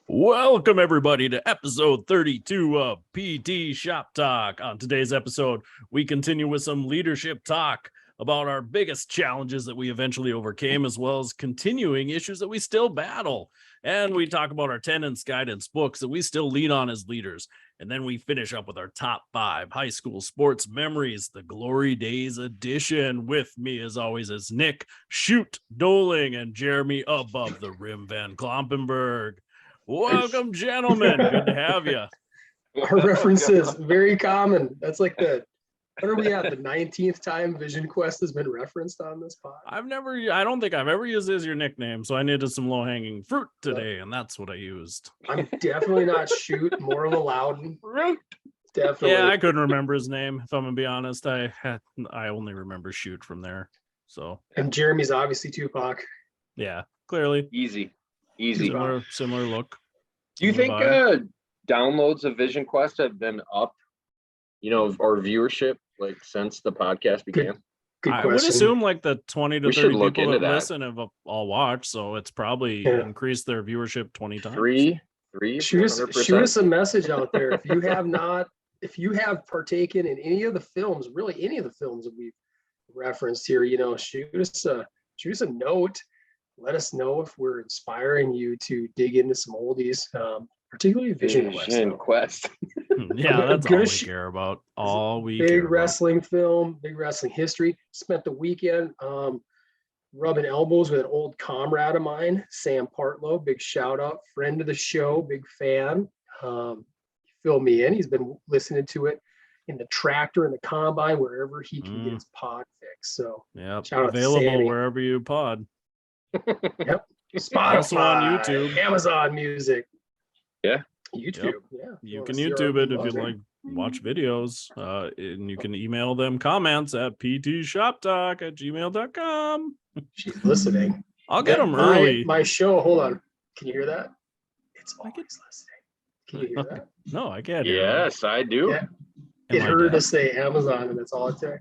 Welcome, everybody, to episode 32 of PT Shop Talk. On today's episode, we continue with some leadership talk about our biggest challenges that we eventually overcame, as well as continuing issues that we still battle. And we talk about our tenets, guidance, books that we still lean on as leaders. And then we finish up with our top 5 high school sports memories, the Glory Days edition. With me, as always, is Nick Shoot Doling and Jeremy Above the Rim Van Klompenberg. Welcome, gentlemen. Good to have you. Our references, very common. That's like what are we at? The 19th time Vision Quest has been referenced on this pod. I don't think I've ever used it as your nickname, so I needed some low-hanging fruit today, and that's what I used. I'm definitely not Shoot, more of a Loudon. Definitely. Yeah, I couldn't remember his name, if I'm gonna be honest. I only remember Shoot from there. So. And Jeremy's obviously Tupac. Yeah, clearly. Easy. Similar look. Do you think downloads of Vision Quest have been up, or viewership, like, since the podcast began? Good I question. would assume like the 20 to 30 people that that listen have all watched, so it's probably increased their viewership 20 times. Three. Shoot us a message out there if you have partaken in any of the films, really any of the films that we've referenced here. Shoot us a note. Let us know if we're inspiring you to dig into some oldies, particularly Vision Quest. Yeah, that's all we care about. Big wrestling film, big wrestling history. Spent the weekend rubbing elbows with an old comrade of mine, Sam Partlow. Big shout out, friend of the show, big fan. Fill me in. He's been listening to it in the tractor and the combine, wherever he can get his pod fixed. So yeah, available wherever you pod. Yep. Spotify, also on YouTube, Amazon Music. Yeah. YouTube. Yep. Yeah. You can YouTube it if you like watch videos. And you can email them comments at ptshoptalk@gmail.com. She's listening. I'll get them early. My show. Hold on. Can you hear that? It's always listening. Can you hear that? No, I can't. Yes, I do. Yeah. It heard to say Amazon, and that's all it took.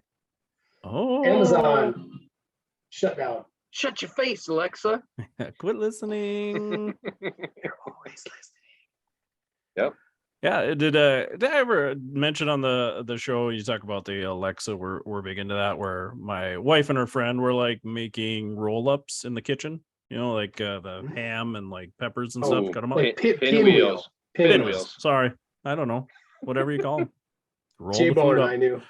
Oh, Amazon. Shut down. Shut your face, Alexa. Quit listening. You're always listening. Yep. Yeah. Did I ever mention on the show, you talk about the Alexa, we're big into that, where my wife and her friend were like making roll-ups in the kitchen, like the ham and like peppers and stuff, cut them up. Like Pinwheels. Pinwheels. Sorry. I don't know. Whatever you call them. J-Bone, I knew.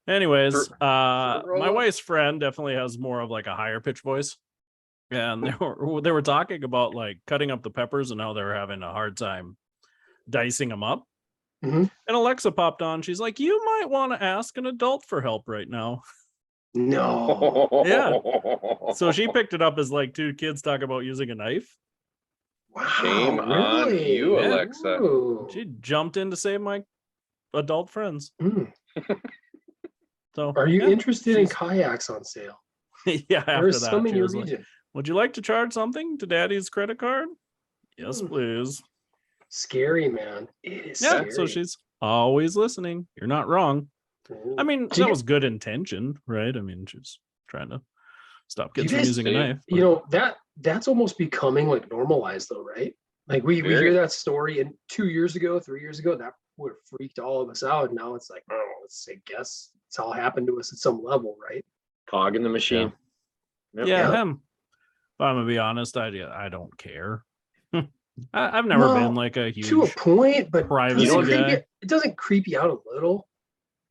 Anyways, my wife's friend definitely has more of like a higher pitch voice, and they were talking about like cutting up the peppers and how they were having a hard time dicing them up. Mm-hmm. And Alexa popped on. She's like, "You might want to ask an adult for help right now." No. Yeah. So she picked it up as like 2 kids talk about using a knife. Wow, Shame on you, Yeah. Alexa. Ooh. She jumped in to save my adult friends. Mm. So, Are you interested in kayaks on sale? Yeah, after There's that, some in she your was like, region. "Would you like to charge something to Daddy's credit card?" Yes, please. Scary, man. It is Yeah, scary. so she's always listening. You're not wrong. I mean, that was good intention, right? I mean, she's trying to stop kids from using a knife. That's almost becoming like normalized though, right? Like we hear that story, and 2 years ago, 3 years ago, that would have freaked all of us out. And now it's like, I guess it's all happened to us at some level, right? Cog in the machine. Yeah, him. If I'm gonna be honest, I don't care. I've never been like a huge to a point, but privacy guy. It doesn't creep you out a little.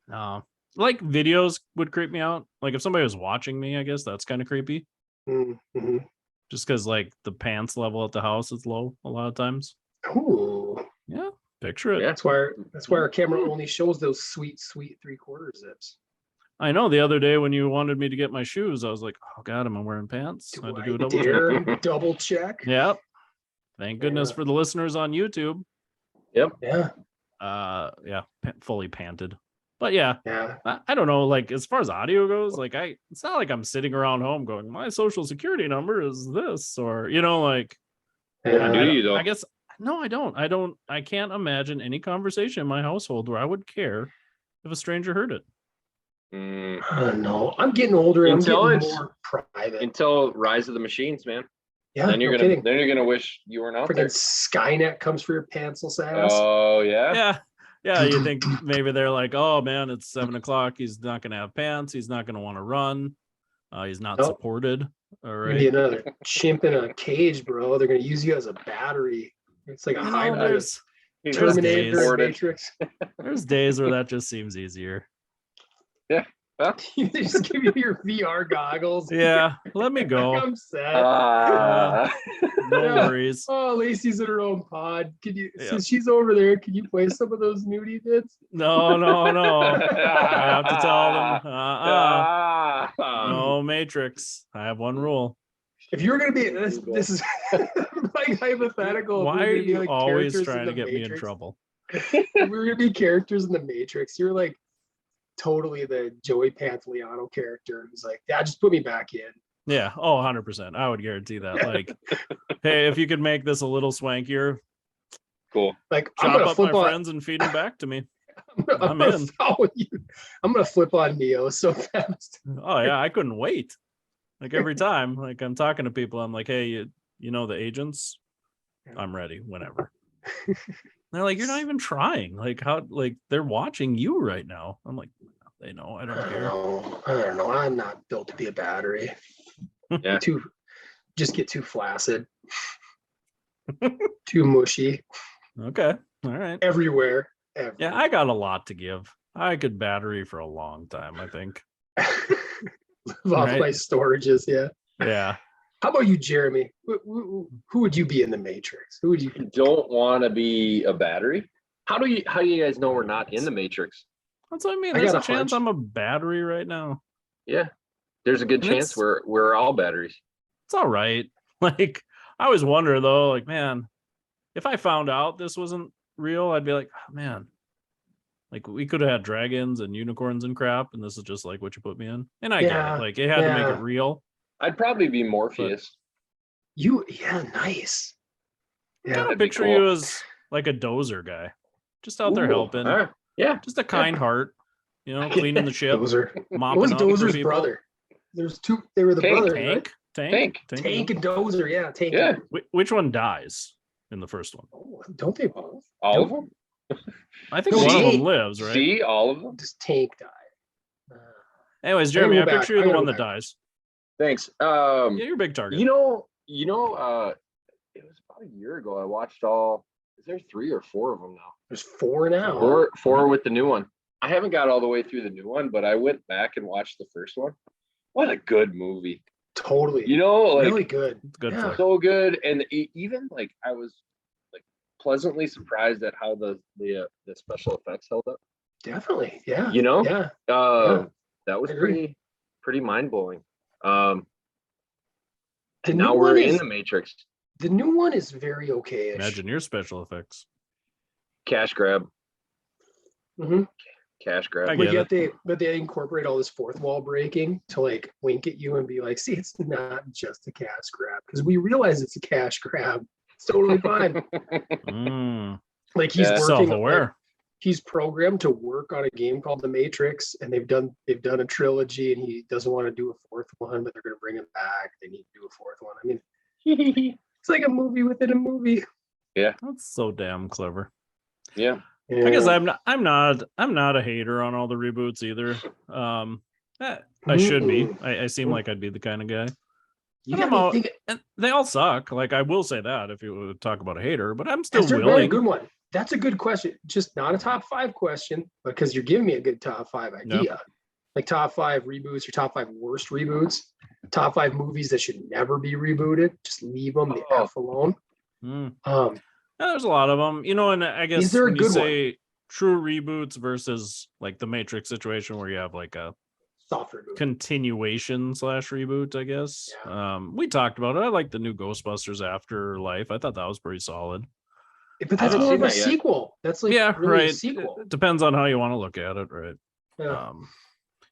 No, like videos would creep me out. Like if somebody was watching me, I guess that's kind of creepy. Mm-hmm. Just because like the pants level at the house is low a lot of times. Ooh. Yeah, picture it. Yeah. That's why our camera only shows those sweet 3/4 zips. I know the other day when you wanted me to get my shoes, I was like, "Oh God, am I wearing pants?" I had to do a double check. Double check. Yep. Thank goodness for the listeners on YouTube. Yep. Yeah. Fully panted. But yeah. Yeah. I don't know. Like as far as audio goes, like it's not like I'm sitting around home going, "My social security number is this," or like. Yeah, do you though? I guess no, I don't. I can't imagine any conversation in my household where I would care if a stranger heard it. I don't know. I'm getting older. I'm getting more private. Until Rise of the Machines, man. Yeah, Then no you're kidding. gonna wish you weren't out Freaking there. Skynet comes for your pantsless ass. Oh yeah. Yeah. You think maybe they're like, oh man, it's 7:00. He's not gonna have pants. He's not gonna want to run. He's not Nope. supported. All You're gonna be right. another chimp in a cage, bro. They're gonna use you as a battery. It's like a hybrid of There's Terminator days. and Matrix. There's days where that just seems easier. Well, They just give you your VR goggles. Yeah, let me go. I'm sad. uh, No Yeah. worries. Oh, Lacey's in her own pod. Can you, Yeah. since she's over there, can you play some of those nudie bits? No. I have to tell them. no. No Matrix. I have one rule. If you were gonna be this is like hypothetical. if Why we are were gonna be you like always characters trying to the get me in Matrix, trouble? If we were gonna be characters in the Matrix, you're like totally the Joey Pantoliano character who's like, yeah, just put me back in. Yeah. Oh, 100%. I would guarantee that. Like, hey, if you could make this a little swankier, Cool. Like I'm chop gonna up my flip on. friends and feed them back to me. I'm I'm gonna in. follow you. I'm gonna flip on Neo so fast. Oh yeah, I couldn't wait. Like every time, like I'm talking to people, I'm like, hey, you know the agents? I'm ready whenever. They're like, you're not even trying. Like how? Like they're watching you right now. I'm like, they know. I don't care. I don't know. I'm not built to be a battery. Yeah. Just get too flaccid. Too mushy Okay. All right. everywhere. Yeah, I got a lot to give. I could battery for a long time, I think. Live off Right. my storages. Yeah. Yeah. How about you, Jeremy? Who would you be in the Matrix? Who would you? Don't want to be a battery. How do you guys know we're not in the Matrix? That's what I mean. I There's got a a chance hunch. I'm a battery right now. Yeah. There's a good And chance it's- we're all batteries. It's all right. Like I always wonder though, like, man, if I found out this wasn't real, I'd be like, oh, man, like we could have had dragons and unicorns and crap, and this is just like what you put me in. And I get Yeah, it. Like it had to make yeah. it real. I'd probably be Morpheus. Yeah, nice. I Yeah, kind of that'd be picture cool. you as like a dozer guy. Just out there Ooh, helping. all right. Yeah. Just a kind heart, you know, cleaning the ship, Dozer. What mopping was up for Dozer's people. brother? There's two. They were the Tank. brothers, right? Tank. Tank and Dozer. Yeah, Tank. Yeah. Which one dies in the first one? Oh, don't they both? All of them? I think No, one of Tank. them lives, right? See, all of them? Does Tank die? Anyways, I gotta Jeremy, go I back. picture you I the gotta one go that back. dies. Thanks. Yeah, you're a big target. it was about a year ago. I watched is there 3 or 4 of them now? There's 4 now. Four with the new one. I haven't got all the way through the new one, but I went back and watched the first one. What a good movie. Totally. You know, like really good. It's good Yeah. flick. so good. And even like I was like pleasantly surprised at how the special effects held up. Definitely. Yeah. You know? Yeah. That was I agree. pretty mind-blowing. The And new now we're one in is- the Matrix. The new one is very okay-ish. Imagine your special effects. Cash grab. Mm-hmm. Cash grab. I But get yet they incorporate all this fourth wall breaking to like wink at you and be like, see, it's not just a cash grab because we realize it's a cash grab. It's totally fine. Like he's Yeah. working. Self-aware. Like, he's programmed to work on a game called The Matrix, and they've done a trilogy, and he doesn't want to do a fourth one, but they're going to bring him back. They need to do a fourth one. I mean, it's like a movie within a movie. That's so damn clever. Yeah. I guess I'm not a hater on all the reboots either. I should be. I seem like I'd be the kind of guy. You And got I'm me all- thinking. and they all suck. Like I will say that if you would talk about a hater, but I'm still Has there been a willing. good one? That's a good question. Just not a top 5 question, because you're giving me a good top 5 idea. Like top 5 reboots or top 5 worst reboots, top 5 movies that should never be rebooted. Just leave them the F alone. Hmm. Um, Yeah, there's a lot of them, you know, and I guess there a when you good one? say true reboots versus like the Matrix situation where you have like a soft reboot. continuation / reboot, I guess. We talked about it. I like the new Ghostbusters Afterlife. I thought that was pretty solid. But that's haven't more of seen a that yet. sequel. That's like Yeah, really a right. sequel. It depends on how you want to look at it, right? Yeah.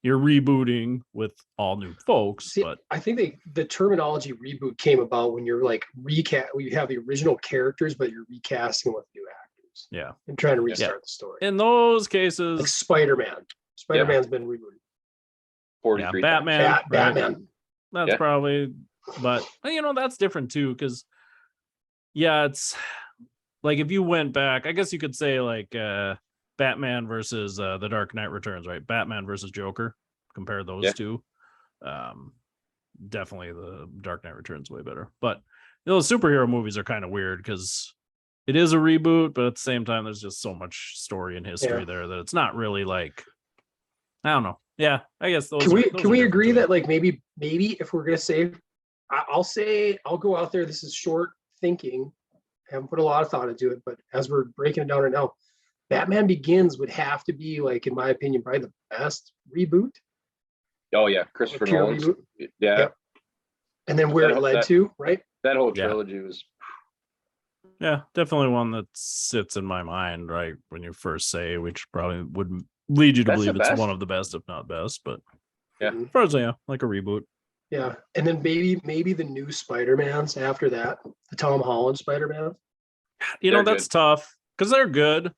You're rebooting with all new folks, See, but I think the terminology reboot came about when you're like you have the original characters, but you're recasting with new actors. yeah, And trying to restart the story. in those Like cases, Spider-Man. Spider-Man's been rebooted. 43 Batman, right? Batman. That's Yeah. probably But that's different too, because it's like if you went back, I guess you could say like Batman versus The Dark Knight Returns, right? Batman versus Joker. Compare those two. Definitely the Dark Knight Returns way better. But those superhero movies are kind of weird because it is a reboot, but at the same time, there's just so much story and history there that it's not really like, I don't know. Yeah, I guess those. Can we agree that like maybe if we're gonna say, I'll go out there. This is short thinking. I haven't put a lot of thought into it, but as we're breaking it down right now, Batman Begins would have to be, like, in my opinion, probably the best reboot. Oh yeah, Christopher Nolan's. Yeah. Yep. And then where it led to, right? That whole trilogy was. Yeah, definitely one that sits in my mind, right? When you first say, which probably would lead you to believe it's one of the best, if not best. But yeah, as far as like a reboot. Yeah, and then maybe the new Spider-Mans after that, the Tom Holland Spider-Man. That's tough because they're good,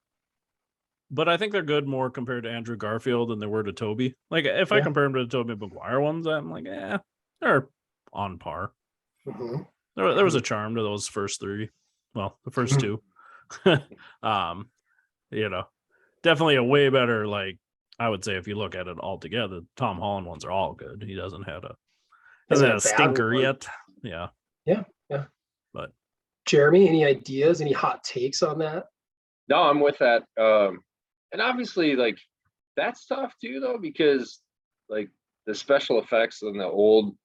but I think they're good more compared to Andrew Garfield than they were to Tobey. Like if I compare them to the Tobey Maguire ones, I'm like, they're on par. Mm-hmm. There was a charm to those first three. Well, the first two. Definitely a way better. Like I would say, if you look at it all together, Tom Holland ones are all good. He hasn't had a stinker yet. Yeah. But Jeremy, any ideas, any hot takes on that? No, I'm with that. And obviously, like, that's tough too, though, because like the special effects in the old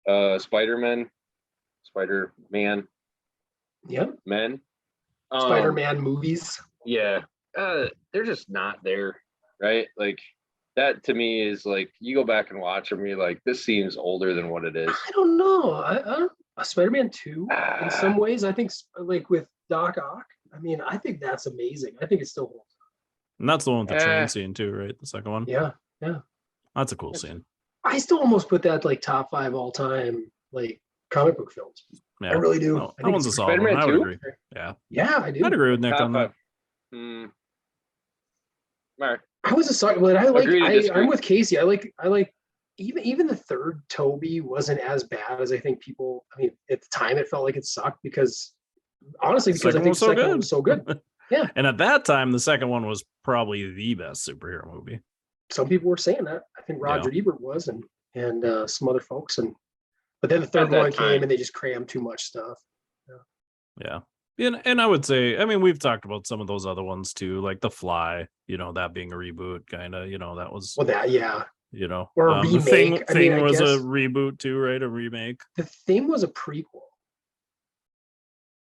Spider-Man, men, Spider-Man movies. Yeah, they're just not there, right? Like that to me is like you go back and watch them, you're like, this seems older than what it is. I don't know. I Spider-Man 2 in some ways, I think, like with Doc Ock. I mean, I think that's amazing. I think it still holds. And that's the one with the train scene too, right? The second one. Yeah. That's a cool scene. I still almost put that like top 5 all time like comic book films. Yeah. I really do. No, that one's a solid one. I would agree. Yeah, I do. I'd agree with Nick top on that. All right. I was a sucker, but I'm with Casey. I like even the third Toby wasn't as bad as I think people. I mean, at the time it felt like it sucked because I think the second one was so good. Yeah. And at that time, the second one was probably the best superhero movie. Some people were saying that. I think Roger Ebert was, and some other folks, but then the third one came and they just crammed too much stuff. Yeah. And I would say, I mean, we've talked about some of those other ones too, like The Fly, that being a reboot, kind of, that was. Well, that, yeah. Or a remake. The Thing was a reboot too, right? A remake. The Thing was a prequel.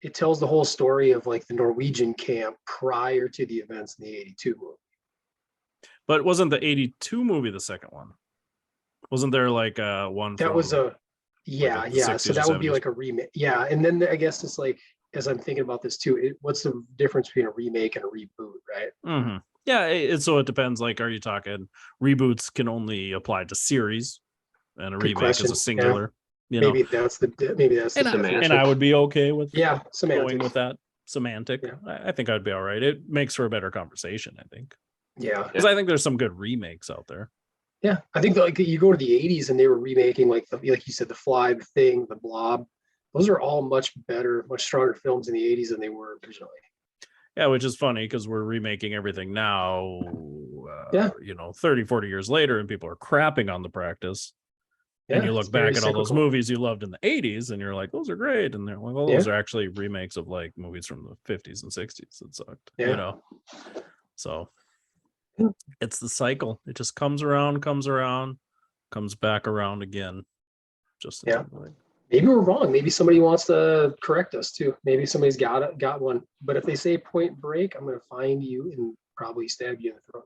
It tells the whole story of like the Norwegian camp prior to the events in the 82 movie. But wasn't the 82 movie the second one? Wasn't there like one? That was a, yeah. So that would be like a remake. Yeah. And then I guess it's like, as I'm thinking about this too, what's the difference between a remake and a reboot, right? Mm-hmm. Yeah. So it depends. Like, are you talking reboots can only apply to series and a remake is a singular? Yeah. Maybe that's the semantic. And I would be okay with semantic. Going with that semantic. Yeah. I think I'd be all right. It makes for a better conversation, I think. Yeah. Because I think there's some good remakes out there. Yeah. I think like you go to the 80s and they were remaking like you said, The Fly, The Thing, The Blob. Those are all much better, much stronger films in the 80s than they were originally. Yeah, which is funny because we're remaking everything now, 30, 40 years later, and people are crapping on the practice. Yeah, and you look back at all those movies you loved in the 80s, and you're like, those are great. And they're like, well, those are actually remakes of like movies from the 50s and 60s that sucked. Yeah. So it's the cycle. It just comes around, comes back around again. Just maybe we're wrong. Maybe somebody wants to correct us too. Maybe somebody's got one. But if they say Point Break, I'm going to find you and probably stab you in the throat.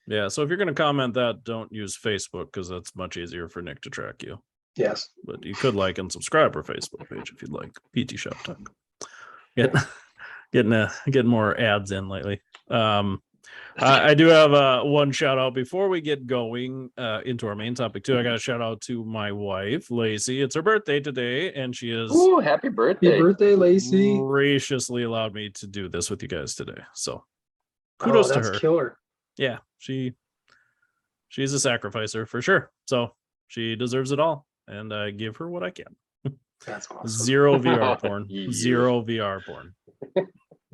Yeah. So if you're going to comment that, don't use Facebook because that's much easier for Nick to track you. Yes. But you could like and subscribe our Facebook page if you'd like. PT Shop Talk. Getting more ads in lately. I do have one shout out before we get going into our main topic too. I got a shout out to my wife, Lacey. It's her birthday today, and she is happy birthday. Happy birthday, Lacey. Graciously allowed me to do this with you guys today. So kudos to her. Killer. Yeah, she's a sacrificer for sure. So she deserves it all, and I give her what I can. That's awesome. Zero VR porn. Yes. Zero VR porn.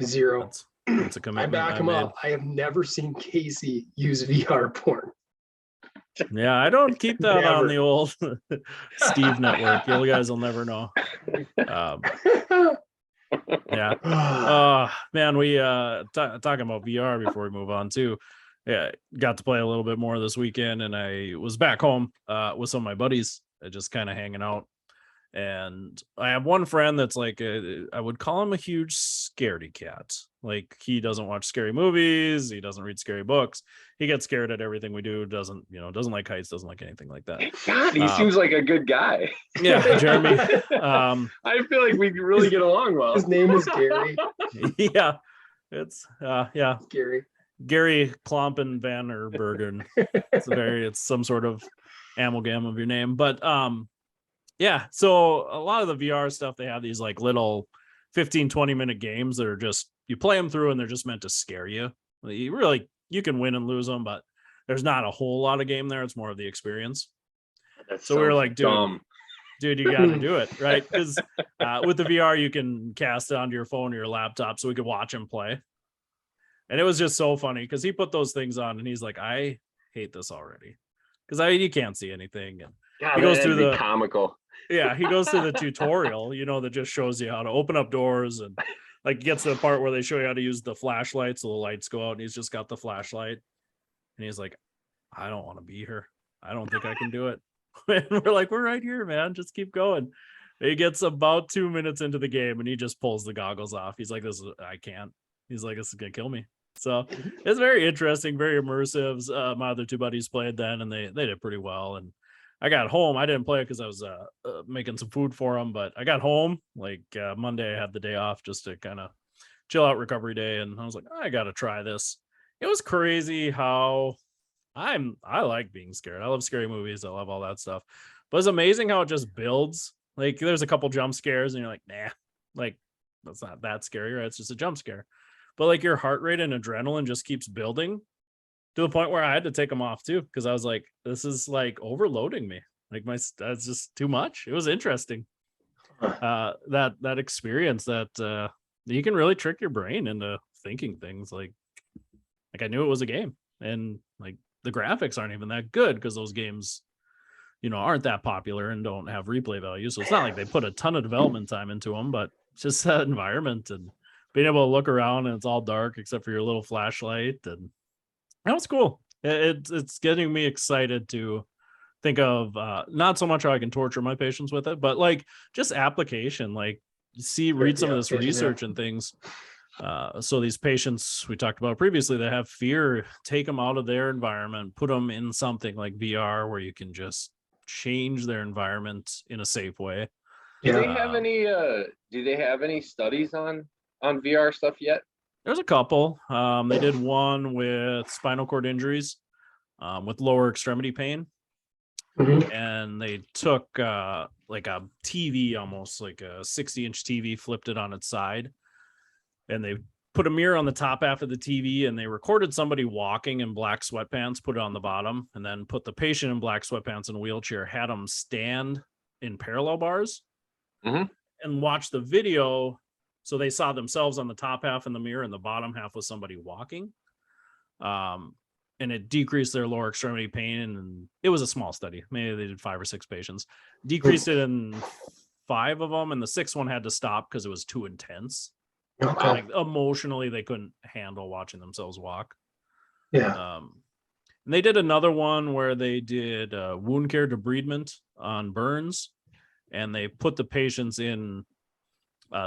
Zero. That's a I commitment back him made. up. I have never seen Casey use VR porn. Yeah, I don't keep that on Never. the old Steve network. You guys will never know. Yeah. Man, we talking about VR before we move on too. Yeah, got to play a little bit more this weekend, and I was back home with some of my buddies, just kind of hanging out. And I have one friend that's like I would call him a huge scaredy cat. Like, he doesn't watch scary movies, he doesn't read scary books, he gets scared at everything we do, doesn't like heights, doesn't like anything like that. God, he seems like a good guy. Yeah, Jeremy. I feel like we really get along well. His name is Gary. Yeah, it's Gary Klompen Van der Bergen. It's some sort of amalgam of your name, but yeah, so a lot of the VR stuff, they have these like little 15-20 minute games that are just, you play them through and they're just meant to scare you. You can win and lose them, but there's not a whole lot of game there. It's more of the experience. So we were like, dude, you got to do it, right? Because with the VR, you can cast it onto your phone or your laptop, so we could watch him play. And it was just so funny because he put those things on and he's like, I hate this already, because you can't see anything. And God, he goes through the comical. Yeah, he goes through the tutorial, that just shows you how to open up doors, and like gets to the part where they show you how to use the flashlight, so the lights go out, and he's just got the flashlight, and he's like, I don't want to be here. I don't think I can do it. And we're like, we're right here, man. Just keep going. He gets about 2 minutes into the game and he just pulls the goggles off. He's like, I can't. He's like, this is gonna kill me. So it's very interesting, very immersive. My other two buddies played then, and they did pretty well. And I got home. I didn't play it because I was making some food for them, but I got home like Monday. I had the day off just to kind of chill out, recovery day, and I was like, I got to try this. It was crazy how I like being scared. I love scary movies. I love all that stuff. But it's amazing how it just builds. Like, there's a couple jump scares, and you're like, nah, like that's not that scary, right? It's just a jump scare. But like, your heart rate and adrenaline just keeps building, to the point where I had to take them off too, because I was like, this is like overloading me. Like, that's just too much. It was interesting. That experience that you can really trick your brain into thinking things like I knew it was a game, and like the graphics aren't even that good because those games, aren't that popular and don't have replay value. So it's not like they put a ton of development time into them, but just that environment and being able to look around and it's all dark except for your little flashlight, and that was cool. It's getting me excited to think of not so much how I can torture my patients with it, but like just application, like read some of this research and things. So these patients we talked about previously that have fear, take them out of their environment, put them in something like VR where you can just change their environment in a safe way. Do they have any studies on VR stuff yet? There's a couple. They did one with spinal cord injuries, with lower extremity pain. Mm-hmm. And they took like a TV, almost like a 60-inch TV, flipped it on its side, and they put a mirror on the top half of the TV, and they recorded somebody walking in black sweatpants, put it on the bottom, and then put the patient in black sweatpants in a wheelchair, had them stand in parallel bars, and watch the video. So they saw themselves on the top half in the mirror, and the bottom half was somebody walking. And it decreased their lower extremity pain. And it was a small study. Maybe they did 5 or 6 patients. Decreased it in 5 of them, and the 6th one had to stop because it was too intense. Okay. Like, emotionally, they couldn't handle watching themselves walk. Yeah. And they did another one where they did wound care debridement on burns, and they put the patients in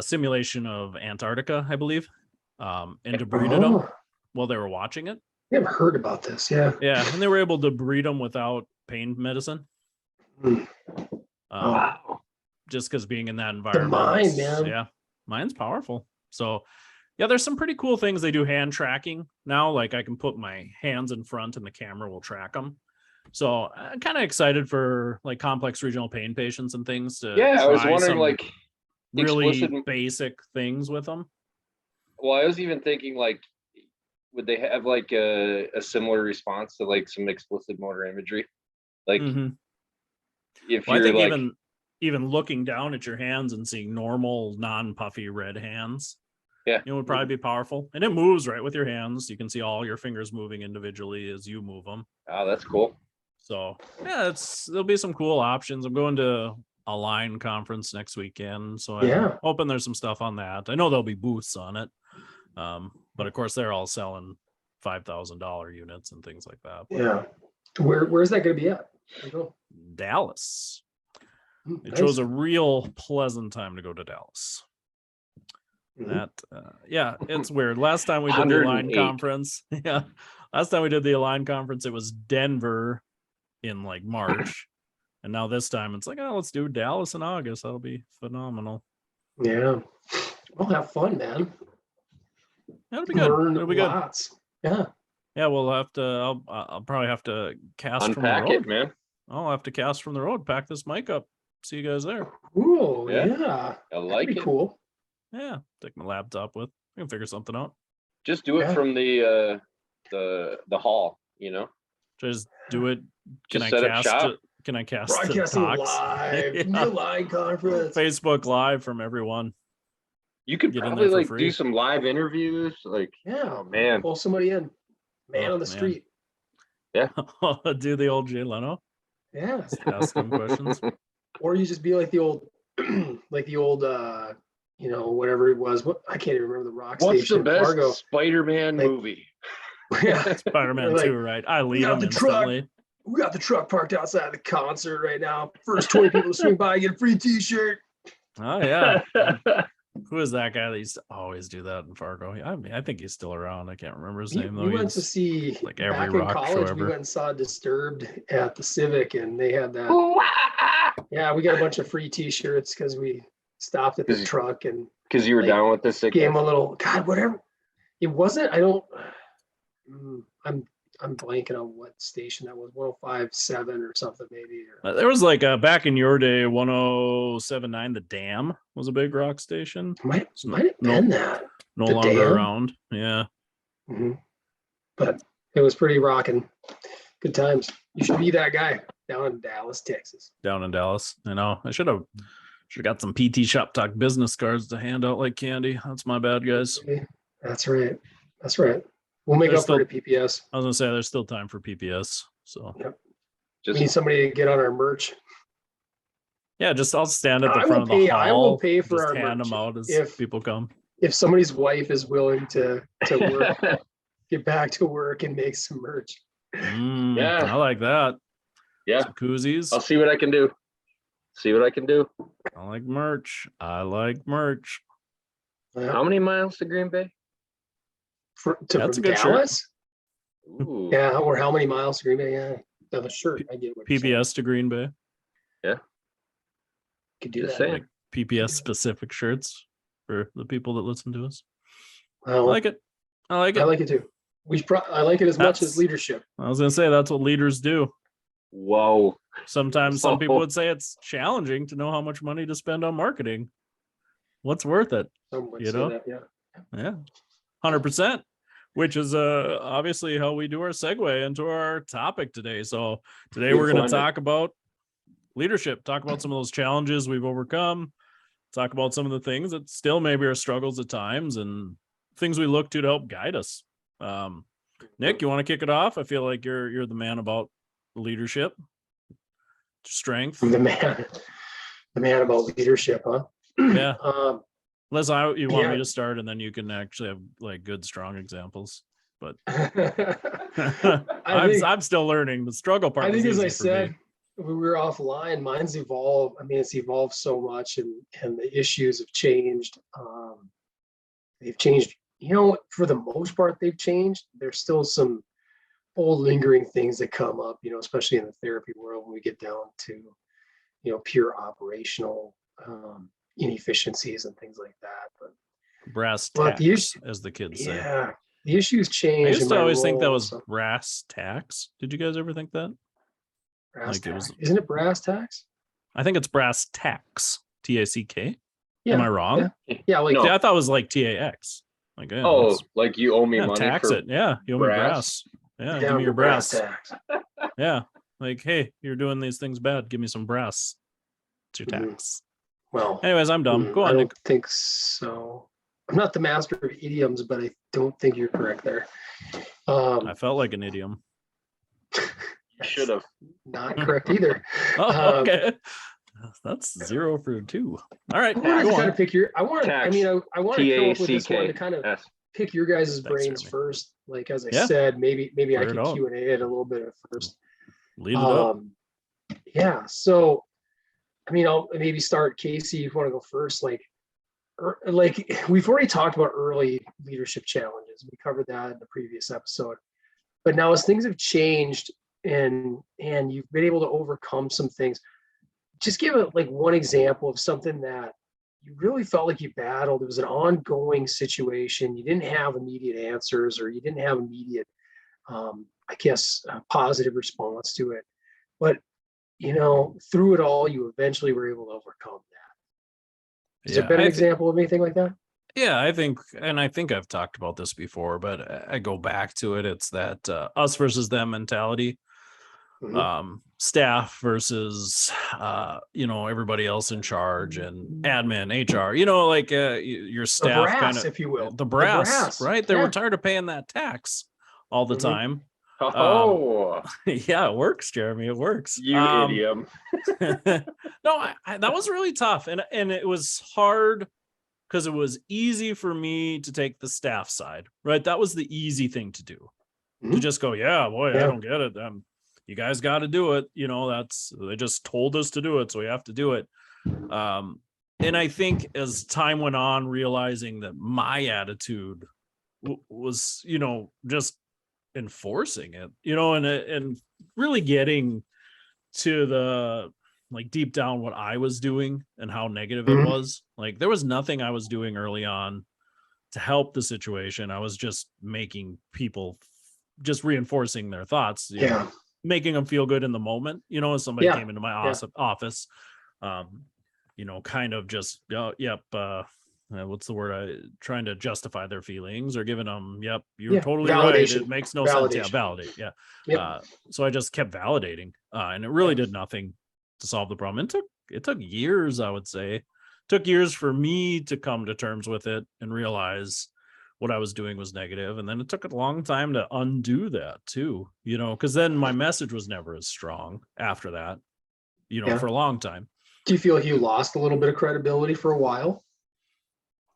simulation of Antarctica, I believe, and debrided them while they were watching it. Never heard about this. Yeah. Yeah, and they were able to debride them without pain medicine. Wow. Just because being in that environment, the mind, man. Yeah, mind's powerful. So yeah, there's some pretty cool things. They do hand tracking now. Like, I can put my hands in front and the camera will track them. So I'm kind of excited for like complex regional pain patients and things to I was wondering, like, really basic things with them. Well, I was even thinking, like, would they have like a similar response to like some explicit motor imagery? Like, if you're like, even looking down at your hands and seeing normal, non-puffy red hands. Yeah. It would probably be powerful. And it moves right with your hands. You can see all your fingers moving individually as you move them. Oh, that's cool. So yeah, there'll be some cool options. I'm going to a line conference next weekend. So I'm hoping there's some stuff on that. I know there'll be booths on it. But of course they're all selling $5,000 units and things like that. But Yeah. Where's that going to be at? Dallas. They Nice. chose a real pleasant time to go to Dallas. That it's weird. Last time we did the Align 108. conference, last time we did the Align conference, it was Denver in like March, and now this time it's like, oh, let's do Dallas in August. That'll be phenomenal. Yeah, we'll have fun, man. That'll be good. Learn It'll be good. lots. Yeah. Yeah, we'll have to. I'll probably have to cast Unpack from the road. it, man. I'll have to cast from the road. Pack this mic up. See you guys there. Cool. Yeah. Yeah. I like That'd be it. cool. Yeah, take my laptop with. I can figure something out. Just do it Yeah. from the hall, Just do it. Can Just I set up cast? shop. Can I cast? the Broadcasting talks? live. Yeah. New line conference. Facebook Live from everyone. You could Get in probably there for like free. do some live interviews. Like, Yeah. oh man. Pull somebody in. Man Oh, on the man. street. Do the old Jay Leno. Yeah. Ask them questions. Or you just be like the old, whatever it was. What I can't even remember the rock What's station. the best Fargo. Spider-Man Like- movie? Yeah. Spider-Man Like, 2, right? I lead got them the truck. instantly. We got the truck parked outside the concert right now. First 20 people to swing by get a free T-shirt. Oh yeah. Who is that guy that used to always do that in Fargo? I mean, I think he's still around. I can't remember his name though. We went to He's see like every back in rock show college. We ever. went and saw Disturbed at the Civic, and they had that. Yeah, we got a bunch of free T-shirts because we stopped at the Because- truck and Because you were Like, down with the gave sickness. him a little. God, whatever. It wasn't. I don't. I'm blanking on what station that was. 105.7 or something maybe. Or, There was like back in your day, 107.9 The Dam was a big rock station. might no- have no- been that. No The longer Dam? around. Yeah. Mhm. But it was pretty rocking. Good times. You should be that guy down in Dallas, Texas. Down in Dallas. I know. I should have got some PT Shop Talk business cards to hand out like candy. That's my bad, guys. That's right. That's right. We'll make There's up for it at PPS. I was gonna say there's still time for PPS. So We need Just somebody to get on our merch. yeah, just I'll stand at the I front will of the pay- hall. I will pay for just our hand merch them out as if- people come. If somebody's wife is willing to work, get back to work and make some merch. Yeah. I like that. yeah. Some koozies. I'll see what I can do. I like merch. I like merch. How many miles to Green Bay? That's a from good shirt. Dallas? Ooh. Yeah, or how many miles to Green Bay? Yeah, of a shirt. I get what you're saying. PPS to Green Bay. Could do Just that. saying. Like PPS specific shirts for the people that listen to us. I Well, like it. I like I it. like it too. I like it as much That's- as leadership. I was gonna say that's what leaders do. Whoa. Sometimes some people Oh. would say it's challenging to know how much money to spend on marketing. What's worth it? Some would You say know? that, yeah. Yeah, 100%. Which is obviously how we do our segue into our topic today. So today Good we're going to fun. talk about leadership, talk about some of those challenges we've overcome, talk about some of the things that still maybe are struggles at times, and things we look to help guide us. Nick, you want to kick it off? I feel like you're the man about leadership, strength. The man about leadership, huh? Yeah. Um, Unless you want Yeah. me to start, and then you can actually have like good, strong examples. But I think, I'm still learning. The struggle part. I think, was as I easy for me. said, when we were offline, mine's evolved. I mean, it's evolved so much, and the issues have changed. They've changed, for the most part, they've changed. There's still some old lingering things that come up, especially in the therapy world when we get down to, pure operational inefficiencies and things like that. Brass But tacks, the issue- as the kids say. Yeah, the issues I change. used in to my always think that role, was so brass tacks. Did you guys ever think that? brass like it was- tacks. Isn't it brass tacks? I think it's brass tacks. TACK. Yeah. Am I wrong? Yeah, like No. Yeah, I thought it was like TAX. Like, yeah, Oh, that's- like you owe me yeah, money tax for it. Yeah, you owe me brass? brass. Yeah, down give me your to brass brass. tacks. Yeah, like, hey, you're doing these things bad. Give me some brass. to Mhm. tax. Well, Anyways, I'm dumb. Go I on, don't Nick. think so. I'm not the master of idioms, but I don't think you're correct there. I felt like an idiom. Should have. Not correct either. Oh, okay. That's 0 for 2. All right, I wanted go to kind on. of pick your. I want. I Tax. mean, I want to come up with this one to TACK. kind of Yes. pick your guys' Thanks, brains Jeremy. first. Like as I Yeah. said, maybe I Fire it could out. Q&A it a little bit at first. Lead it up. Yeah. So, I mean, I'll maybe start. Casey, if you want to go first, like we've already talked about early leadership challenges. We covered that in the previous episode. But now as things have changed and you've been able to overcome some things, just give it like one example of something that you really felt like you battled. It was an ongoing situation. You didn't have immediate answers, or you didn't have immediate, I guess, positive response to it. But, through it all, you eventually were able to overcome that. Has there been an example of anything like that? Yeah, I think I've talked about this before, but I go back to it. It's that us versus them mentality. Mhm. Staff versus everybody else in charge, and admin, HR, your The staff brass, kind of, if you will. the brass, right? They Yeah. were tired of paying that tax all the Mhm. time. Oh, Yeah, it works, Jeremy. It works. you idiom. No, that was really tough, and it was hard because it was easy for me to take the staff side, right? That was the easy thing to do, to Mhm. just go, yeah, boy, I Yeah. don't get it. You guys got to do it. They just told us to do it, so we have to do it. And I think as time went on, realizing that my attitude was, just enforcing it, and really getting to the like deep down what I was doing and how negative it Mhm. was. Like there was nothing I was doing early on to help the situation. I was just making people just reinforcing their thoughts, Yeah. making them feel good in the moment, as somebody Yeah. came into my Yeah. office, kind of just, what's the word? Trying to justify their feelings or giving them, yep, you're totally right. Validation. It makes no sense. Yeah, Validation. validate. Yeah. Yep. So I just kept validating, and it really Yeah. did nothing to solve the problem. It took years, I would say. It took years for me to come to terms with it and realize what I was doing was negative. And then it took a long time to undo that too, because then my message was never as strong after that, Yeah. for a long time. Do you feel like you lost a little bit of credibility for a while?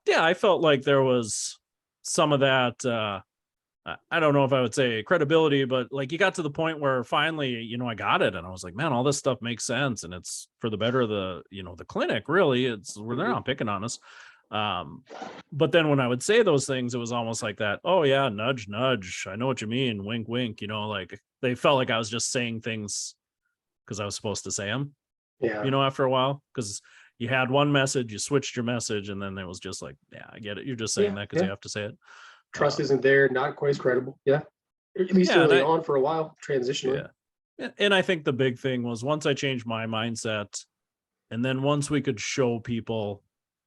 Yeah, I felt like there was some of that. I don't know if I would say credibility, but like you got to the point where finally, I got it, and I was like, man, all this stuff makes sense, and it's for the better of the, the clinic. Really, it's where they're not picking on us. But then when I would say those things, it was almost like that. Oh yeah, nudge, nudge. I know what you mean. Wink, wink. Like they felt like I was just saying things because I was supposed to say them. Yeah. After a while, because you had one message, you switched your message, and then it was just like, yeah, I get it. You're just saying that because you have to say it. Trust isn't there, not quite as credible. Yeah. At least early on for a while, transitionally. Yeah. And I think the big thing was once I changed my mindset, and then once we could show people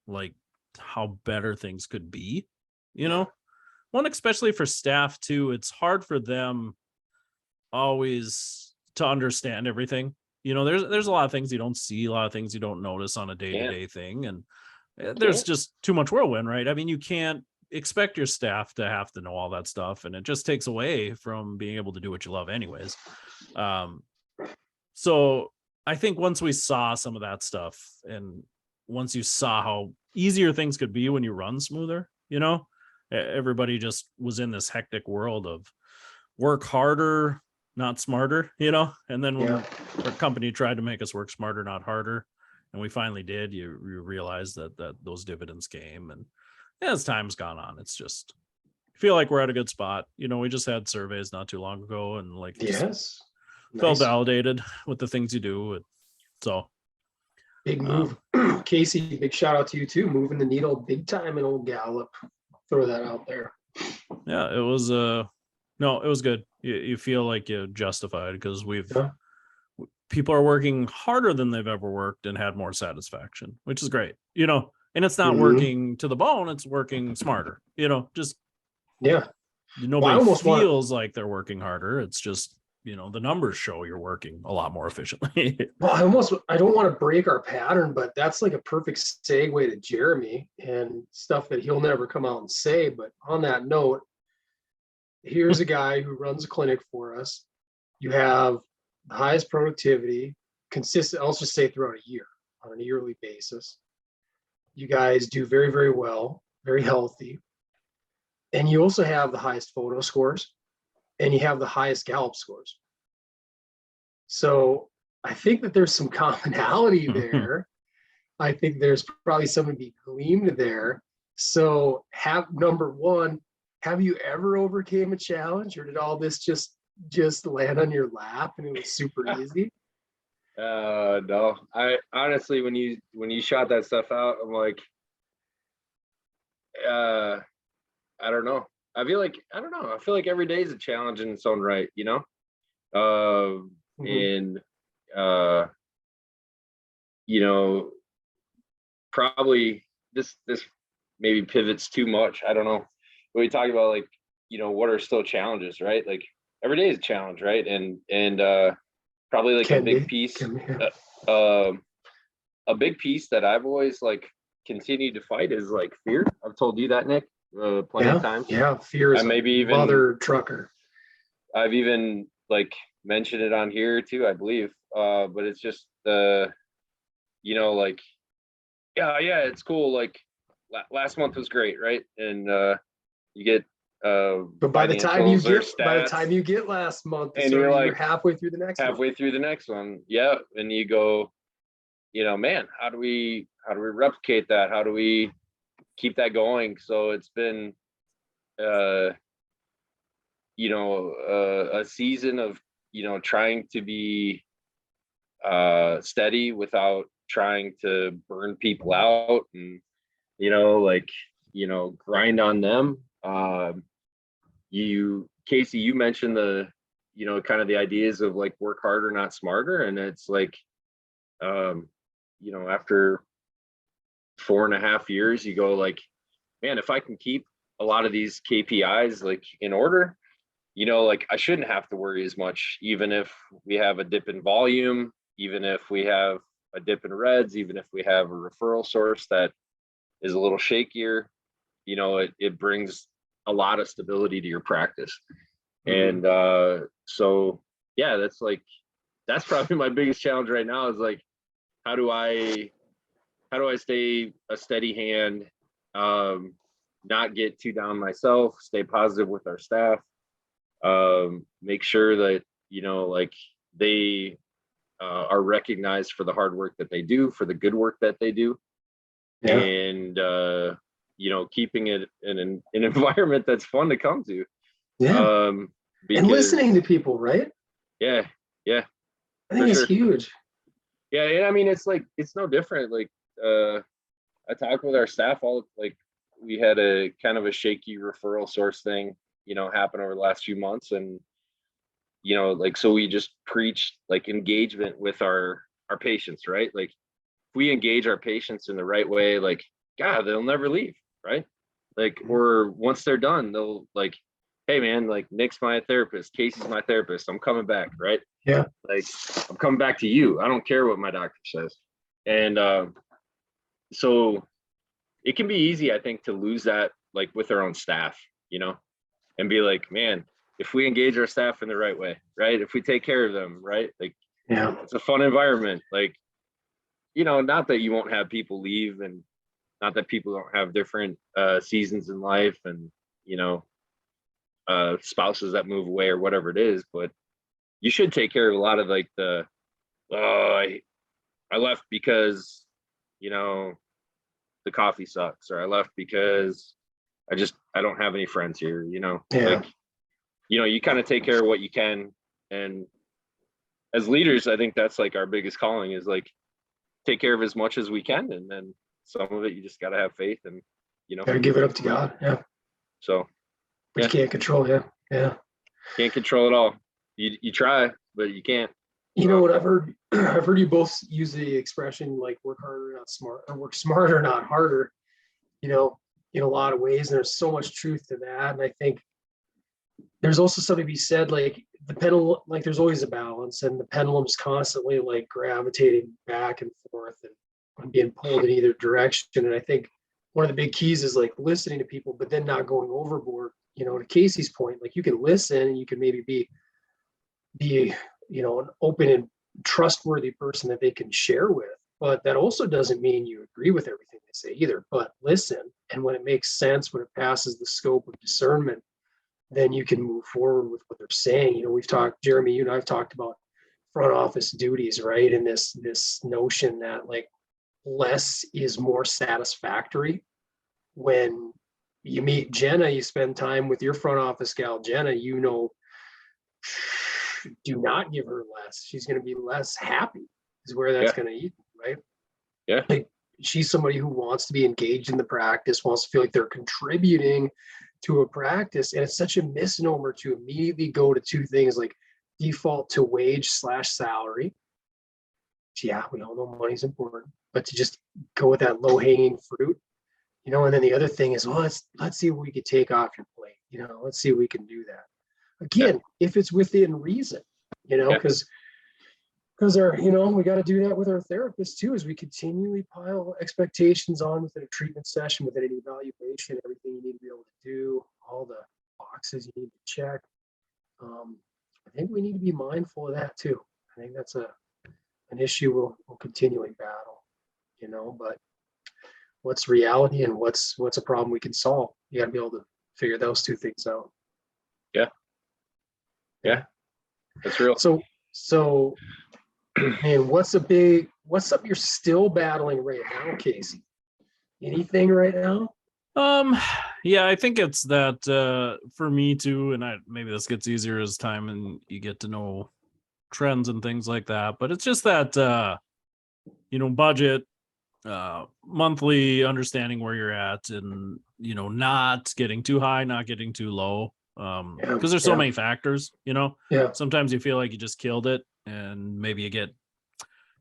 like how better things could be, one, especially for staff too, it's hard for them always to understand everything. There's a lot of things you don't see, a lot of things you don't notice on a day-to-day thing, and there's just too much whirlwind, right? I mean, you can't expect your staff to have to know all that stuff, and it just takes away from being able to do what you love anyways. So I think once we saw some of that stuff, and once you saw how easier things could be when you run smoother, everybody just was in this hectic world of work harder, not smarter, and then when our company tried to make us work smarter, not harder, and we finally did, you realize that those dividends came. And as time's gone on, it's just feel like we're at a good spot. We just had surveys not too long ago, and like felt validated with the things you do. So big move. Casey, big shout out to you too, moving the needle big time in old Gallup. Throw that out there. Yeah, it was no, it was good. You feel like you're justified because people are working harder than they've ever worked and had more satisfaction, which is great, and it's not working to the bone, it's working smarter, just nobody feels like they're working harder. It's just the numbers show you're working a lot more efficiently. Well, I don't want to break our pattern, but that's like a perfect segue to Jeremy and stuff that he'll never come out and say. But on that note, here's a guy who runs a clinic for us. You have the highest productivity, consistent, I'll just say throughout a year on a yearly basis. You guys do very, very well, very healthy. And you also have the highest photo scores and you have the highest Gallup scores. So I think that there's some commonality there. I think there's probably something to be gleaned there. So number one, have you ever overcame a challenge, or did all this just land on your lap and it was super easy? No, I honestly, when you shot that stuff out, I'm like, I don't know. I feel like every day is a challenge in its own right, and probably this maybe pivots too much. I don't know. When we talk about, like, what are still challenges, right? Like every day is a challenge, right? And probably like a big piece that I've always like continued to fight is like fear. I've told you that, Nick, plenty of times. Yeah, fear is maybe even mother trucker. I've even like mentioned it on here too, I believe. But it's just like, yeah, it's cool. Like last month was great, right? And you get but by the time you get last month, and you're halfway through the next one. Yeah. And you go, man, how do we replicate that? How do we keep that going? So it's been a season of trying to be steady without trying to burn people out, and grind on them. Casey, you mentioned the kind of the ideas of like work harder, not smarter, and it's like after 4.5 years, you go like, man, if I can keep a lot of these KPIs like in order, like I shouldn't have to worry as much, even if we have a dip in volume, even if we have a dip in reds, even if we have a referral source that is a little shakier, it brings a lot of stability to your practice. And so yeah, that's probably my biggest challenge right now, is like, how do I stay a steady hand, not get too down myself, stay positive with our staff, make sure that like they are recognized for the hard work that they do, for the good work that they do. Yeah. And keeping it in an environment that's fun to come to. Yeah. And listening to people, right? Yeah. I think it's huge. Yeah, and I mean, it's like, it's no different. Like I talk with our staff like we had a kind of a shaky referral source thing happen over the last few months, and like, so we just preach like engagement with our patients, right? Like if we engage our patients in the right way, like, God, they'll never leave, right? Like, or once they're done, they'll like, hey man, like Nick's my therapist, Casey's my therapist, I'm coming back, right? Yeah. Like I'm coming back to you. I don't care what my doctor says. And so it can be easy, I think, to lose that like with our own staff, and be like, man, if we engage our staff in the right way, right? If we take care of them, right? Like, yeah, it's a fun environment. Like, not that you won't have people leave, and not that people don't have different seasons in life, and spouses that move away or whatever it is, but you should take care of a lot of like the I left because the coffee sucks, or I left because I don't have any friends here, Yeah. Like you kind of take care of what you can. And as leaders, I think that's like our biggest calling, is like take care of as much as we can, and then some of it you just got to have faith, and gotta give it up to God. Yeah. So but you can't control. Yeah Can't control it all. You try, but you can't. What I've heard you both use the expression like work harder, not smart, or work smarter, not harder, in a lot of ways. And there's so much truth to that. And I think there's also something to be said, like the pendulum, like there's always a balance, and the pendulum's constantly like gravitating back and forth and being pulled in either direction. And I think one of the big keys is like listening to people, but then not going overboard. You know, to Casey's point, like you can listen and you can maybe be an open and trustworthy person that they can share with. But that also doesn't mean you agree with everything they say either. But listen, and when it makes sense, when it passes the scope of discernment, then you can move forward with what they're saying. You know, we've talked, Jeremy, you and I've talked about front office duties, right? And this notion that like less is more satisfactory. When you meet Jenna, you spend time with your front office gal, Jenna, do not give her less. She's going to be less happy, is where that's going to eat, right? Yeah. Like she's somebody who wants to be engaged in the practice, wants to feel like they're contributing to a practice. And it's such a misnomer to immediately go to two things, like default to wage/salary. Yeah, we all know money's important, but to just go with that low-hanging fruit, and then the other thing is, well, let's see what we could take off your plate. Let's see if we can do that. Again, if it's within reason, because we got to do that with our therapists too, as we continually pile expectations on within a treatment session, within an evaluation, everything you need to be able to do, all the boxes you need to check. I think we need to be mindful of that too. I think that's an issue we'll continually battle, but what's reality and what's a problem we can solve? You got to be able to figure those two things out. Yeah, that's real. So man, what's something you're still battling right now, Casey? Anything right now? Yeah, I think it's that for me too, and maybe this gets easier as time and you get to know trends and things like that, but it's just that budget, monthly, understanding where you're at, and not getting too high, not getting too low, because there's so many factors. Sometimes you feel like you just killed it, and maybe you get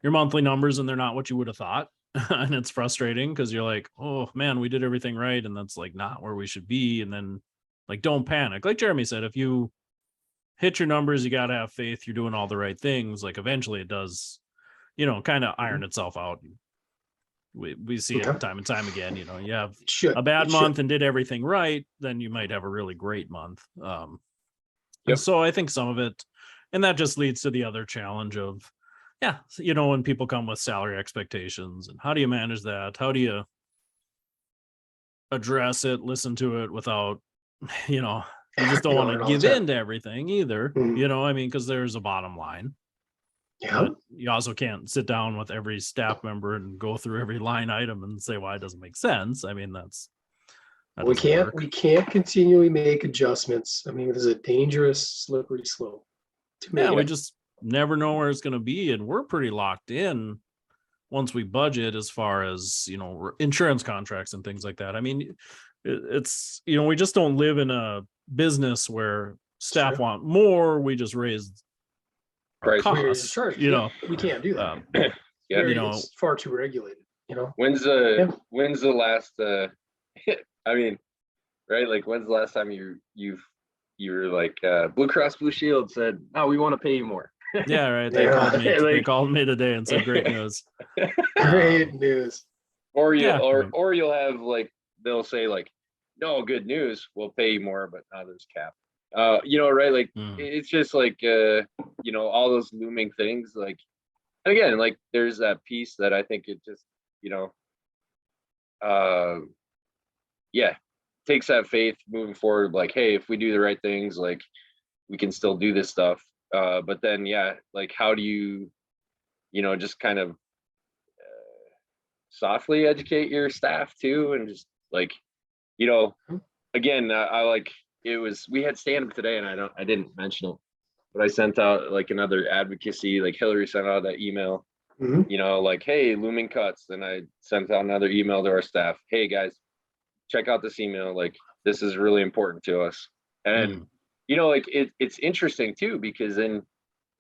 your monthly numbers and they're not what you would have thought. And it's frustrating because you're like, oh man, we did everything right, and that's like not where we should be. And then like, don't panic, like Jeremy said, if you hit your numbers, you got to have faith you're doing all the right things. Like eventually it does kind of iron itself out. We see it time and time again. You have a bad month and did everything right, then you might have a really great month. And so I think some of it, and that just leads to the other challenge of when people come with salary expectations, and how do you manage that? How do you address it, listen to it without you just don't want to give in to everything either. Because there's a bottom line. But you also can't sit down with every staff member and go through every line item and say why it doesn't make sense. We can't continually make adjustments. It is a dangerous, slippery slope. We just never know where it's going to be, and we're pretty locked in once we budget, as far as insurance contracts and things like that. It's we just don't live in a business where staff want more. We just raise our costs. We can't do that. It's far too regulated. When's the last right? Like, when's the last time you were like Blue Cross Blue Shield said, "Oh, we want to pay you more." Yeah, right. They called me today and said, "Great news." Great news. Or you'll have like, they'll say like, "No, good news, we'll pay you more, but now there's cap." Right? Like it's just like all those looming things. Like, and again, like there's that piece that I think it just takes that faith moving forward. Like, hey, if we do the right things, like we can still do this stuff. But then like how do you just kind of softly educate your staff too, and just like again, I like, we had stand up today, and I didn't mention it, but I sent out like another advocacy, like Hillary sent out that email, like, hey, looming cuts. Then I sent out another email to our staff, hey guys, check out this email, like this is really important to us. And like it's interesting too, because then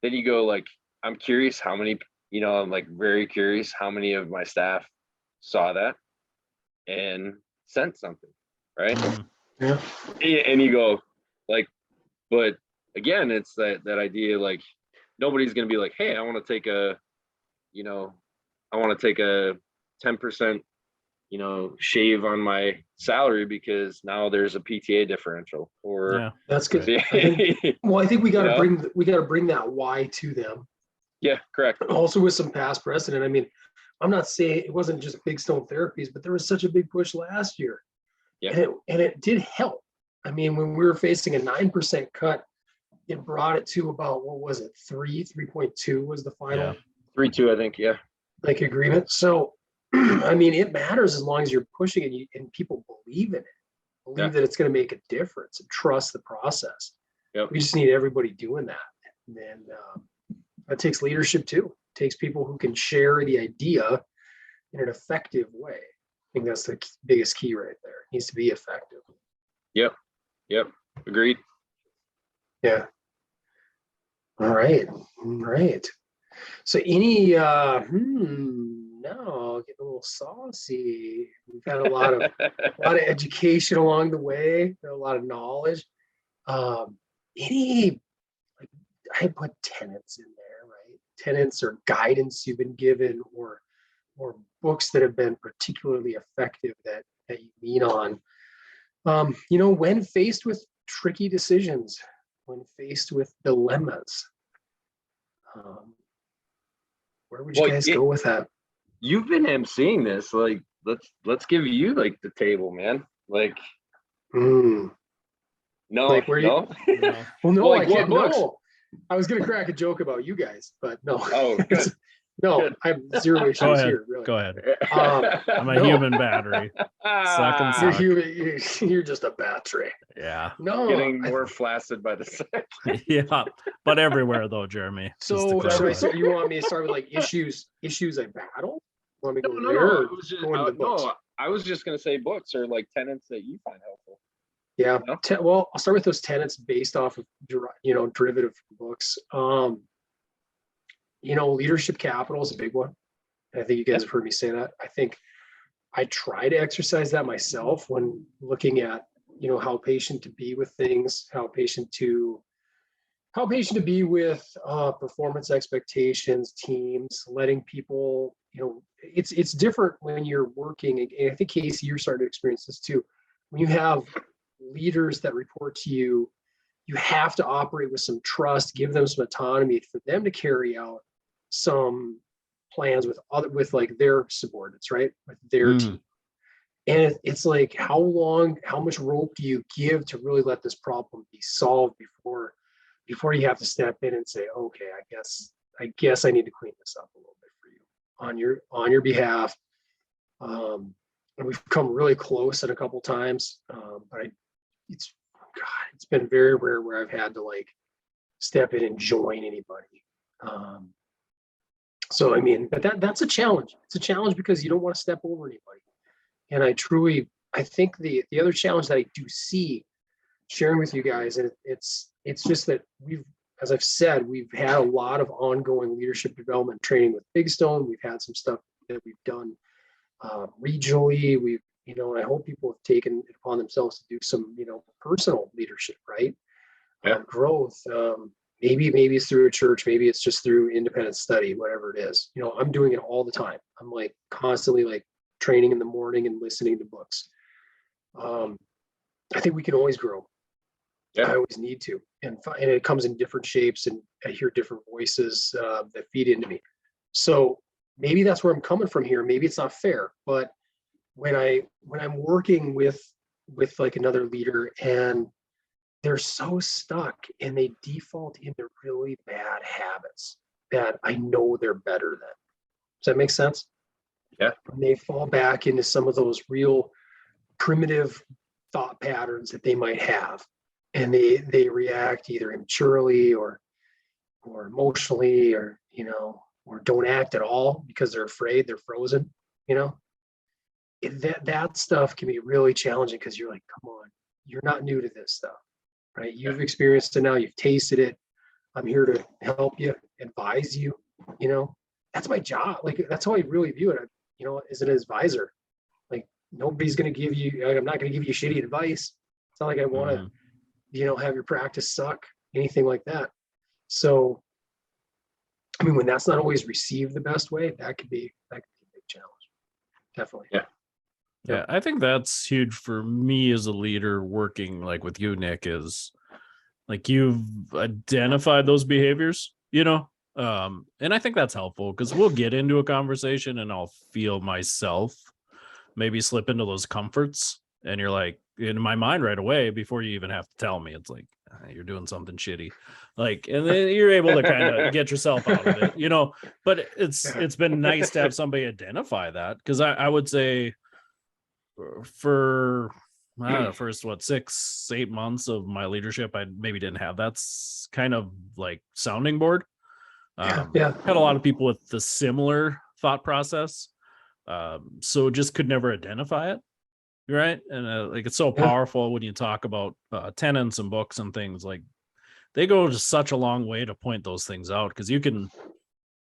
you go like, I'm curious how many, I'm like very curious how many of my staff saw that and sent something, right? Yeah. And you go like, But again, it's that idea, like nobody's going to be like, hey, I want to take a 10%, shave on my salary because now there's a PTA differential, or Yeah. That's good. yeah, I think we got to You know? bring that why to them. Correct. Also with some past precedent. I mean, I'm not saying it wasn't just Big Stone Therapies, but there was such a big push last year. Yeah. And it did help. I mean, when we were facing a 9% cut, it brought it to about, what was it, 3.2 was the final 3-2, I think. Yeah. like agreement. So, I mean, it matters as long as you're pushing it and people believe in it, believe that it's going to make a difference and trust the process. Yep. We just need everybody doing that. And then that takes leadership too. It takes people who can share the idea in an effective way. I think that's the biggest key right there. It needs to be effective. Yep. Agreed. Yeah. All right. So any no, getting a little saucy. We've had a lot of education along the way, a lot of knowledge. Any, like, I put tenets in there, right? Tenets or guidance you've been given, or books that have been particularly effective that you lean on. When faced with tricky decisions, when faced with dilemmas, where would you guys go with that? You've been emceeing this. Like, let's give you like the table, man. Like, no, like where no. Well, no, like, I can't. what books? No, I was gonna crack a joke about you guys, but no. Oh, good. No, Good. I have zero issues Go ahead. here. Really. Go ahead. I'm a human battery. Suck and You're suck. human. You're just a battery. Yeah. No. Getting more flaccid by the second. Yeah. But everywhere though, Jeremy. So you want me to start with like issues I battle? Want me to go there? No. I was just gonna say books or like tenets that you find helpful. Yeah. Well, I'll start with those tenets based off of derivative books. Leadership capital is a big one. I think you guys have heard me say that. I think I try to exercise that myself when looking at, how patient to be with things, how patient to be with performance expectations, teams, letting people, it's different when you're working. And I think Casey, you're starting to experience this too. When you have leaders that report to you, you have to operate with some trust, give them some autonomy for them to carry out some plans with like their subordinates, right? With their team. And it's like, how much rope do you give to really let this problem be solved before you have to step in and say, okay, I guess I need to clean this up a little bit for you on your behalf. And we've come really close at a couple times, but it's been very rare where I've had to like step in and join anybody. So I mean, but that's a challenge. It's a challenge because you don't want to step over anybody. And I think the other challenge that I do see sharing with you guys, and it's just that as I've said, we've had a lot of ongoing leadership development training with Big Stone. We've had some stuff that we've done regionally. And I hope people have taken it upon themselves to do some, personal leadership, right? Yeah. Growth. Maybe it's through a church, maybe it's just through independent study, whatever it is. I'm doing it all the time. I'm like constantly like training in the morning and listening to books. I think we can always grow. Yeah. I always need to, and it comes in different shapes, and I hear different voices that feed into me. So maybe that's where I'm coming from here. Maybe it's not fair, but when I'm working with like another leader and they're so stuck and they default into really bad habits that I know they're better than. Does that make sense? Yeah. And they fall back into some of those real primitive thought patterns that they might have. And they react either immaturely or emotionally or don't act at all because they're afraid, they're frozen, that stuff can be really challenging because you're like, come on, you're not new to this stuff, right? You've experienced it now, you've tasted it. I'm here to help you, advise you, that's my job. Like, that's how I really view it, as an advisor. Like, nobody's going to give you, I'm not going to give you shitty advice. It's not like I want to have your practice suck, anything like that. So, I mean, when that's not always received the best way, that could be a big challenge. Definitely. Yeah, I think that's huge for me as a leader working like with you, Nick, is like you've identified those behaviors, and I think that's helpful because we'll get into a conversation and I'll feel myself maybe slip into those comforts. And you're like, in my mind right away, before you even have to tell me, it's like, you're doing something shitty. Like, and then you're able to kind of get yourself out of it, but it's been nice to have somebody identify that. Cause I would say for first 6-8 months of my leadership, I maybe didn't have that kind of like sounding board. Had a lot of people with the similar thought process, so just could never identify it, right? And like it's so powerful when you talk about tenants and books and things. Like they go to such a long way to point those things out, because you can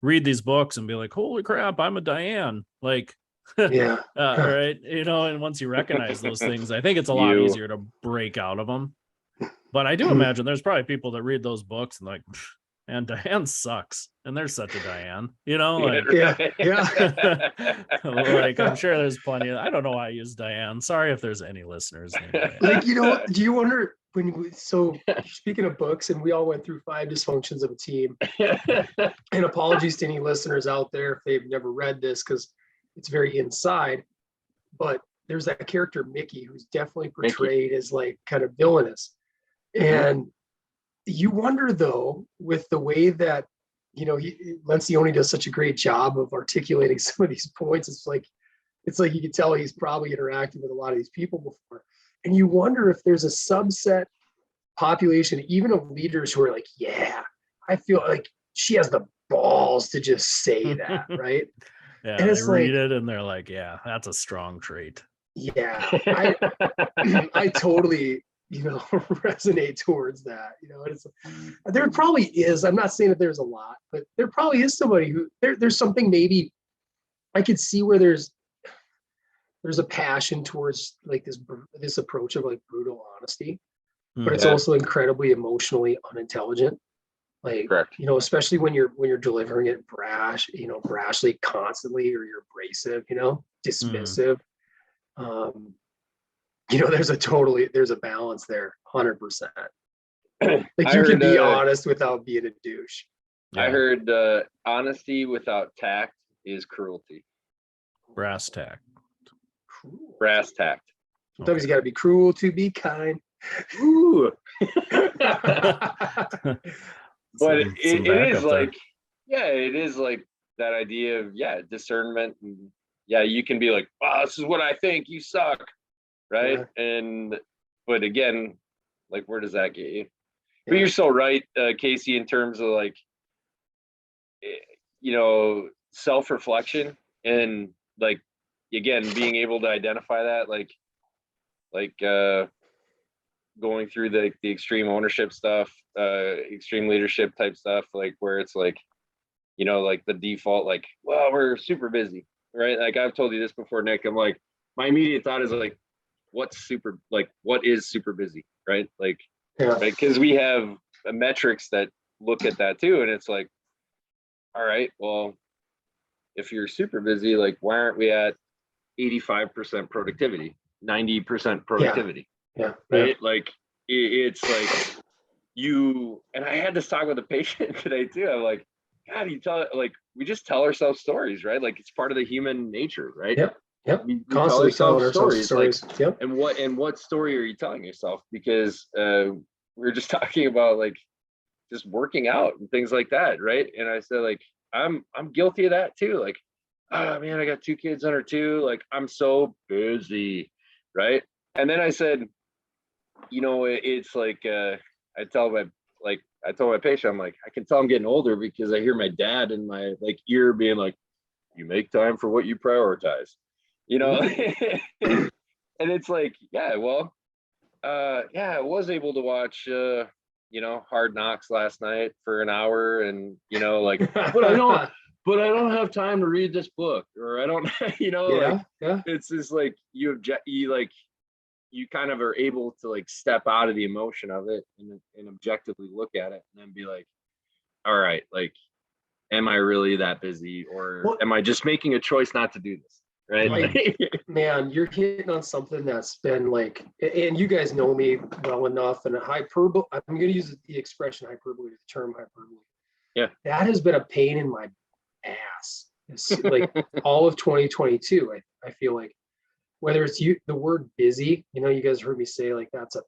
read these books and be like, holy crap, I'm a Diane, like right, and once you recognize those things, I think it's a lot easier to break out of them. But I do imagine there's probably people that read those books and like, man, Diane sucks, and there's such a Diane, like like I'm sure there's plenty I don't know why I use Diane. Sorry if there's any listeners named like, do you wonder so speaking of books, and we all went through 5 dysfunctions of a team, and apologies to any listeners out there if they've never read this, because it's very inside, but there's that character Mickey who's definitely portrayed as like kind of villainous. And you wonder though, with the way that Lencioni does such a great job of articulating some of these points, it's like you can tell he's probably interacted with a lot of these people before. And you wonder if there's a subset population, even of leaders, who are like, yeah, I feel like she has the balls to just say that, right? Yeah, and they read it and they're like, yeah, that's a strong trait. Yeah, I totally resonate towards that. There probably is, I'm not saying that there's a lot, but there probably is somebody who there's something, maybe I could see where there's a passion towards like this approach of like brutal honesty, but it's also incredibly emotionally unintelligent. Like, correct. Especially when you're delivering it brashly constantly, or you're abrasive, dismissive. There's a balance there, 100%. Like you can be honest without being a douche. I heard honesty without tact is cruelty. Brass tact. Cruel. Brass tact. Sometimes you got to be cruel to be kind. Ooh. But it is like, it is like that idea of discernment, and you can be like, wow, this is what I think, you suck, right? But again, like, where does that get you? But you're so right, Casey, in terms of like, self-reflection, and like, again, being able to identify that, like going through the extreme ownership stuff, extreme leadership type stuff, like where it's like, like the default, like, well, we're super busy, right? Like I've told you this before, Nick, I'm like, my immediate thought is like, what is super busy, right? Like, right? Because we have metrics that look at that too. And it's like, all right, well, if you're super busy, like, why aren't we at 85% productivity, 90% productivity? Right? Like, it's like and I had this talk with a patient today too. I'm like, God, we just tell ourselves stories, right? Like, it's part of the human nature, right? We tell ourselves stories. Like, and what story are you telling yourself? Because we were just talking about like just working out and things like that, right? And I said, like, I'm guilty of that too. Like, oh man, I got 2 kids under 2. Like, I'm so busy, right? And then I said, it's like I told my patient, I'm like, I can tell I'm getting older because I hear my dad in my like ear being like, you make time for what you prioritize, and it's like, I was able to watch Hard Knocks last night for an hour, and like, but I don't have time to read this book, or I don't, it's just like you like you kind of are able to like step out of the emotion of it and objectively look at it and then be like, all right, like, am I really that busy, or am I just making a choice not to do this? Right. Like, man, you're hitting on something that's been like, and you guys know me well enough, and hyperbole, I'm going to use the expression hyperbole, the term hyperbole. Yeah. That has been a pain in my ass. It's like all of 2022. I feel like, whether it's the word busy, you guys heard me say like that's a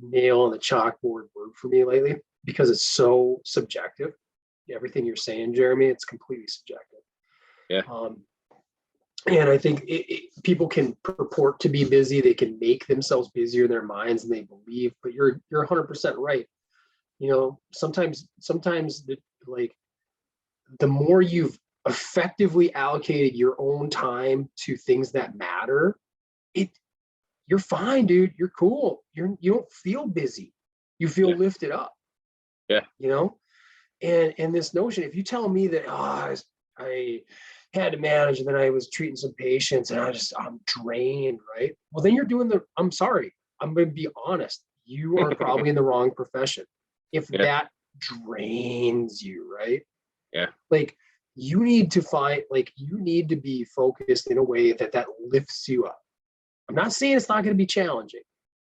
nail on the chalkboard word for me lately, because it's so subjective. Everything you're saying, Jeremy, it's completely subjective. Yeah. And I think people can purport to be busy. They can make themselves busier in their minds than they believe. But you're 100% right. Sometimes the more you've effectively allocated your own time to things that matter, you're fine, dude. You're cool. You don't feel busy. You feel lifted up. Yeah. And this notion, if you tell me that I had to manage and then I was treating some patients and I'm drained, right? Well, then I'm sorry. I'm going to be honest. You are probably in the wrong profession if that drains you, right? Yeah. Like you need to be focused in a way that lifts you up. I'm not saying it's not going to be challenging,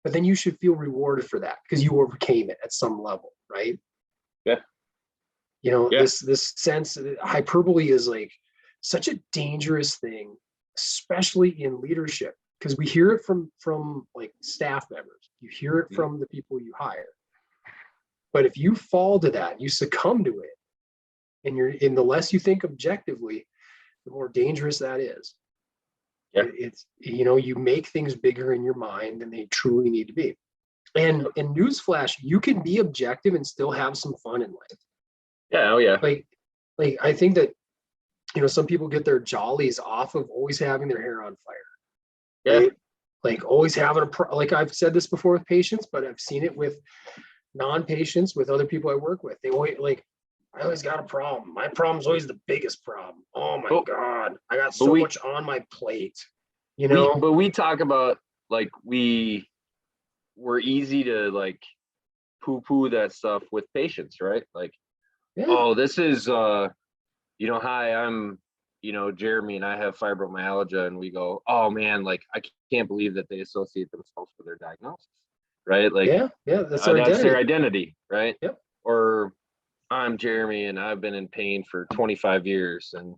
but then you should feel rewarded for that because you overcame it at some level, right? Yeah. This sense that hyperbole is like such a dangerous thing, especially in leadership, because we hear it from like staff members. You hear it from the people you hire. But if you fall to that, you succumb to it, and the less you think objectively, the more dangerous that is. Yeah. It's you make things bigger in your mind than they truly need to be. And newsflash, you can be objective and still have some fun in life. Yeah. Oh yeah. Like I think that some people get their jollies off of always having their hair on fire. Yeah. Right? Like always having like I've said this before with patients, but I've seen it with non-patients, with other people I work with. They always I always got a problem. My problem's always the biggest problem. Oh my God. I got so much on my plate. But we talk about like we're easy to like poo-poo that stuff with patients, right? Like, oh, this is hi, I'm Jeremy and I have fibromyalgia, and we go, oh man, like I can't believe that they associate themselves with their diagnosis, right? Like that's their identity, right? Yep. Or I'm Jeremy and I've been in pain for 25 years and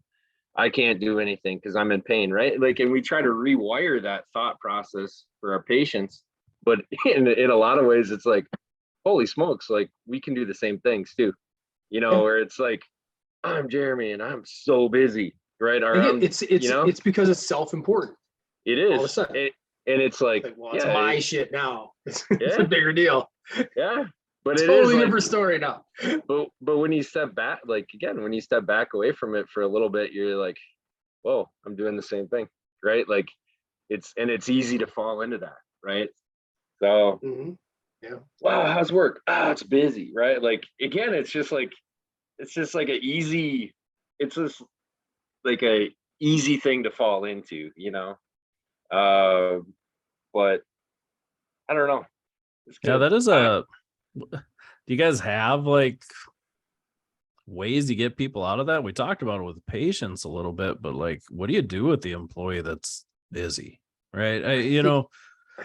I can't do anything because I'm in pain, right? Like, and we try to rewire that thought process for our patients, but in a lot of ways it's like, holy smokes, like we can do the same things too, where it's like, I'm Jeremy and I'm so busy, right? It's because it's self-important. It is. All of a sudden. And it's like it's my shit now. It's a bigger deal. Yeah. But it's it totally is different story now. But when you step back, like again, when you step back away from it for a little bit, you're like, whoa, I'm doing the same thing. Right. Like it's easy to fall into that. Right. So wow, how's work? It's busy, right? Like again, it's just like a easy thing to fall into, but I don't know. That is do you guys have like ways to get people out of that? We talked about it with patients a little bit, but like, what do you do with the employee that's busy? Right.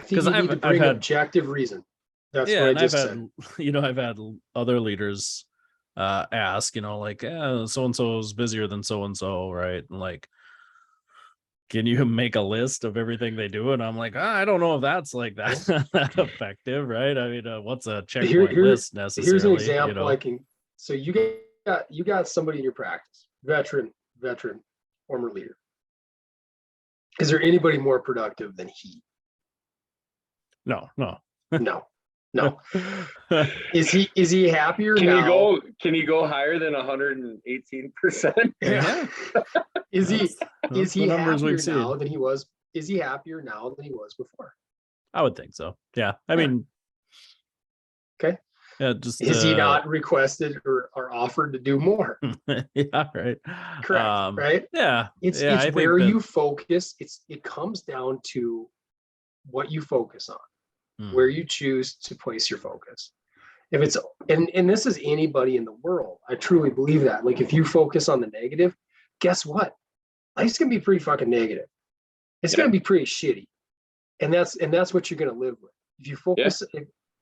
Because I've had objective reason. That's what I just said. I've had other leaders ask, like, so-and-so is busier than so-and-so, right? And like, can you make a list of everything they do? And I'm like, I don't know if that's like that effective, right? I mean, what's a checkpoint list necessarily? Here's an example so you got somebody in your practice, veteran, former leader. Is there anybody more productive than he? No. Is he happier now? Can you go higher than 118%? Yeah. Is he happier now than he was? Is he happier now than he was before? I would think so. Yeah. I mean, okay. Yeah, just is he not requested or offered to do more? Yeah, right. Correct. Right. Yeah. It's where you focus. It comes down to what you focus on, Mhm. where you choose to place your focus. If it's, and this is anybody in the world, I truly believe that. Like if you focus on the negative, guess what? Life's gonna be pretty fucking negative. It's gonna be pretty shitty. And that's what you're gonna live with. If you focus,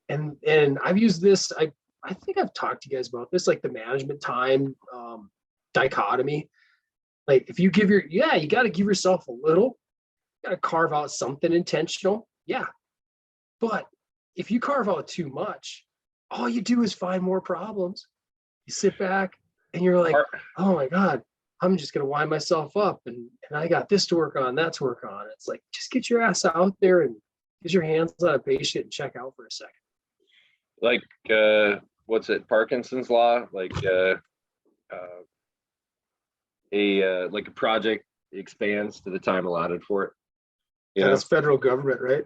and I've used this, I think I've talked to you guys about this, like the management time dichotomy. Like if you give you got to give yourself a little, you got to carve out something intentional. Yeah. But if you carve out too much, all you do is find more problems. You sit back and you're like, oh my God, I'm just going to wind myself up. And I got this to work on, that to work on. It's like, just get your ass out there and get your hands on a patient and check out for a second. Like, what's it? Parkinson's law? Like, like a project expands to the time allotted for it. Yeah, that's federal government, right?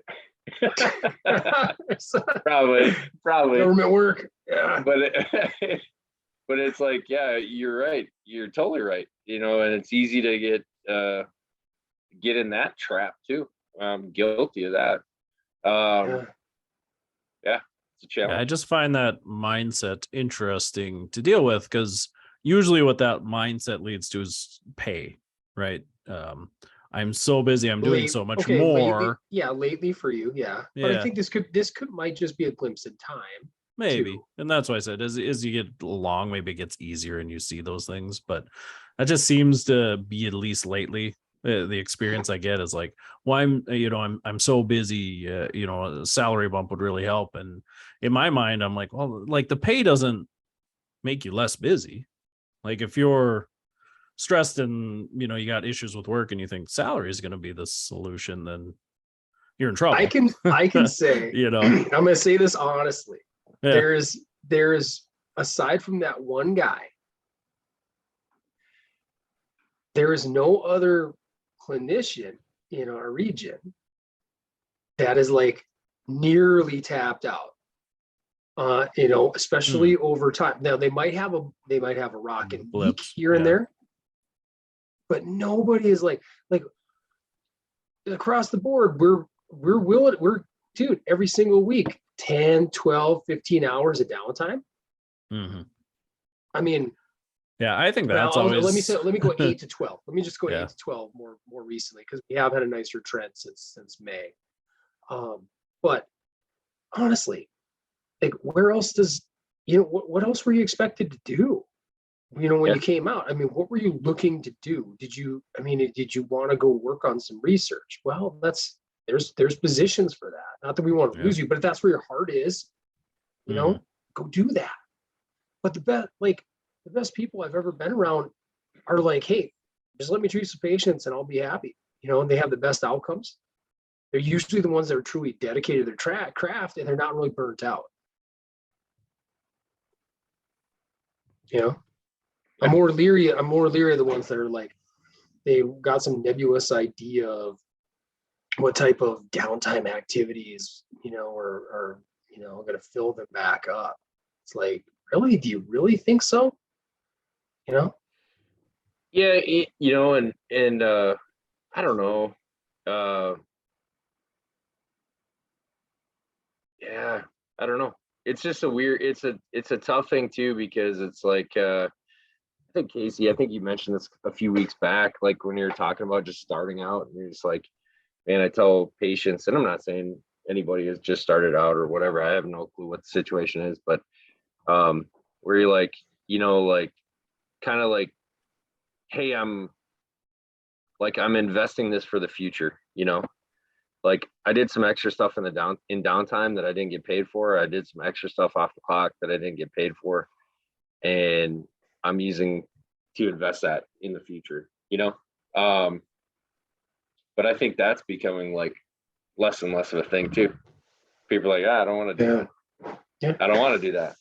Probably government work. Yeah, but it's like, yeah, you're right. You're totally right. And it's easy to get in that trap too. I'm guilty of that. Yeah, it's a challenge. I just find that mindset interesting to deal with, because usually what that mindset leads to is pay, right? I'm so busy, I'm doing so much more. Lately for you, but I think this might just be a glimpse in time, maybe too. And that's why I said, as you get along, maybe it gets easier and you see those things. But that just seems to be, at least lately, the experience I get is like, well, I'm so busy, a salary bump would really help. And in my mind, I'm like, well, like the pay doesn't make you less busy. Like if you're stressed and you got issues with work and you think salary is going to be the solution, then you're in trouble. I can say, I'm going to say this honestly. Yeah. There's aside from that one guy, there is no other clinician in our region that is like nearly tapped out. Especially over time. Now they might have a rocking week here and there, but nobody is like across the board. We're dude, every single week, 10, 12, 15 hours of downtime. Mm-hmm. I mean, yeah, I think that's always. Let me go 8 to 12. Let me just go 8 to 12 more recently, because we have had a nicer trend since May. But honestly, like, where else does what else were you expected to do? When you came out, I mean, what were you looking to do? Did you want to go work on some research? Well, there's positions for that. Not that we want to lose you, but if that's where your heart is, go do that. But the best people I've ever been around are like, hey, just let me treat some patients and I'll be happy. And they have the best outcomes. They're usually the ones that are truly dedicated to their craft, and they're not really burnt out. I'm more leery of the ones that are like, they got some nebulous idea of what type of downtime activities, are going to fill them back up. It's like, really? Do you really think so? Yeah, and I don't know. Yeah, I don't know. It's just it's a tough thing too, because it's like, I think Casey, I think you mentioned this a few weeks back, like when you're talking about just starting out, and you're just like, man, I tell patients, and I'm not saying anybody has just started out or whatever, I have no clue what the situation is, but where you're like, like kind of like, hey, I'm investing this for the future, like I did some extra stuff in downtime that I didn't get paid for. I did some extra stuff off the clock that I didn't get paid for, and I'm using to invest that in the future, but I think that's becoming like less and less of a thing too. People are like, I don't want to do that. Yeah. I don't want to do that.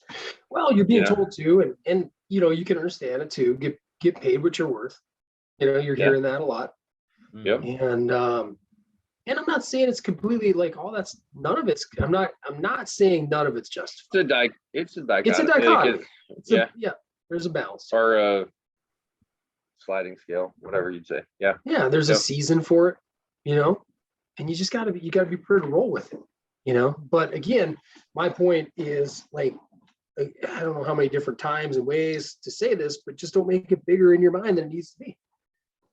Well, you're being told to, and you can understand it too. Get paid what you're worth. You're hearing that a lot. Yep. And I'm not saying it's completely like all that's, none of it's, I'm not saying none of it's justified. It's a dichotomy. There's a balance. Or a sliding scale, whatever you'd say. Yeah. Yeah, there's a season for it, and you gotta be prepared to roll with it, But again, my point is like, I don't know how many different times and ways to say this, but just don't make it bigger in your mind than it needs to be.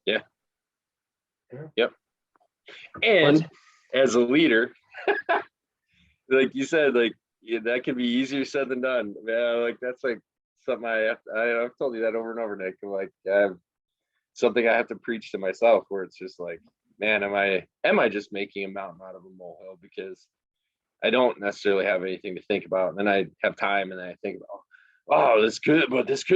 Yeah. Yep. And as a leader, like you said, like that could be easier said than done. Yeah, like that's like something I've told you that over and over, Nick. Like something I have to preach to myself, where it's just like, man, am I just making a mountain out of a molehill because I don't necessarily have anything to think about, and then I have time, and then I think about, oh, this could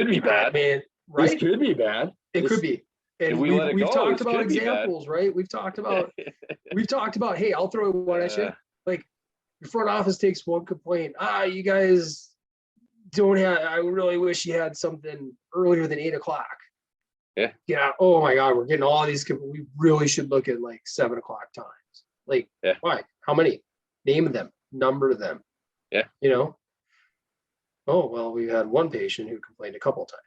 be bad, man. Right? This could be bad. It could be. And we've talked about examples, right? We've talked about, hey, I'll throw one at you. Like, your front office takes one complaint. You guys don't have, I really wish you had something earlier than 8:00. Yeah. Oh my God, we're getting all these. We really should look at like 7:00 times. Like, why? How many? Name them, number them. Yeah. Oh, well, we had one patient who complained a couple times.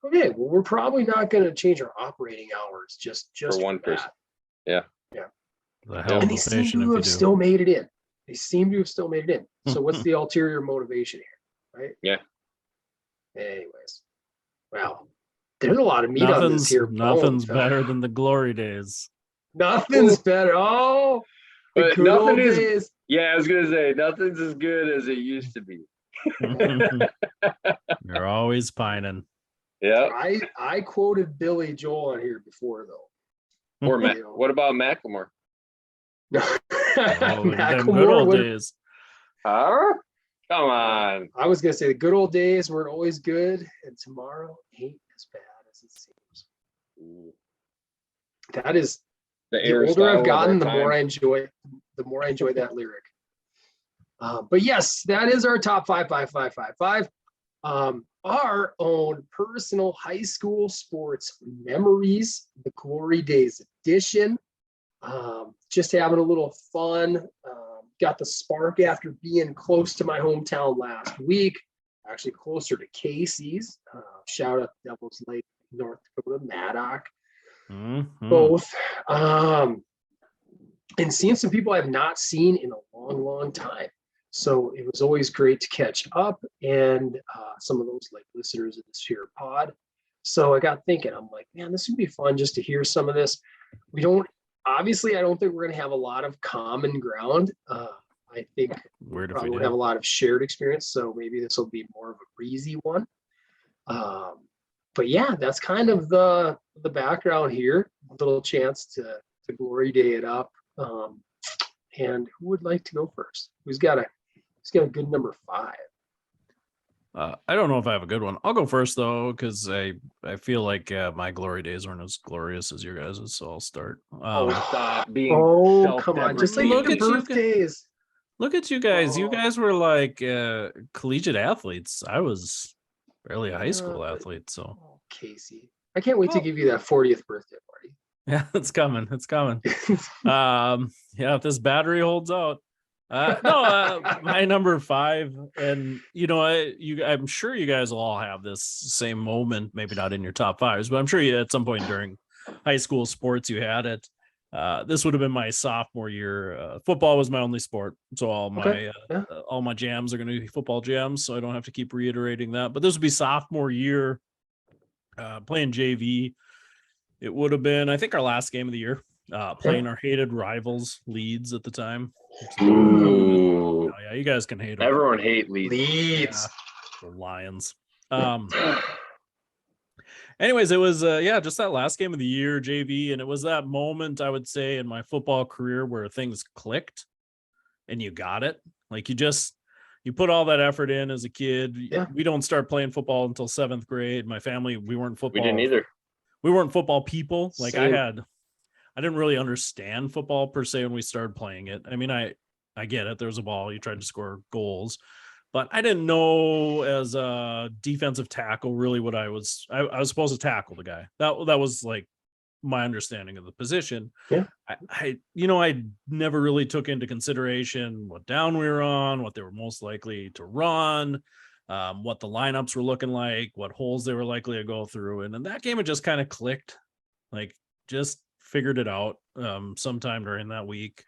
Okay, well, we're probably not going to change our operating hours just for one person. Yeah. And they seem to have still made it in. So what's the ulterior motivation here, right? Yeah. Anyways, wow, there's a lot of meat on this here. Nothing's better than the glory days. Nothing's better. Oh, but nothing is. Yeah, I was gonna say nothing's as good as it used to be. You're always pining. Yeah. I quoted Billy Joel on here before though. Or what about Macklemore? Them good old days. Huh? Come on. I was gonna say the good old days weren't always good, and tomorrow ain't as bad as it seems. That is the older I've gotten, the more I enjoy that lyric. But yes, that is our top 5. Our own personal high school sports memories, the Glory Days edition. Just having a little fun. Got the spark after being close to my hometown last week, actually closer to Casey's. Shout out to Devil's Lake, North Dakota, Maddock. Both. And seeing some people I've not seen in a long time. So it was always great to catch up, and some of those like listeners of this here pod. So I got thinking, I'm like, man, this would be fun just to hear some of this. I don't think we're going to have a lot of common ground. I think we probably won't have a lot of shared experience. So maybe this will be more of a breezy one. But yeah, that's kind of the background here. A little chance to Glory Day it up. And who would like to go first? Who's got a good number 5? I don't know if I have a good one. I'll go first though, because I feel like my glory days aren't as glorious as your guys's, so I'll start. Stop being come on, just like your birthdays. Look at you guys. You guys were like collegiate athletes. I was barely a high school athlete. So Casey, I can't wait to give you that 40th birthday party. Yeah, it's coming. Yeah, if this battery holds out. My number 5, and I'm sure you guys will all have this same moment, maybe not in your top 5s, but I'm sure you at some point during high school sports you had it. This would have been my sophomore year. Football was my only sport, so all my jams are going to be football jams, so I don't have to keep reiterating that. But this would be sophomore year, playing JV. It would have been, I think, our last game of the year, playing our hated rivals, Leeds, at the time. Ooh. Yeah, you guys can hate them. Everyone hate Leeds. Yeah, the Lions. Anyways, it was just that last game of the year, JV, and it was that moment, I would say, in my football career where things clicked and you got it. Like you put all that effort in as a kid. Yeah. We don't start playing football until 7th grade. My family, we weren't football. We didn't either. We weren't football people. Like Same. I didn't really understand football per se when we started playing it. I mean, I get it. There's a ball. You tried to score goals, but I didn't know as a defensive tackle really what I was supposed to tackle the guy. That was like my understanding of the position. Yeah. I never really took into consideration what down we were on, what they were most likely to run, what the lineups were looking like, what holes they were likely to go through. And in that game, it just kind of clicked, like just figured it out sometime during that week.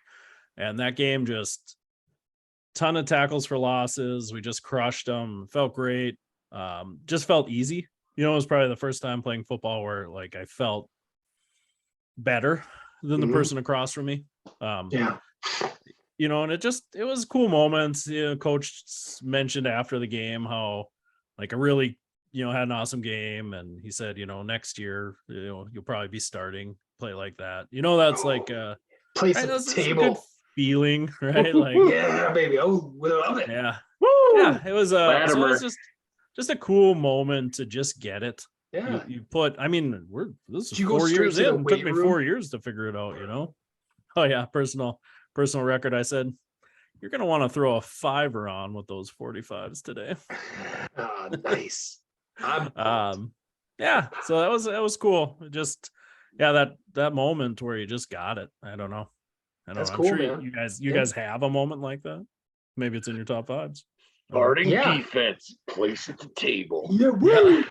And that game, just ton of tackles for losses. We just crushed them. Felt great. Just felt easy. It was probably the first time playing football where like I felt better than the person across from me. Yeah. And it was cool moments. Coach mentioned after the game how like I really, had an awesome game. And he said, next year, you'll probably be starting, play like that. That's like place right, at the that's a good table. feeling, right? Like, Yeah, baby. Oh, we love it. yeah. Woo! Yeah, it was so it Latimer. was just a cool moment to just get it. Yeah. You put, I mean, this is Did you go 4 straight years to the in. It took weight me room? 4 years to figure it out, Oh yeah, personal record. I said, you're gonna want to throw a 5-er on with those 45s today. Nice. Yeah, so that was cool. Just that moment where you just got it. I don't know. That's I'm cool, sure man. you guys have a moment like that. Maybe it's in your top 5s. Starting Yeah. defense, place at the table. Yeah, woo!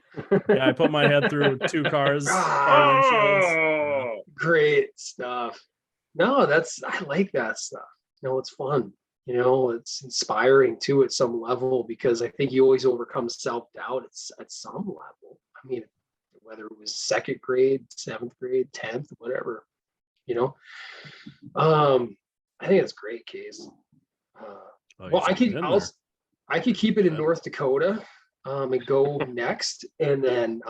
Yeah, I put my head through 2 cars, car windshields. Great stuff. No, I like that stuff. It's fun. It's inspiring too at some level, because I think you always overcome self-doubt at some level. I mean, whether it was 2nd grade, 7th grade, 10th, whatever, I think it's great, Case. Well, I could keep it in North Dakota and go next, and then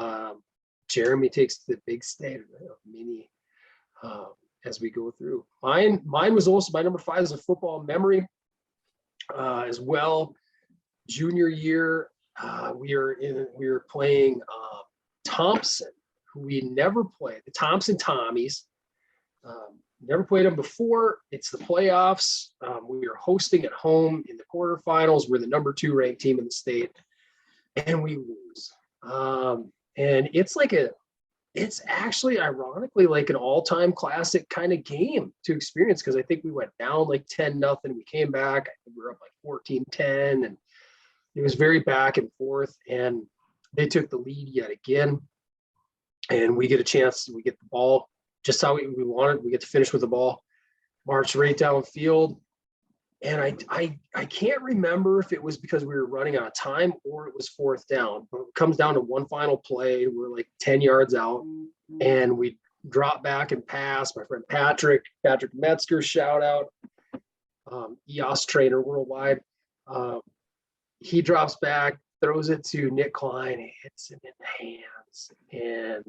Jeremy takes the big state of mini as we go through. Mine was also, my number 5 is a football memory as well. Junior year, we were playing Thompson, who we never played, the Thompson Tommies. Never played them before. It's the playoffs. We are hosting at home in the quarterfinals. We're the number 2 ranked team in the state, and we lose. And it's actually ironically like an all-time classic kind of game to experience, because I think we went down like 10-0. We came back. I think we were up like 14-10, and it was very back and forth. And they took the lead yet again, and we get a chance. We get the ball just how we wanted. We get to finish with the ball, march right downfield. And I can't remember if it was because we were running out of time or it was 4th down, but it comes down to one final play. We're like 10 yards out, and we drop back and pass. My friend Patrick Metzger, shout out, EOS trainer worldwide. He drops back, throws it to Nick Klein, and hits him in the hands, and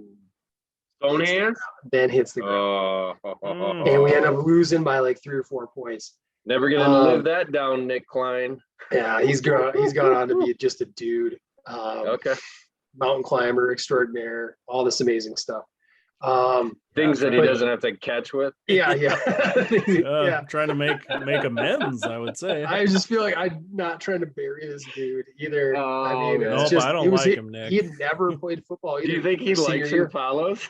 Stone hands, then hits the ground. And we end up losing by like 3 or 4 points. Never gonna live that down, Nick Klein. Yeah, he's gone on to be just a dude. Okay. Mountain climber extraordinaire, all this amazing stuff. Things that he doesn't have to catch with. Yeah. Trying to make amends, I would say. I just feel like I'm not trying to bury this dude either. I mean, it's just, I don't like him, Nick. He had never played football either. Do you think he likes and follows?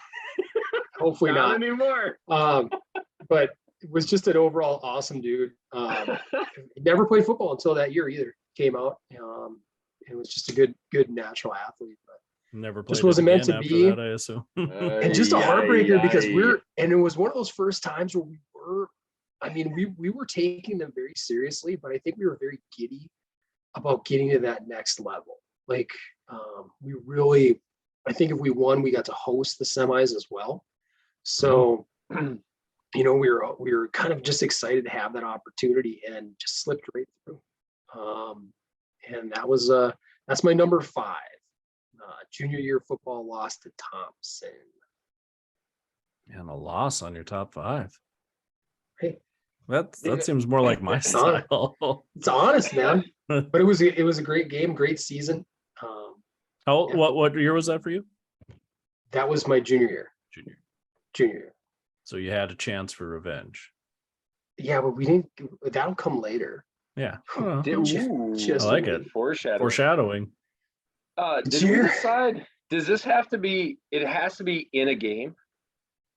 Hopefully not anymore. But it was just an overall awesome dude. He never played football until that year either. Came out. It was just a good natural athlete. But never played. Just wasn't meant to be. That, I assume. And just a heartbreaker because it was one of those first times where we were taking them very seriously, but I think we were very giddy about getting to that next level. Like I think if we won, we got to host the semis as well. So, we were kind of just excited to have that opportunity, and just slipped right through. And that's my number 5. Junior year football loss to Thompson. And a loss on your top 5. Hey, that seems more like my style. It's honest, man. But it was a great game, great season. What year was that for you? That was my junior year. Junior year. So you had a chance for revenge. Yeah, but we didn't. That'll come later. Yeah. Just I like it. Foreshadowing. Did we decide? Does this have to be? It has to be in a game.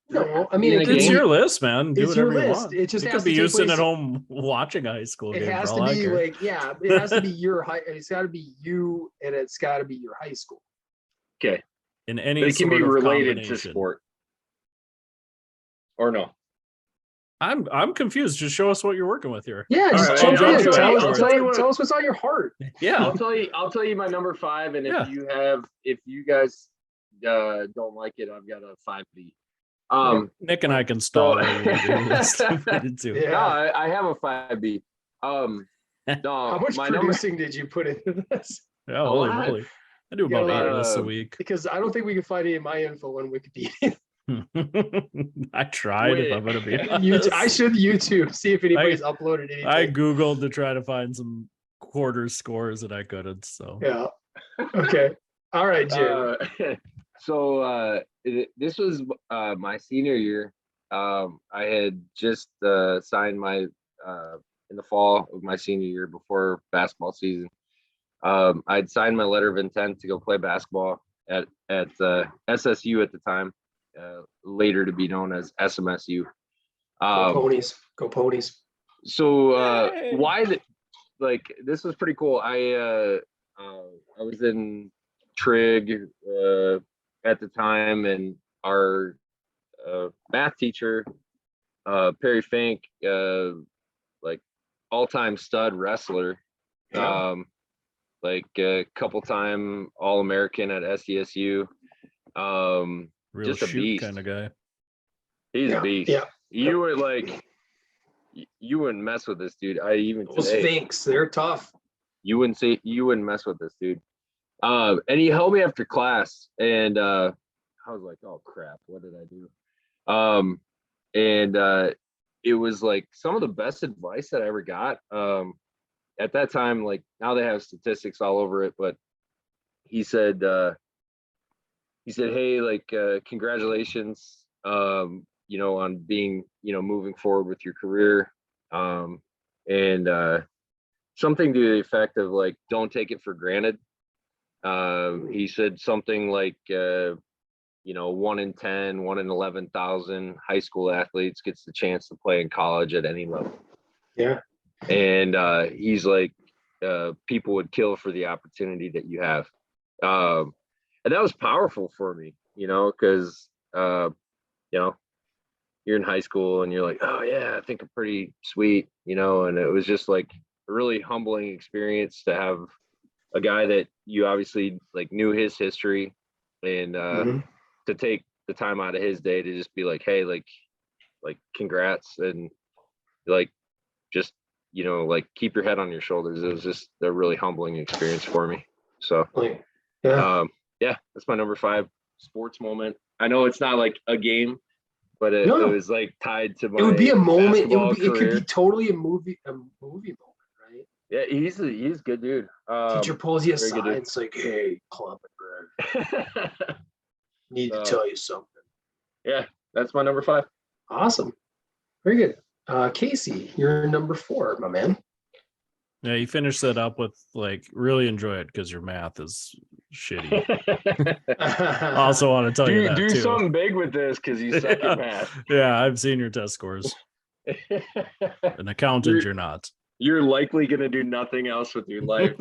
No, I mean it's your list, man. Do it's whatever your you list. want. It just could be you sitting at home watching a high school game. It has to be like, it has to be your high. It's got to be you, and it's got to be your high school. Okay. In any, it can be related to sport. or no? I'm confused. Just show us what you're working with here. Yeah, just right, jump I'll in. tell you- I'll tell you what- Tell us what's on your heart. Yeah. I'll tell you my number 5, and Yeah. if you guys don't like it, I've got a 5B. Nick and I can stall So- while you do this if needed to. Yeah. No, I have a 5B. No, How much my producing did you put into this? Yeah, holy lot. moly. I do You got about a lot 8 of- lists a week. Because I don't think we can find any of my info on Wikipedia. I tried, if Wait. I'm going to be YouTube, I honest. should YouTube, see if anybody's uploaded anything. I Googled to try to find some quarter scores and I couldn't. So, Yeah. Okay. All right, Jim. This was my senior year. I had just signed my in the fall of my senior year before basketball season. I'd signed my letter of intent to go play basketball at SSU at the time, later to be known as SMSU. Go ponies. Go ponies. So Yay. why the this was pretty cool. I was in Trig at the time, and our math teacher, Perry Fink, all-time stud wrestler, Yeah. a couple-time All-American at SDSU. real Just a shoot beast. kind of guy. He's Yeah, a beast. yeah. You would you wouldn't mess with this dude. Those Today, Finks, they're tough. you wouldn't mess with this dude. And he held me after class, and I was like, oh crap, what did I do? It was like some of the best advice that I ever got. At that time, like now they have statistics all over it, but he said, hey, congratulations, on being, moving forward with your career. Something to the effect of like, don't take it for granted. He said something like, 1 in 10, 1 in 11,000 high school athletes gets the chance to play in college at any level. Yeah. And he's like, people would kill for the opportunity that you have. And that was powerful for me, because, you're in high school and you're like, oh yeah, I think I'm pretty sweet, and it was just like a really humbling experience to have a guy that you obviously like knew his history, and to take the time out of his day to just be like, hey, like congrats, and just keep your head on your shoulders. It was just a really humbling experience for me. So Yeah. That's my number 5 sports moment. I know it's not like a game, but it was like tied to my It would be a moment. It could career. be totally a movie moment, right? Yeah, he's a good dude. Teacher pulls you very good aside. dude. It's like, hey, Kloppenberg, need to tell you something. Yeah, that's my number 5. Awesome. Very good. Casey, you're number 4, my man. Yeah, you finish that up with like really enjoy it because your math is shitty. Also want to tell you that do too. something big with this because you suck at math. Yeah, I've seen your test scores. An accountant, you're not. You're likely going to do nothing else with your life.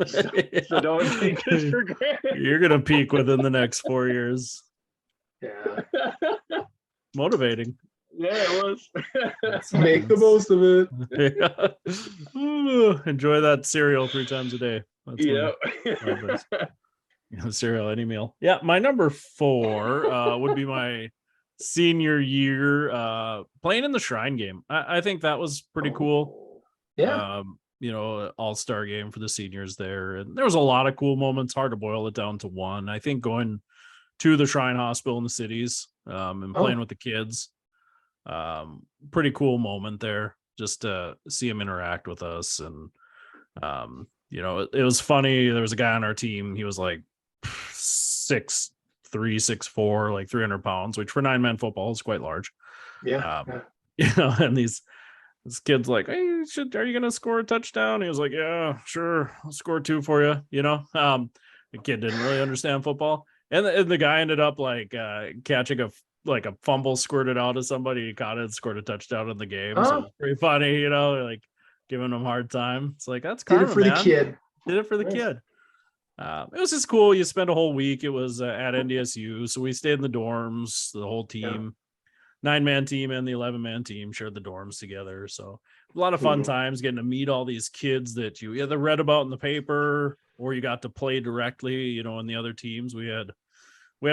So don't take this for granted. You're gonna peak within the next 4 years. Yeah. Motivating. Yeah, it was. Make the most of it. Yeah. Ooh, enjoy that cereal 3 times a day. That's cereal, any meal. Yeah, my number 4 would be my senior year playing in the Shrine game. I think that was pretty cool. Yeah. All-star game for the seniors there, and there was a lot of cool moments. Hard to boil it down to one. I think going to the Shrine Hospital in the cities and playing with the kids, pretty cool moment there, just to see him interact with us. And it was funny. There was a guy on our team, he was like 6'3", 6'4", like 300 pounds, which for 9-man football is quite large. Yeah. And this kid's like, hey, are you gonna score a touchdown? He was like, yeah, sure, I'll score 2 for you. The kid didn't really understand football, and the guy ended up like catching a fumble squirted out of somebody. He caught it and scored a touchdown in the game. So it was pretty funny, like giving him a hard time. It's like, that's karma, Did it for man. the kid. Did it for the Nice. kid. It was just cool. You spend a whole week. It was at NDSU, so we stayed in the dorms, the whole team. 9-man team and the 11-man team shared the dorms together. So a lot of fun times getting to meet all these kids that you either read about in the paper or you got to play directly, you know, in the other teams. We had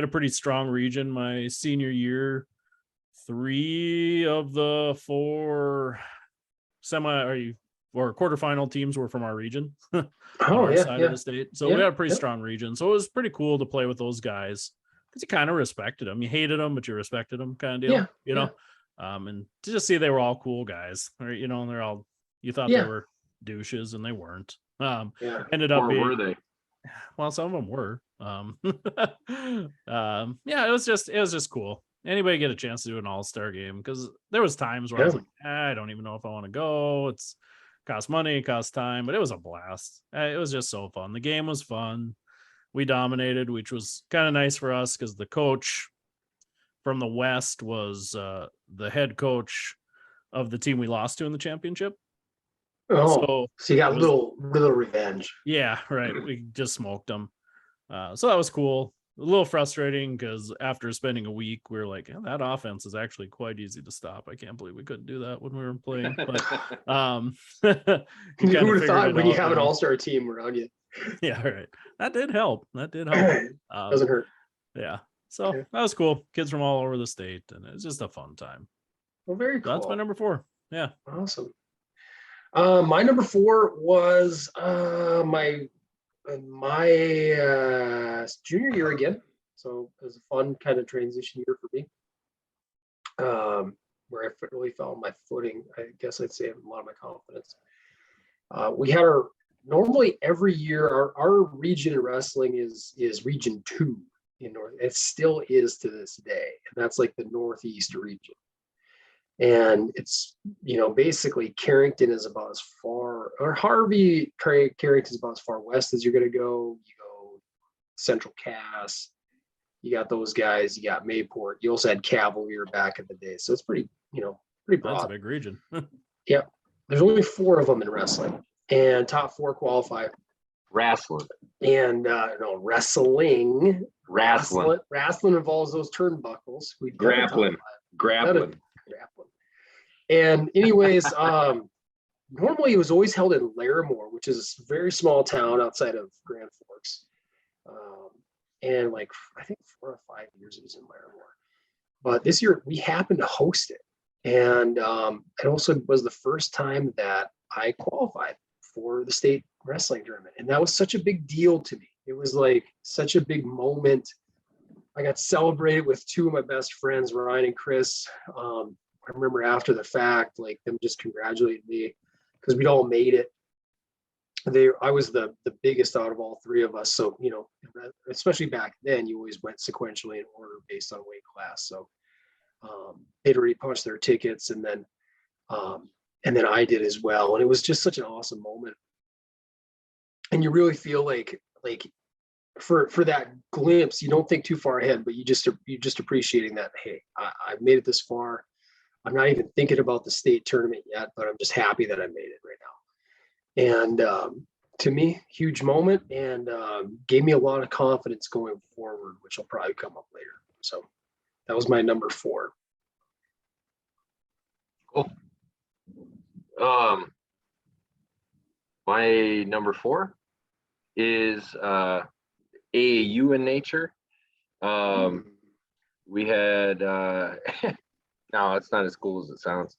a pretty strong region my senior year. 3 of the 4 quarterfinal teams were from our region on our side of the state. So we had a pretty strong region. So it was pretty cool to play with those guys because you kind of respected them. You hated them, but you respected them, kind of deal, you know? And to just see they were all cool guys, right? You know, and they're all, you thought they were douches and they weren't. Ended up being, were they? Well, some of them were. It was just cool. Anybody get a chance to do an all-star game? Because there was times where I was like, I don't even know if I want to go. It's cost money, cost time, but it was a blast. It was just so fun. The game was fun. We dominated, which was kind of nice for us because the coach from the West was the head coach of the team we lost to in the championship. So you got a little revenge. Yeah, right. We just smoked them. So that was cool. A little frustrating because after spending a week, we were like, that offense is actually quite easy to stop. I can't believe we couldn't do that when we were playing. But who would have thought when you have an all-star team around you? Yeah, right. That did help. Doesn't hurt. Yeah. So that was cool. Kids from all over the state, and it's just a fun time. Well, very cool. That's my number 4. Yeah. Awesome. My number 4 was my junior year again. So it was a fun kind of transition year for me, where I really found my footing. I guess I'd say a lot of my confidence. We had normally every year, our region in wrestling is region 2 in North. It still is to this day. And that's like the Northeast region. And it's, you know, basically Carrington is about as far, or Harvey, Carrington is about as far west as you're going to go. You go Central Cass, you got those guys, you got Mayport. You also had Cavalier back in the day. So it's pretty broad. That's a big region. Yeah. There's only 4 of them in wrestling, and top 4 qualify. Wrestling. And wrestling. Wrestling involves those turnbuckles. Grappling. And anyways, normally it was always held in Larimore, which is a very small town outside of Grand Forks. And like, I think 4 or 5 years it was in Larimore. But this year we happened to host it. And it also was the first time that I qualified for the state wrestling tournament. And that was such a big deal to me. It was like such a big moment. I got celebrated with 2 of my best friends, Ryan and Chris. I remember after the fact, like them just congratulating me because we'd all made it. I was the biggest out of all 3 of us. So, you know, especially back then, you always went sequentially in order based on weight class. So they'd already punched their tickets, and then I did as well. And it was just such an awesome moment. And you really feel like for that glimpse, you don't think too far ahead, but you just appreciating that, hey, I've made it this far. I'm not even thinking about the state tournament yet, but I'm just happy that I made it right now. And to me, huge moment, and gave me a lot of confidence going forward, which will probably come up later. So that was my number 4. Cool. My number 4 is AAU in nature. We had no, it's not as cool as it sounds.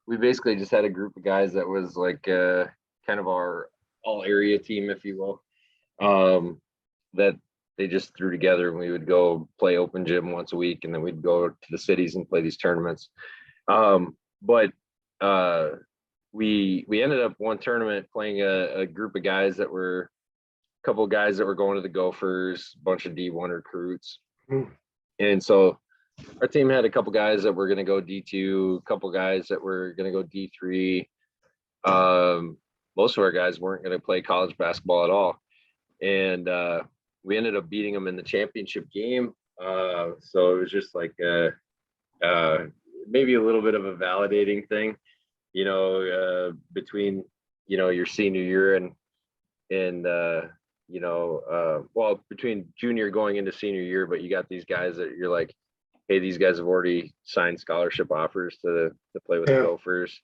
We basically just had a group of guys that was like kind of our all area team, if you will, that they just threw together, and we would go play open gym once a week, and then we'd go to the cities and play these tournaments. But we ended up one tournament playing a group of guys that were a couple of guys that were going to the Gophers, a bunch of D1 recruits. And so our team had a couple guys that were going to go D2, a couple guys that were going to go D3. Most of our guys weren't going to play college basketball at all. And we ended up beating them in the championship game. So it was just like maybe a little bit of a validating thing, you know, between, you know, your senior year and well, between junior going into senior year, but you got these guys that you're like, hey, these guys have already signed scholarship offers to play with the Gophers.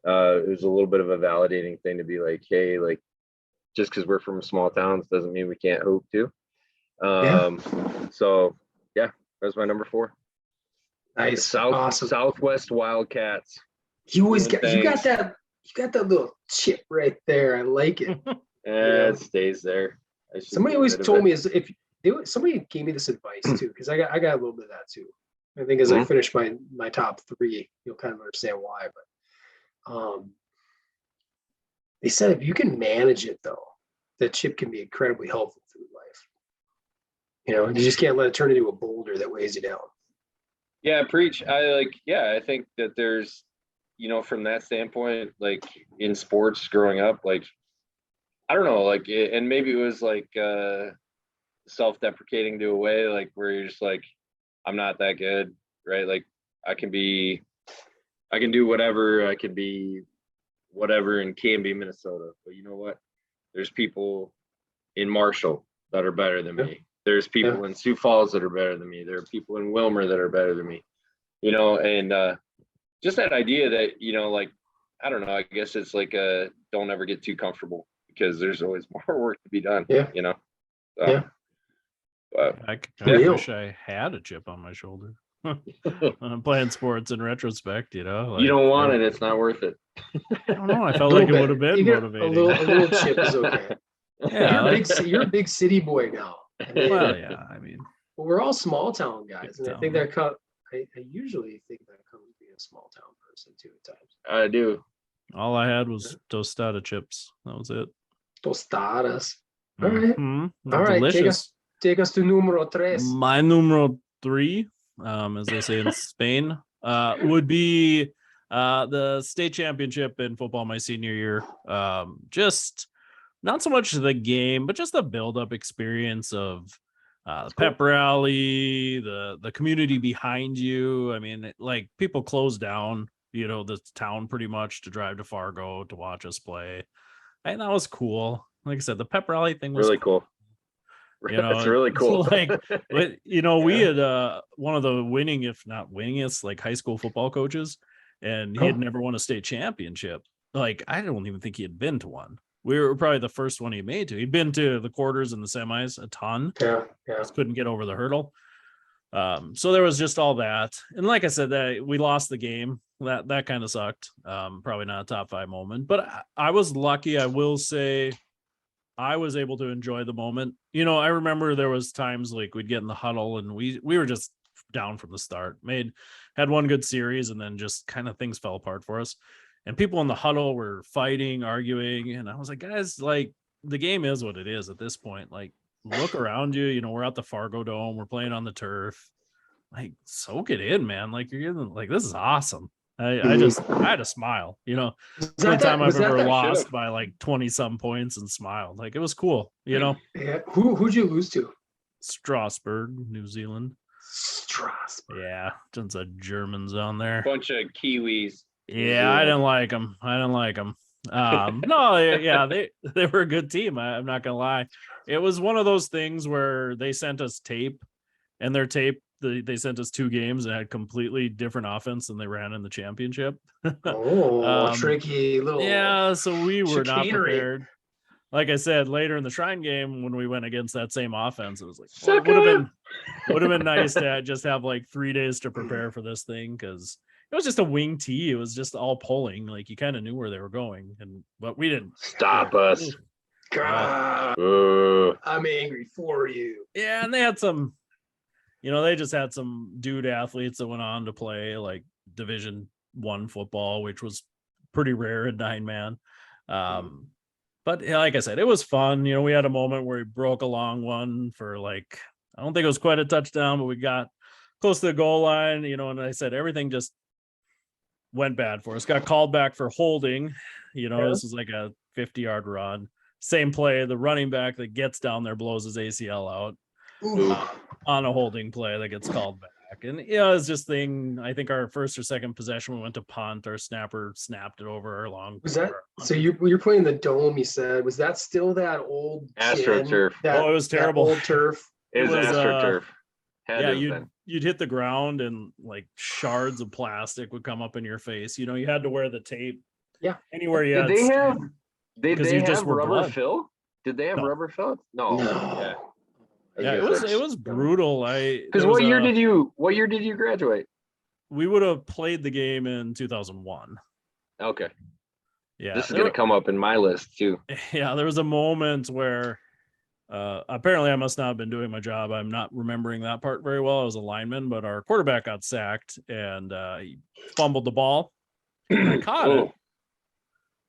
It was a little bit of a validating thing to be like, hey, like just because we're from small towns doesn't mean we can't hoop too. So yeah, that's my number 4. Nice. Awesome. Southwest Wildcats. You got that little chip right there. I like it. It stays there. Somebody always told me somebody gave me this advice too, because I got a little bit of that too. I think as I finish my top 3, you'll kind of understand why. But they said if you can manage it though, that chip can be incredibly helpful through life. You just can't let it turn into a boulder that weighs you down. Yeah, preach. I think that there's, from that standpoint, like in sports growing up, like, I don't know, like, and maybe it was like self-deprecating to a way, like where you're just like, I'm not that good, right? Like I can do whatever, I can be whatever in Canby, Minnesota. But you know what? There's people in Marshall that are better than me. There's people in Sioux Falls that are better than me. There are people in Wilmer that are better than me, and just that idea that, like, I don't know, I guess it's like don't ever get too comfortable because there's always more work to be done, So, but, I wish I had a chip on my shoulder. I'm playing sports in retrospect, you don't want it. It's not worth it. I don't know. I felt like it would have been motivating. A little chip is okay. Yeah, you're a big city boy now. Well, yeah, but we're all small town guys, and I think I usually think that comes being a small town person too at times. I do. All I had was tostada chips. That was it. Tostadas. All right. Mm-hmm. All right. Delicious. Take us to numero 3. My numero 3, as they say in Spain, would be the state championship in football my senior year. Just not so much the game, but just the build-up experience of the pep rally, the community behind you. Like people closed down, the town pretty much to drive to Fargo to watch us play. And that was cool. Like I said, the pep rally thing was really cool. It's really cool. Like, we had one of the winning, if not winningest, like high school football coaches, and he had never won a state championship. Like, I don't even think he had been to one. We were probably the first one he made to. He'd been to the quarters and the semis a ton. Just couldn't get over the hurdle. So there was just all that. And like I said, that we lost the game. That kind of sucked. Probably not a top 5 moment, but I was lucky. I will say I was able to enjoy the moment. I remember there was times like we'd get in the huddle and we were just down from the start. Had one good series and then just kind of things fell apart for us. And people in the huddle were fighting, arguing. And I was like, guys, like the game is what it is at this point. Like, look around you. We're at the Fargo Dome. We're playing on the turf. Like, soak it in, man. Like, you're getting, like, this is awesome. I had a smile. The only time I've ever lost by like 20 some points and smiled. Like, it was cool. Yeah. Who'd you lose to? Strasbourg, New Zealand. Strasbourg. Yeah, tons of Germans on there. Bunch of Kiwis. Yeah, I didn't like them. No, yeah, they were a good team. I'm not gonna lie. It was one of those things where they sent us tape, and their tape they sent us 2 games and had completely different offense than they ran in the championship. Tricky little. Yeah, so we were not prepared. Like I said, later in the Shrine game when we went against that same offense, it was like, well, it would have been nice to just have like 3 days to prepare for this thing, because it was just a wing tee. It was just all pulling. Like, you kind of knew where they were going, but we didn't stop us. God, I'm angry for you. Yeah, and they had some, they just had some dude athletes that went on to play like Division I football, which was pretty rare in 9-man. But like I said, it was fun. We had a moment where we broke a long one for like, I don't think it was quite a touchdown, but we got close to the goal line, and I said everything just went bad for us. Got called back for holding. This is like a 50-yard run. Same play, the running back that gets down there blows his ACL out on a holding play that gets called back. And it's just thing. I think our first or second possession, we went to punt. Our snapper snapped it over our long. Was that so? You're playing the Dome. You said, was that still that old AstroTurf? It was terrible. Old turf. It was AstroTurf. You'd hit the ground and like shards of plastic would come up in your face. You know, you had to wear the tape. Yeah. Anywhere you Did had they skin, have? Did because they you just have were rubber blood. fill? Did they have No. rubber fill? No. No. Yeah, it was brutal. Because what year did you graduate? We would have played the game in 2001. Okay. Yeah. This is gonna come up in my list too. Yeah, there was a moment where apparently I must not have been doing my job. I'm not remembering that part very well. I was a lineman, but our quarterback got sacked and he fumbled the ball. And I caught it.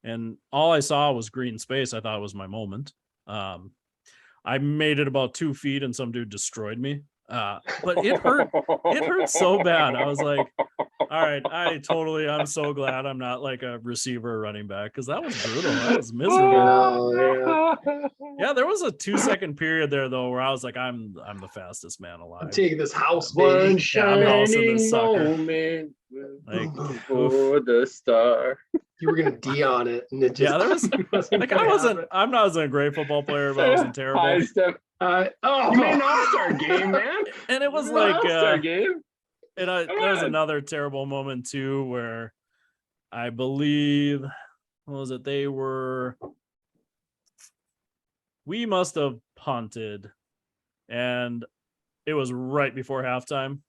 And all I saw was green space. I thought it was my moment. I made it about 2 feet and some dude destroyed me. But it hurt. It hurt so bad. I was like, all right, I'm so glad I'm not like a receiver or running back, because that was brutal. That was miserable. Yeah, there was a 2-second period there though where I was like, I'm the fastest man alive. I'm taking this house, One baby. I'm housing this sucker. moment Like, for the star. You were gonna D on it, and it just yeah, there was like I'm not a great football player, but I wasn't terrible. High step. You made an all-star game, man. And it was You made an like all-star game. and there's another terrible moment too where I believe, what was it? We must have punted, and it was right before halftime.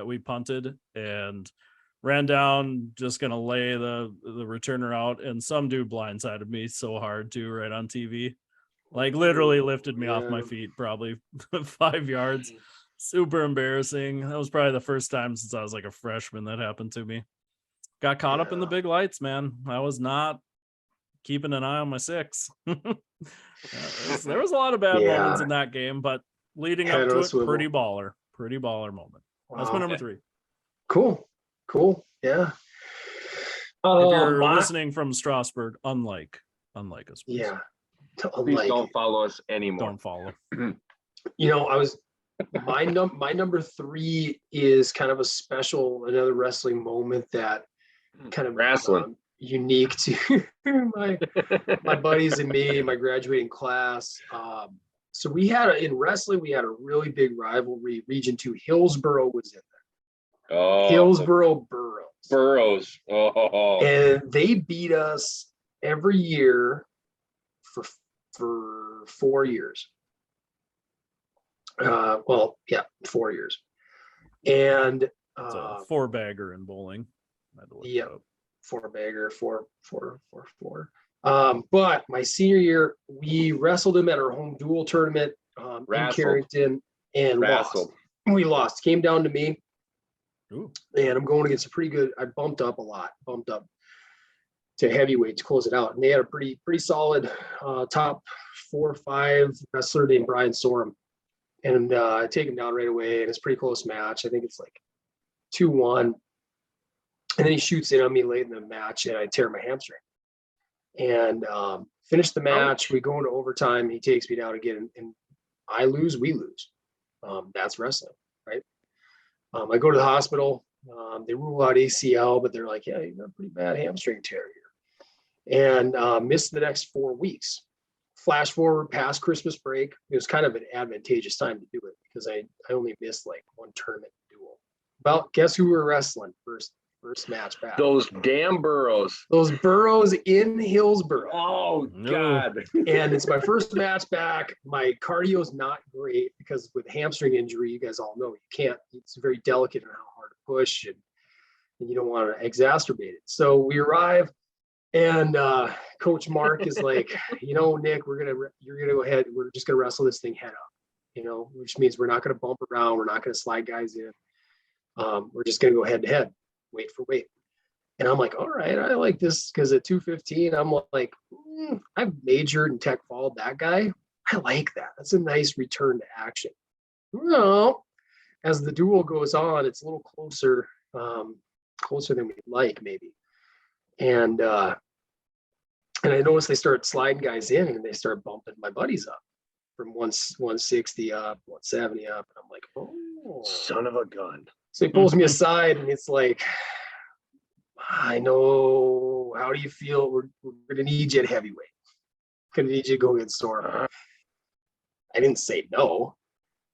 We punted and ran down, just gonna lay the returner out, and some dude blindsided me so hard too, right on TV. Like literally lifted me off my feet probably 5 yards. Super embarrassing. That was probably the first time since I was like a freshman that happened to me. Got caught up in the big lights, man. I was not keeping an eye on my six. There was a lot of bad moments in that game, but leading up to it, pretty baller moment. Wow. That's my number 3. Cool. Yeah. If you're listening from Strasbourg, unlike us. Please. Yeah. Please don't follow us anymore. Don't follow. You know, my number 3 is kind of another wrestling moment that kind of unique to my buddies and me, my graduating class. So in wrestling, we had a really big rivalry. Region 2, Hillsborough was in there. Oh, Hillsborough Burroughs. Oh. And they beat us every year for 4 years. 4 years. And it's a 4-bagger in bowling. Yeah, 4-bagger, 4. But my senior year, we wrestled him at our home dual tournament in Carrington and lost. We lost. Came down to me. Ooh. And I'm going against I bumped up to heavyweight to close it out. And they had a pretty solid top 4 or 5 wrestler named Brian Sorum. And I take him down right away, and it's a pretty close match. I think it's like 2-1. And then he shoots in on me late in the match, and I tear my hamstring. And finish the match. We go into overtime. He takes me down again, and I lose, we lose. That's wrestling, right? I go to the hospital. They rule out ACL, but they're like, yeah, you got a pretty bad hamstring tear here. And missed the next 4 weeks. Flash forward past Christmas break. It was kind of an advantageous time to do it because I only missed like 1 tournament duel. Well, guess who we're wrestling first match back? Those damn Burroughs. Those Burroughs in Hillsborough. Oh, God. And it's my first match back. My cardio's not great because with hamstring injury, you guys all know it's very delicate on how hard to push, and you don't want to exacerbate it. So we arrive, and Coach Mark is like, Nick, you're gonna go ahead. We're just gonna wrestle this thing head up, which means we're not gonna bump around. We're not gonna slide guys in. We're just gonna go head to head, weight for weight. And I'm like, all right, I like this, because at 215, I'm like, I've majored and tech followed that guy. I like that. That's a nice return to action. Well, as the duel goes on, it's a little closer than we'd like, maybe. And I noticed they start sliding guys in, and they start bumping my buddies up from 160 up, 170 up. And I'm like, oh, son of a gun. So he pulls me aside, and it's like, I know. How do you feel? We're going to need you at heavyweight. Going to need you to go against Storm. I didn't say no.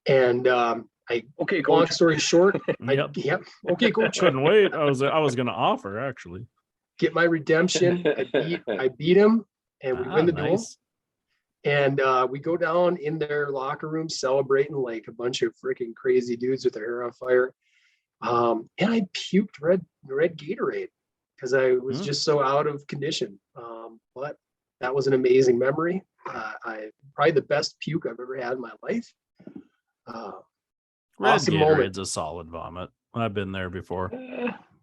And I Okay, long coach. story short, Yep. yep. Okay, coach. Couldn't wait. I was going to offer actually. Get my redemption. I beat him, and we win the duel. Nice. And we go down in their locker room celebrating like a bunch of freaking crazy dudes with their hair on fire. And I puked red Gatorade because I was just so out of condition. But that was an amazing memory. I probably the best puke I've ever had in my life. Red Awesome Gatorade's moment. a solid vomit. I've been there before.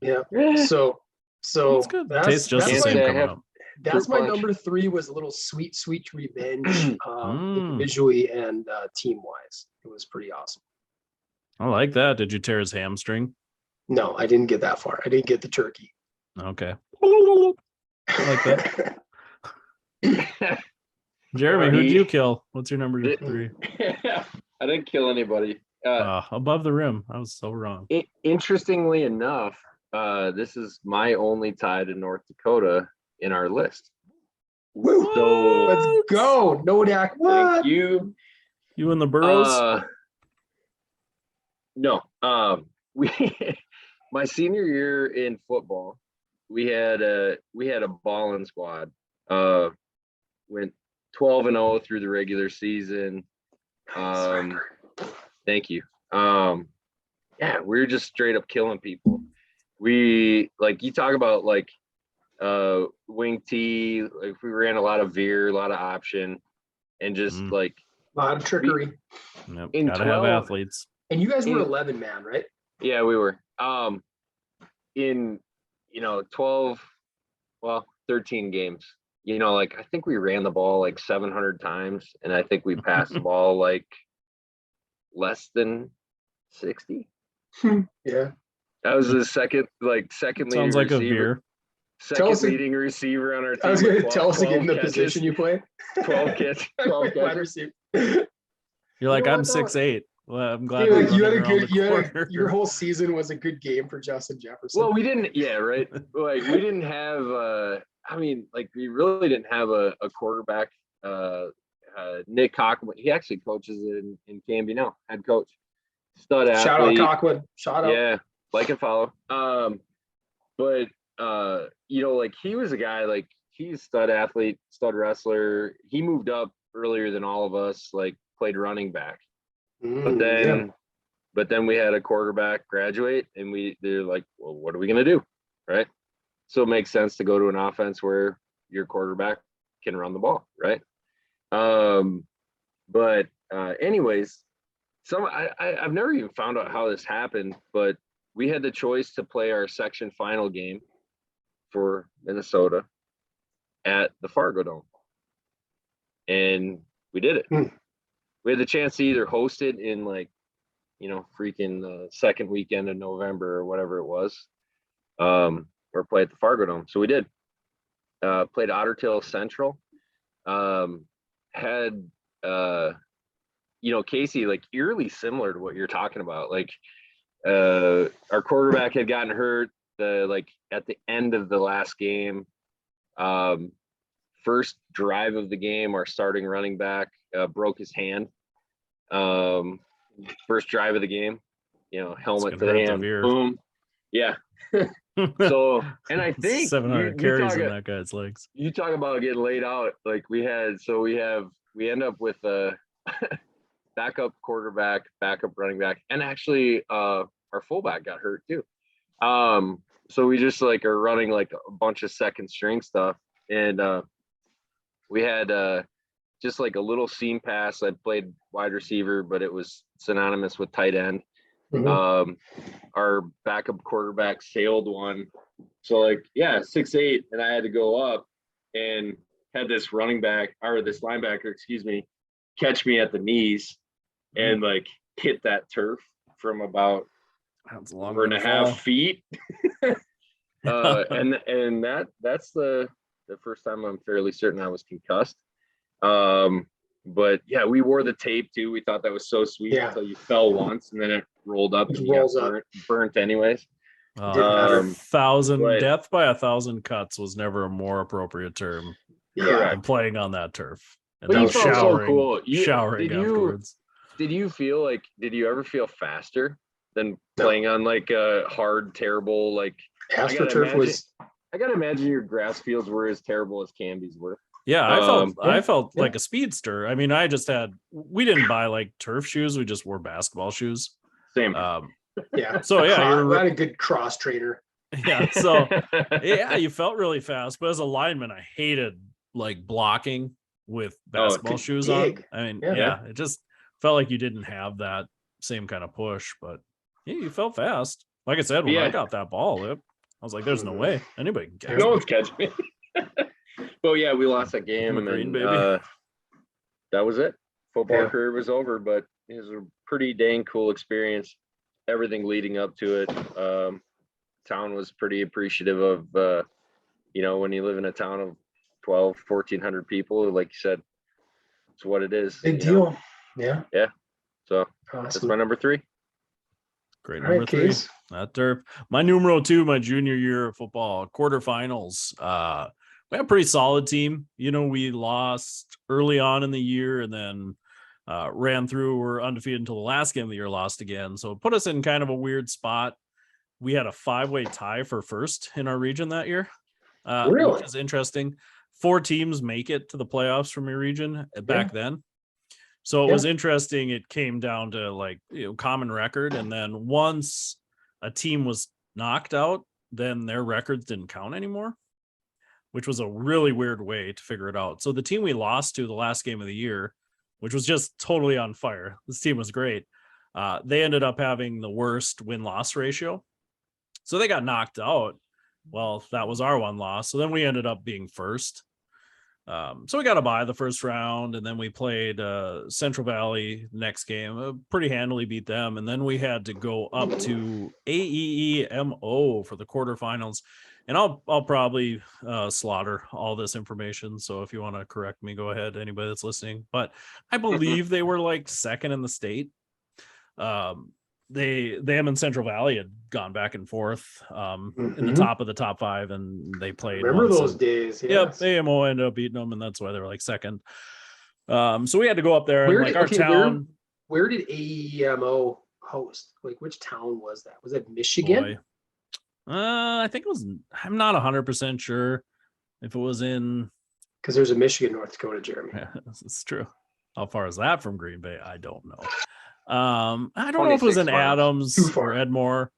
Yeah. So It's good. Tastes just the Can't same say I coming have- up. that's Fruit my punch. number 3 was a little sweet revenge, individually and team wise. It was pretty awesome. I like that. Did you tear his hamstring? No, I didn't get that far. I didn't get the turkey. Okay. I like that. Jeremy, who'd you kill? What's your number 3? I didn't kill anybody. Above the rim. I was so wrong. Interestingly enough, this is my only tie to North Dakota in our list. Woo! So Let's go. Nodak. What? thank you. You and the Burrows? No. We my senior year in football, we had a balling squad. Went 12-0 through the regular season. Thank you. Yeah, we were just straight up killing people. We like you talk about like wing tee, like we ran a lot of veer, a lot of option, and just like a lot of trickery. Yep. in Gotta have 12 athletes. And you guys were 11 man, right? Yeah, we were. In 12, 13 games. Like I think we ran the ball like 700 times, and I think we passed the ball like less than 60. Yeah. That was the second leading Sounds like receiver. a veer. Second leading receiver on our team. I was going to 12 tell us again the catches, position you play. 12 catches. 12 Wide catches. receiver. You're like, You know I'm what, though? 6'8". Well, I'm glad Dude, we're like, you had running a around good, the corner. your whole season was a good game for Justin Jefferson. Well, we didn't, yeah, right. Like we didn't have we really didn't have a quarterback. Nick Cockman, he actually coaches in Canby now, head coach. Stud athlete. Shout out Cockwood. Shout out. Yeah, like and follow. But like he was a guy, like he's stud athlete, stud wrestler. He moved up earlier than all of us, like played running back. But then we had a quarterback graduate, and they're like, well, what are we gonna do? Right. So it makes sense to go to an offense where your quarterback can run the ball, right? Anyways, I've never even found out how this happened, but we had the choice to play our section final game for Minnesota at the Fargo Dome, and we did it. We had the chance to either host it in freaking second weekend of November or whatever it was, or play at the Fargo Dome. So we did. Played Otter Tail Central. Had Casey, like eerily similar to what you're talking about. Like our quarterback had gotten hurt at the end of the last game. First drive of the game, our starting running back broke his hand. First drive of the game, helmet to the hand, boom. Yeah. So, and I think 700 carries in that guy's legs. You talk about getting laid out. Like we end up with a backup quarterback, backup running back, and actually our fullback got hurt too. So we just are running like a bunch of second string stuff, and we had just like a little seam pass. I played wide receiver, but it was synonymous with tight end. Our backup quarterback sailed one. So 6'8", and I had to go up and had this linebacker, catch me at the knees and hit that turf from about 4.5 feet. And that's the first time I'm fairly certain I was concussed. But yeah, we wore the tape too. We thought that was so sweet until you fell once and then it rolled up and you got burnt anyways. Death by 1,000 cuts was never a more appropriate term. Yeah, than playing on that turf. And But then you felt so cool. showering afterwards. did you ever feel faster than playing on like a hard, terrible, like AstroTurf I gotta imagine your grass fields were as terrible as Canby's were. Yeah, I felt like a speedster. I mean, we didn't buy like turf shoes, we just wore basketball shoes. Same. Yeah. So yeah, we had a good cross trainer. Yeah, so yeah, you felt really fast, but as a lineman, I hated like blocking with basketball shoes on. I mean, yeah, it just felt like you didn't have that same kind of push, but yeah, you felt fast. Like I said, when I got that ball, I was like, "There's no way anybody can catch me." No one's catching me. Well, yeah, we lost that game, and then that was it. Football career was over, but it was a pretty dang cool experience. Everything leading up to it. Town was pretty appreciative of, when you live in a town of 1,400 people, like you said, it's what it is. Big deal. Yeah. Yeah. So that's my number 3. Great number 3. That derp. My numero 2, my junior year of football, quarterfinals. We had a pretty solid team. We lost early on in the year and then ran through. We're undefeated until the last game of the year, lost again. So it put us in kind of a weird spot. We had a 5-way tie for first in our region that year. Really? Which is interesting. 4 teams make it to the playoffs from your region back then. So it was interesting. It came down to like common record. And then once a team was knocked out, then their records didn't count anymore, which was a really weird way to figure it out. So the team we lost to the last game of the year, which was just totally on fire. This team was great. They ended up having the worst win-loss ratio. So they got knocked out. Well, that was our one loss. So then we ended up being first. So we got to bye the first round, and then we played Central Valley next game. Pretty handily beat them, and then we had to go up to AEEMO for the quarterfinals. And I'll probably slaughter all this information. So if you want to correct me, go ahead. Anybody that's listening, but I believe they were like second in the state. Them and Central Valley had gone back and forth in the top of the top 5, and they played. Remember those days? Yes. Yep, AMO ended up beating them, and that's why they were like second. So we had to go up there and like our town. Where did AEMO host? Like, which town was that? Was it Michigan? I think it was. I'm not 100% sure if it was in. Because there's a Michigan, North Dakota, Jeremy. Yeah, it's true. How far is that from Green Bay? I don't know. I don't know if it was in Adams or Edmore.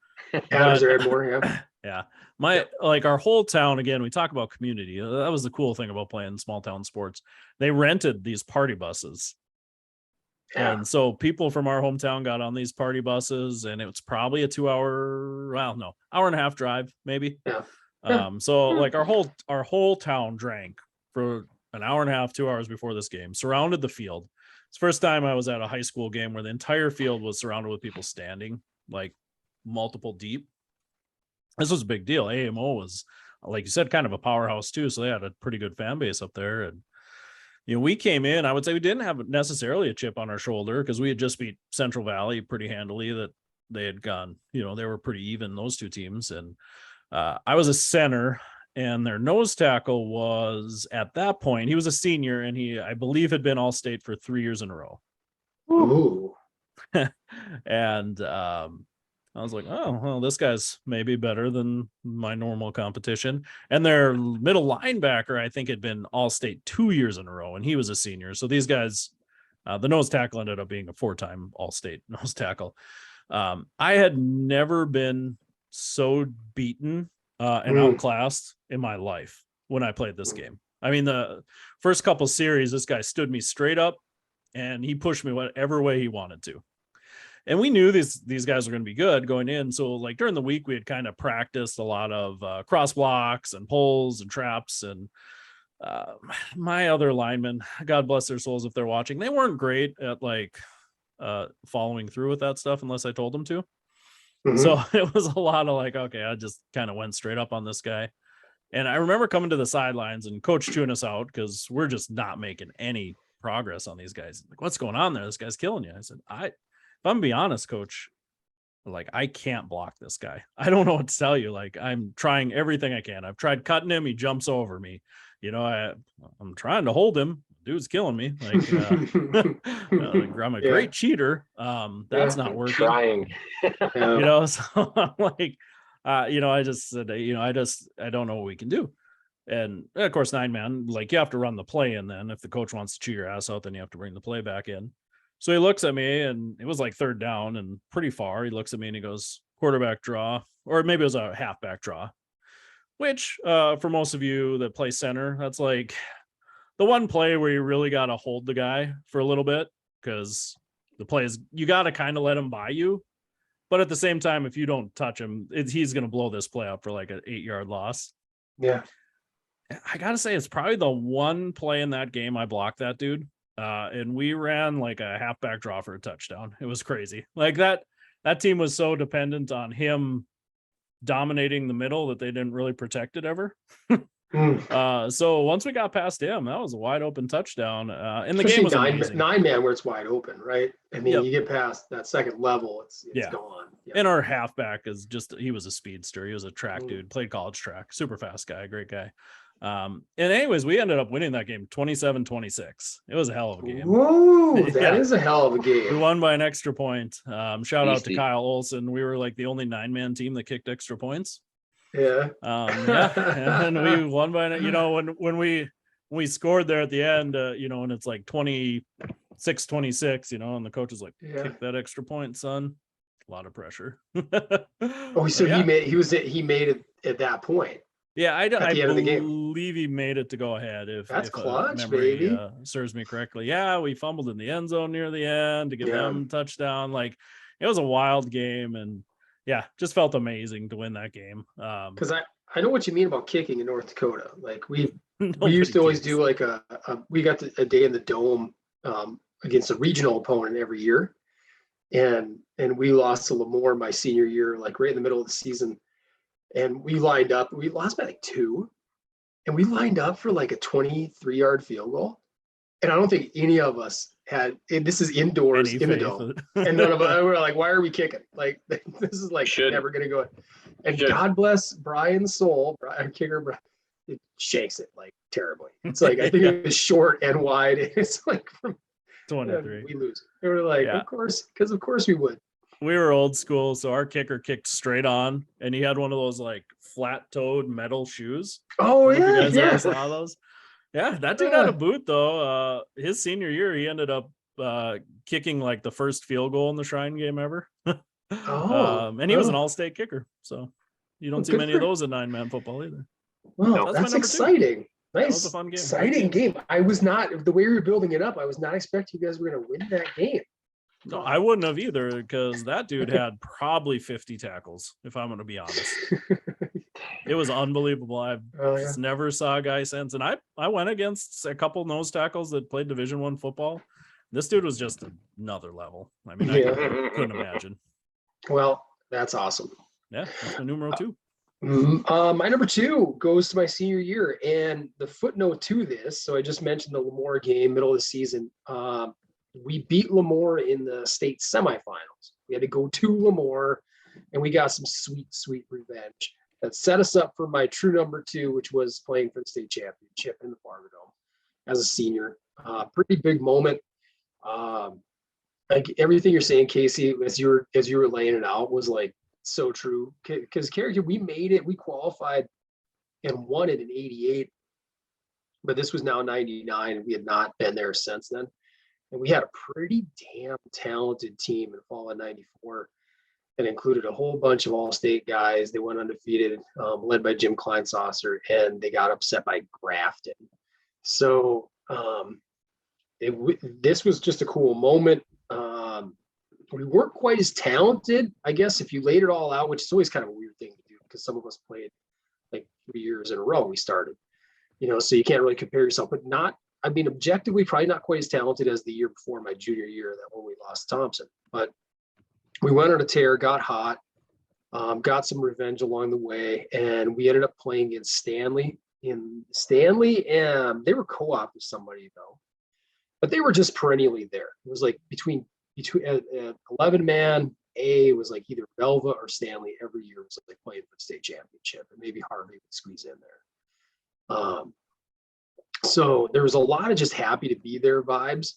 Adams or Edmore, yeah. Our whole town, again, we talk about community. That was the cool thing about playing small town sports. They rented these party buses. Yeah. And so people from our hometown got on these party buses, and it was probably a 2-hour, hour and a half drive, maybe. Yeah. So like our whole town drank for an hour and a half, 2 hours before this game, surrounded the field. It's the first time I was at a high school game where the entire field was surrounded with people standing, like multiple deep. This was a big deal. AMO was, like you said, kind of a powerhouse too. So they had a pretty good fan base up there. And, we came in, I would say we didn't have necessarily a chip on our shoulder because we had just beat Central Valley pretty handily. That they had gone, they were pretty even, those two teams. And I was a center. And their nose tackle was, at that point, he was a senior, and he, I believe, had been All-State for 3 years in a row. Ooh. And I was like, oh, well, this guy's maybe better than my normal competition. And their middle linebacker, I think, had been All-State 2 years in a row, and he was a senior. So these guys, the nose tackle ended up being a 4-time All-State nose tackle. I had never been so beaten and outclassed in my life when I played this game. I mean, the first couple series, this guy stood me straight up and he pushed me whatever way he wanted to. And we knew these guys were going to be good going in. So like during the week, we had kind of practiced a lot of cross blocks and pulls and traps. And my other linemen, God bless their souls if they're watching, they weren't great at like following through with that stuff unless I told them to. Mm-hmm. So it was a lot of like, okay, I just kind of went straight up on this guy. And I remember coming to the sidelines and coach chewing us out because we're just not making any progress on these guys. Like, what's going on there? This guy's killing you. I said, if I'm gonna be honest, coach, like I can't block this guy. I don't know what to tell you. Like I'm trying everything I can. I've tried cutting him. He jumps over me. I'm trying to hold him. dude's killing me. Like, I'm a great cheater. That's not working. Trying. So I'm like, I just said, I don't know what we can do. And of course, 9-man, like you have to run the play in then. If the coach wants to chew your ass out, then you have to bring the play back in. So he looks at me and it was like 3rd down and pretty far. He looks at me and he goes, quarterback draw, or maybe it was a halfback draw, which for most of you that play center, that's like the one play where you really got to hold the guy for a little bit because the play is, you got to kind of let him by you. But at the same time, if you don't touch him, he's going to blow this play up for like an 8-yard loss. Yeah. I got to say, it's probably the one play in that game I blocked that dude. And we ran like a halfback draw for a touchdown. It was crazy. Like that team was so dependent on him dominating the middle that they didn't really protect it ever. So once we got past him, that was a wide open touchdown. And the game was amazing. 9-man where it's wide open, right? I mean, you get past that second level, it's gone. Yep. And our halfback is he was a speedster. He was a track dude, played college track, super fast guy, great guy. And anyways, we ended up winning that game 27-26. It was a hell of a game. Whoa, that is a hell of a game. We won by an extra point. Shout out to Kyle Olson. We were like the only 9-man team that kicked extra points. Yeah. And we won by, when we scored there at the end, and it's like 26-26, and the coach is like, kick that extra point, son. A lot of pressure. He made it at that point. Yeah, I believe he made it to go ahead. That's clutch, baby. Serves me correctly. Yeah, we fumbled in the end zone near the end to give them a touchdown. Like, it was a wild game, and just felt amazing to win that game. Because I know what you mean about kicking in North Dakota. Like we used to always do like we got a day in the dome against a regional opponent every year, and we lost to Lemoore my senior year, like right in the middle of the season. And we lined up, we lost by like 2, and we lined up for like a 23-yard field goal. And I don't think any of us had, and this is indoors in the dome. And none of us were like, why are we kicking? Like, this is like never going to go. And God bless Brian's soul, our kicker, it shakes it like terribly. It's like, I think it was short and wide. It's like from 23. We lose. We were like, of course, because of course we would. We were old school, so our kicker kicked straight on, and he had one of those like flat-toed metal shoes. Oh, yeah, you guys ever saw those? Yeah, that dude had a boot though. His senior year, he ended up kicking like the first field goal in the Shrine game ever. And he was an all-state kicker, so you don't see many of those in 9-man football either. Well, that's exciting. Nice, that was a fun game. Exciting game. I was not, the way we were building it up, I was not expecting you guys were going to win that game. No, I wouldn't have either, because that dude had probably 50 tackles, if I'm going to be honest. It was unbelievable. I've just never saw a guy since. And I went against a couple nose tackles that played Division I football. This dude was just another level. I mean, I couldn't imagine. Well, that's awesome. Yeah, that's my numero 2. My number 2 goes to my senior year. And the footnote to this, so I just mentioned the Lemoore game, middle of the season. We beat Lemoore in the state semifinals. We had to go to Lemoore, and we got some sweet revenge that set us up for my true number 2, which was playing for the state championship in the Fargo Dome as a senior. Pretty big moment. Like everything you're saying, Casey, as you were laying it out, was like so true. Because character, we made it. We qualified and won it in '88, but this was now '99, and we had not been there since then. And we had a pretty damn talented team in fall of '94 that included a whole bunch of all-state guys. They went undefeated, led by Jim Kleinsaucer, and they got upset by Grafton. So this was just a cool moment. We weren't quite as talented, I guess, if you laid it all out, which is always kind of a weird thing to do because some of us played like 3 years in a row. We started, so you can't really compare yourself, but objectively, probably not quite as talented as the year before, my junior year, that when we lost Thompson. But we went on a tear, got hot, got some revenge along the way, and we ended up playing against Stanley. They were co-op with somebody though, but they were just perennially there. It was like between 11-man, A was like either Velva or Stanley every year. It was like playing for the state championship, and maybe Harvey would squeeze in there. So there was a lot of just happy to be there vibes.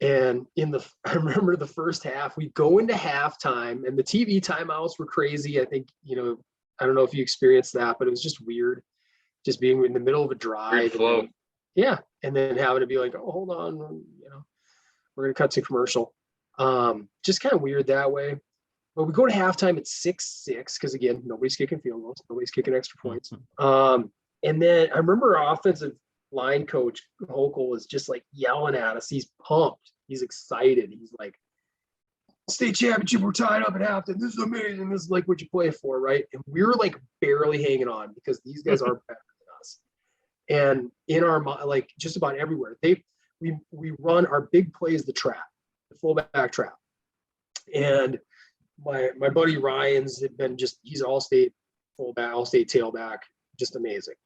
And I remember the first half, we go into halftime and the TV timeouts were crazy. I think, I don't know if you experienced that, but it was just weird, just being in the middle of a drive. Flow. Yeah. And then having to be like, oh, hold on, we're going to cut to commercial. Just kind of weird that way. But we go to halftime at 6-6, because again, nobody's kicking field goals, nobody's kicking extra points. And then I remember our offensive line coach Hochul was just like yelling at us. He's pumped. He's excited. He's like, state championship, we're tied up at halftime. This is amazing. This is like what you play for, right? And we were like barely hanging on because these guys are better than us. And in our like just about everywhere, we run our big plays, the trap, the fullback trap. And my buddy Ryan's had been he's all-state fullback, all-state tailback, just amazing.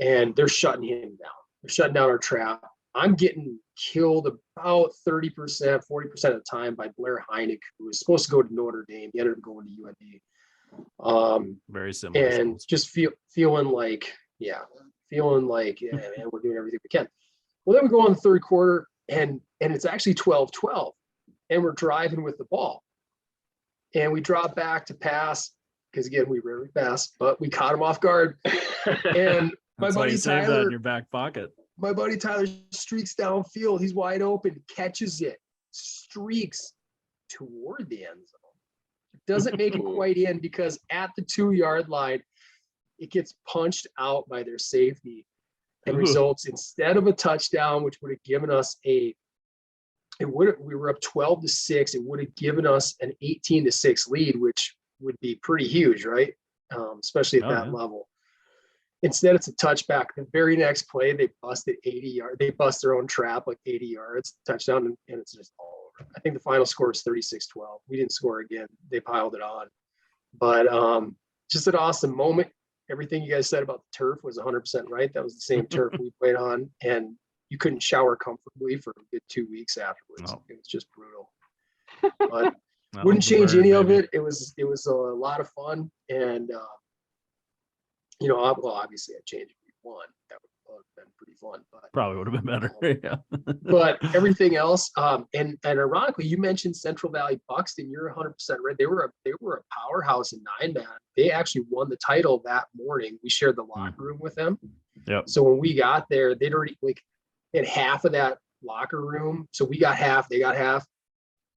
And they're shutting him down. They're shutting down our trap. I'm getting killed about 30%, 40% of the time by Blair Heineck, who was supposed to go to Notre Dame. He ended up going to UND. Very similar. And schools. Just feeling like, yeah, man, we're doing everything we can. Well, then we go on the third quarter, and it's actually 12-12, and we're driving with the ball. And we drop back to pass, because again, we rarely pass, but we caught him off guard. And my That's why buddy you save that Tyler in your back pocket. My buddy Tyler streaks downfield. He's wide open, catches it, streaks toward the end zone. Doesn't make it quite in because at the 2-yard line, it gets punched out by their safety and results, instead of a touchdown, which would have given us we were up 12-6. It would have given us an 18-6 lead, which would be pretty huge, right? Especially at that level. Instead, it's a touchback. The very next play, they busted 80 yards. They bust their own trap like 80 yards, touchdown, and it's just all over. I think the final score is 36-12. We didn't score again. They piled it on. But just an awesome moment. Everything you guys said about the turf was 100% right. That was the same turf we played on, and you couldn't shower comfortably for a good 2 weeks afterwards. No. It was just brutal. But wouldn't change any of it. It was a lot of fun, and obviously I'd change if we won. That would have been pretty fun. But probably would have been better. Yeah. But everything else, and ironically, you mentioned Central Valley Buxton. You're 100% right. They were a powerhouse in 9-man. They actually won the title that morning. We shared the locker room with them. Yep. So when we got there, they'd already had half of that locker room. So we got half, they got half,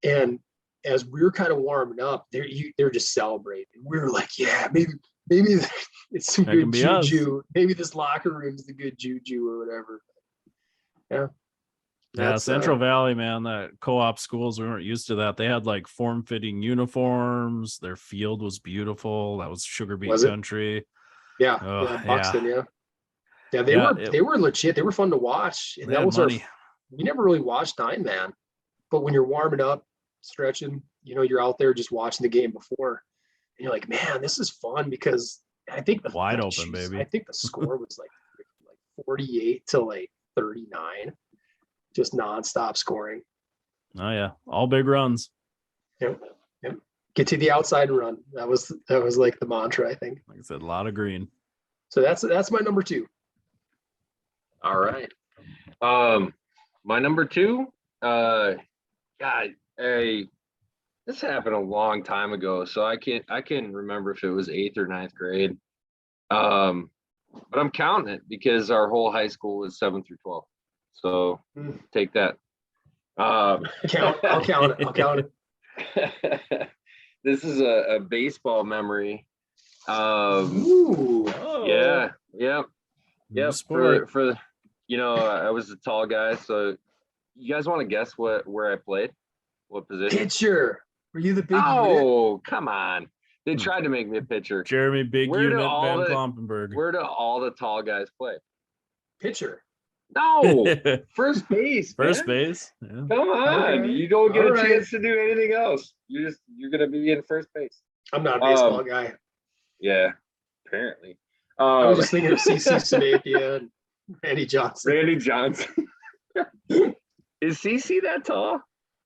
and as we were kind of warming up, they're just celebrating. We were like, yeah, maybe it's some good juju. Maybe this locker room's the good juju or whatever. Yeah. Yeah, Central Valley, man, that co-op schools, we weren't used to that. They had like form-fitting uniforms. Their field was beautiful. That was Sugar Beet country. Yeah, Buxton, yeah. They were legit. They were fun to watch. And that was we never really watched 9-man, but when you're warming up, stretching, you're out there just watching the game before, and you're like, man, this is fun, because I think wide open, baby. I think the score was like 48-39, just nonstop scoring. Oh yeah, all big runs. Yep. Get to the outside and run. That was like the mantra, I think. Like I said, a lot of green. So that's my number 2. All right. My number 2, this happened a long time ago, so I can't remember if it was 8th or 9th grade. But I'm counting it because our whole high school was 7 through 12. So take that. I'll count it. This is a baseball memory. Yeah. For I was a tall guy, so you guys want to guess where I played? What position? Pitcher. Were you the big unit? Come on. They tried to make me a pitcher. Jeremy Big Unit Van Klompenberg. Where do all the tall guys play? Pitcher. No. First base. First base. Yeah. Come on. Right. You don't get a chance to do anything else. You're gonna be in first base. I'm not a baseball guy. Yeah, apparently. I was just thinking of CC Sabathia and Randy Johnson. Is CC that tall?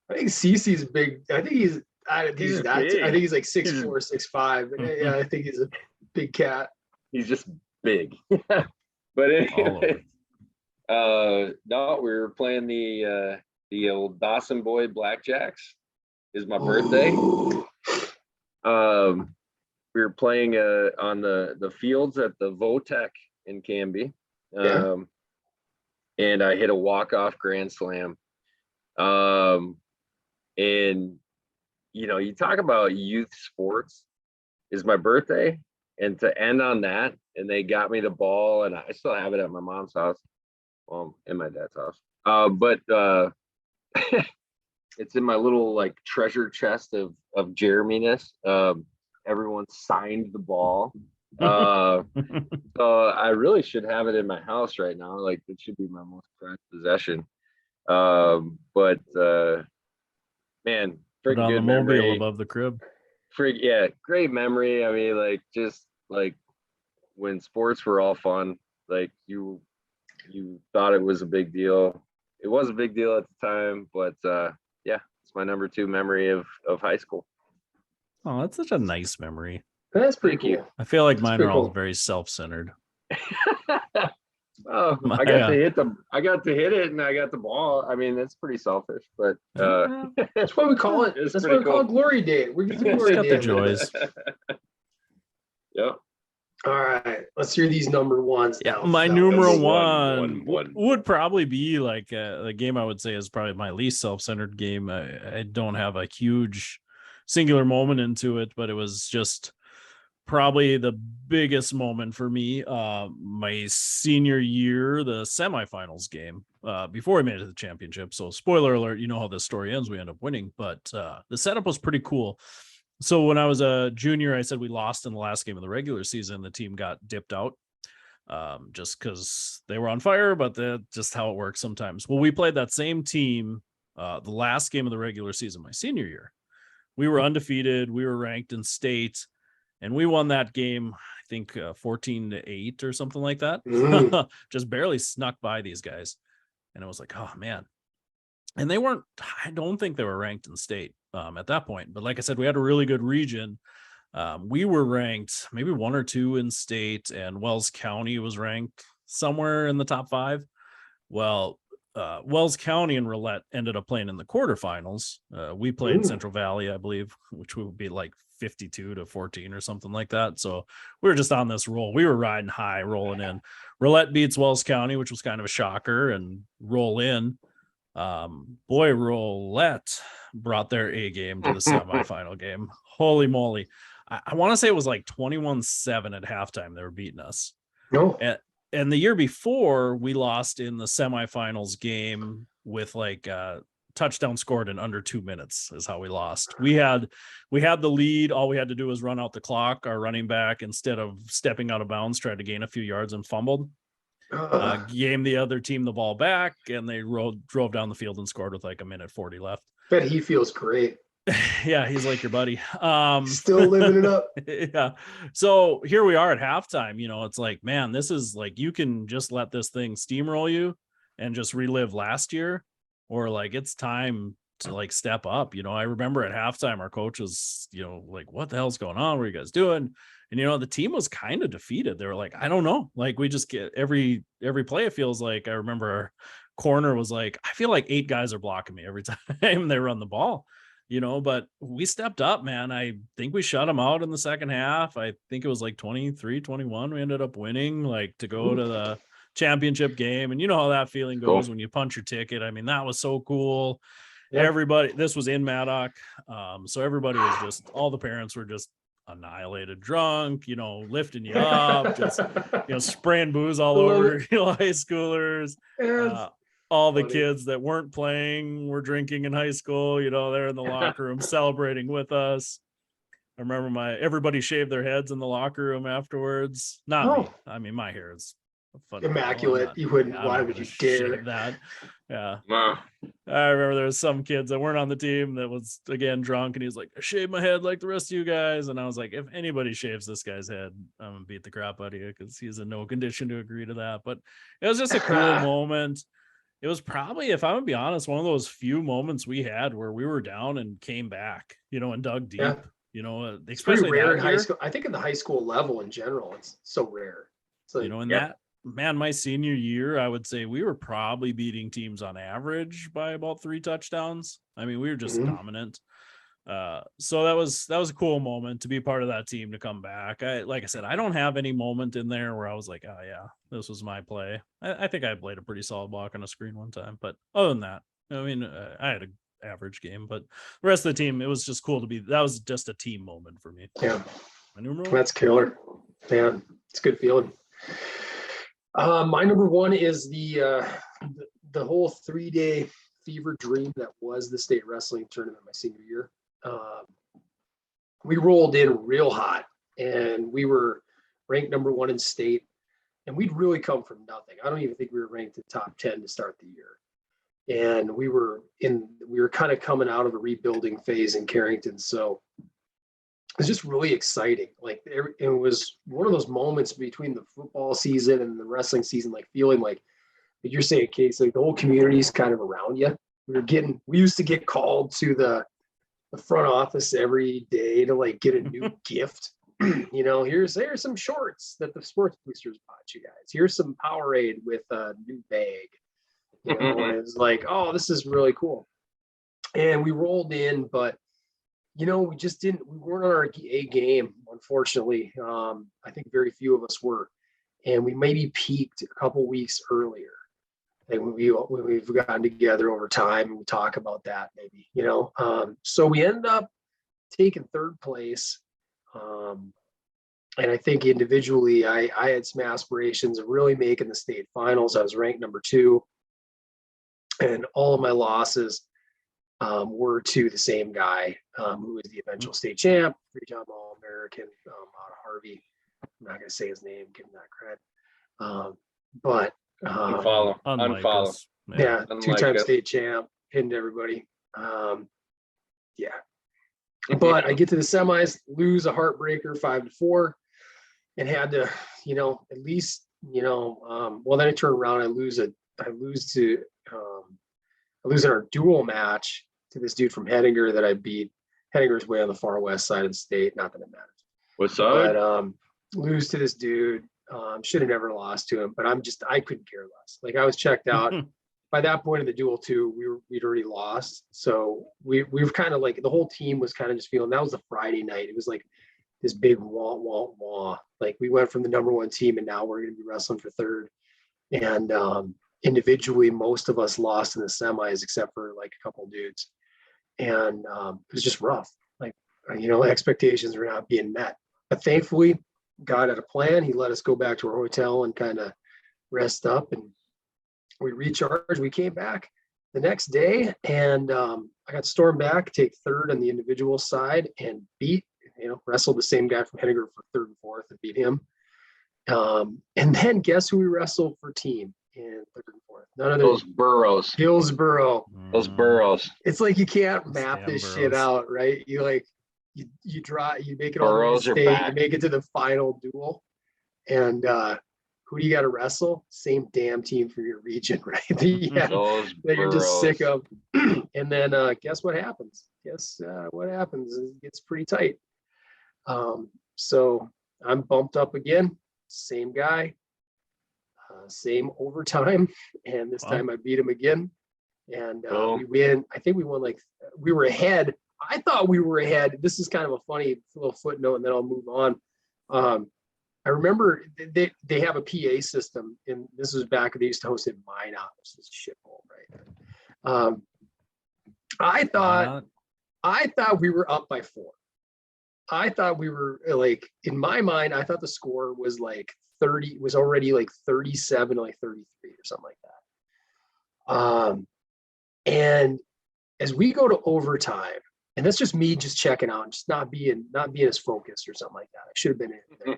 I think CC's big. I think he's like 6'4", 6'5". Yeah, I think he's a big cat. He's just big. But anyway, No, we were playing the old Dawson Boy Blackjacks. Is my birthday. We were playing on the fields at the Votech in Canby. And I hit a walk-off grand slam. And you talk about youth sports. Is my birthday, and to end on that, and they got me the ball, and I still have it at my mom's house, well, in my dad's house. But it's in my little like treasure chest of Jeremy-ness. Everyone signed the ball. So I really should have it in my house right now. Like, it should be my most prized possession. But man, Put on good the mobile memory. above the crib. Great memory. I mean, like, just like when sports were all fun, like you thought it was a big deal. It was a big deal at the time, but yeah, it's my number 2 memory of high school. Oh, that's such a nice memory. That's pretty Thank you. cool. I feel like mine are all cool. very self-centered. Oh, I got to hit it, and I got the ball. I mean, it's pretty selfish, but that's why we call it. That's why we call it Glory Day. We're just Glory got Day. the joys. Yep. All right, let's hear these number ones. Yeah, now, my fellas. number One. would probably be like the game I would say is probably my least self-centered game. I don't have a huge singular moment into it, but it was just probably the biggest moment for me. My senior year, the semifinals game, before we made it to the championship. So spoiler alert, you know how this story ends. We end up winning, but the setup was pretty cool. So when I was a junior, I said we lost in the last game of the regular season. The team got dipped out just because they were on fire, but that's just how it works sometimes. Well, we played that same team the last game of the regular season my senior year. We were undefeated. We were ranked in state, and we won that game, I think 14-8 or something like that. Just barely snuck by these guys. And it was like, oh, man. And they weren't, I don't think they were ranked in state at that point. But like I said, we had a really good region. We were ranked maybe 1 or 2 in state, and Wells County was ranked somewhere in the top 5. Well, Wells County and Roulette ended up playing in the quarterfinals. We played Central Valley, I believe, which would be like 52-14 or something like that. So we were just on this roll. We were riding high, rolling in. Roulette beats Wells County, which was kind of a shocker, and roll in. Boy, Roulette brought their A game to the semifinal game. Holy moly. I want to say it was like 21-7 at halftime. They were beating us. No. And the year before, we lost in the semifinals game with like touchdown scored in under 2 minutes is how we lost. We had the lead. All we had to do was run out the clock. Our running back, instead of stepping out of bounds, tried to gain a few yards and fumbled. Gave the other team the ball back, and they drove down the field and scored with like 1:40 left. Bet he feels great. Yeah, he's like your buddy. Still living it up. Yeah. So here we are at halftime. It's like, man, this is like, you can just let this thing steamroll you and just relive last year, or like it's time to like step up. I remember at halftime our coach was, like, what the hell's going on? What are you guys doing? And the team was kind of defeated. They were like, I don't know. Like, we just get every play. It feels like, I remember our corner was like, I feel like 8 guys are blocking me every time they run the ball. But we stepped up, man. I think we shut them out in the second half. I think it was like 23-21. We ended up winning, like, to go to the championship game. And you know how that feeling goes when you punch your ticket. I mean, that was so cool. Yep. Everybody, this was in Maddock. So everybody was just, all the parents were just annihilated, drunk, lifting you up, just, spraying booze all over, high schoolers. All the kids that weren't playing were drinking in high school. They're in the locker room celebrating with us. I remember everybody shaved their heads in the locker room afterwards. Not me. I mean, my hair is immaculate. You wouldn't. Why would you dare that? Yeah. Wow. I remember there was some kids that weren't on the team that was, again, drunk, and he's like, I shaved my head like the rest of you guys. And I was like, if anybody shaves this guy's head, I'm gonna beat the crap out of you, because he's in no condition to agree to that. But it was just a cool moment. It was probably, if I'm gonna be honest, one of those few moments we had where we were down and came back, and dug deep. Yeah. Especially rare in high school. I think in the high school level in general, it's so rare. So, in man, my senior year, I would say we were probably beating teams on average by about 3 touchdowns. I mean, we were just dominant. So that was a cool moment to be part of that team, to come back. Like I said, I don't have any moment in there where I was like, oh yeah, this was my play. I think I played a pretty solid block on a screen one time, but other than that, I mean, I had an average game, but the rest of the team, it was just cool to be. That was just a team moment for me. Yeah, My numeral? that's killer, man. It's a good feeling. My number one is the whole 3-day fever dream that was the state wrestling tournament my senior year. We rolled in real hot, and we were ranked number 1 in state, and we'd really come from nothing. I don't even think we were ranked in top 10 to start the year. And we were kind of coming out of a rebuilding phase in Carrington. So it was just really exciting. Like, it was one of those moments between the football season and the wrestling season, like feeling like you're saying, Case, like the whole community's kind of around you. We used to get called to the front office every day to like get a new gift. You know, here's some shorts that the sports boosters bought you guys. Here's some Powerade with a new bag. You know, and it's like, oh, this is really cool. And we rolled in, but you know, we weren't on our A game, unfortunately. I think very few of us were. And we maybe peaked a couple weeks earlier. And we've gotten together over time and we talk about that maybe, you know. So we ended up taking 3rd place. And I think individually, I had some aspirations of really making the state finals. I was ranked number 2. And all of my losses were to the same guy who was the eventual state champ, 3-time All-American out of Harvey. I'm not going to say his name, give him that credit. But unfollow. Yeah, Unlike 2-time us. state champ, pinned everybody. Yeah. But I get to the semis, lose a heartbreaker 5-4, and had to, you know, at least, you know, well, then I turn around, I lose in our dual match to this dude from Hettinger that I beat. Hettinger's way on the far west side of the state. Not that it matters. What's up? But lose to this dude. Should have never lost to him, but I couldn't care less. Like, I was checked out. By that point in the duel 2, we'd already lost. So we were kind of like, the whole team was kind of just feeling, that was the Friday night. It was like this big wah, wah, wah. Like, we went from the number 1 team and now we're going to be wrestling for 3rd. And individually, most of us lost in the semis except for like a couple dudes. And it was just rough. Like, you know, expectations were not being met. But thankfully, God had a plan. He let us go back to our hotel and kind of rest up, and we recharged. We came back the next day, and I got stormed back, take 3rd on the individual side, and wrestled the same guy from Henniger for 3rd and 4th and beat him. And then guess who we wrestled for team in 3rd and 4th? None of those Burrows. Hillsboro. Those Burrows. It's like you can't map Damn this Burrows. shit out, right? You like you make it all the way to Burrows are state, back. you make it to the final duel, and who do you got to wrestle? Same damn team for your region, right? Yeah, Those that you're just Burrows. sick of. And then guess what happens? What happens? It gets pretty tight. So I'm bumped up again. Same guy, same overtime, and this time I beat him again. And we win. I think we won, like, we were ahead. I thought we were ahead. This is kind of a funny little footnote, and then I'll move on. I remember they have a PA system, and this was back when they used to host in Minot, which is a shithole, right? I thought we were up by 4. I thought we were, like, in my mind, I thought the score was like 30, was already like 37 to like 33 or something like that. And as we go to overtime, and that's just me just checking out, just not being as focused or something like that. I should have been in there.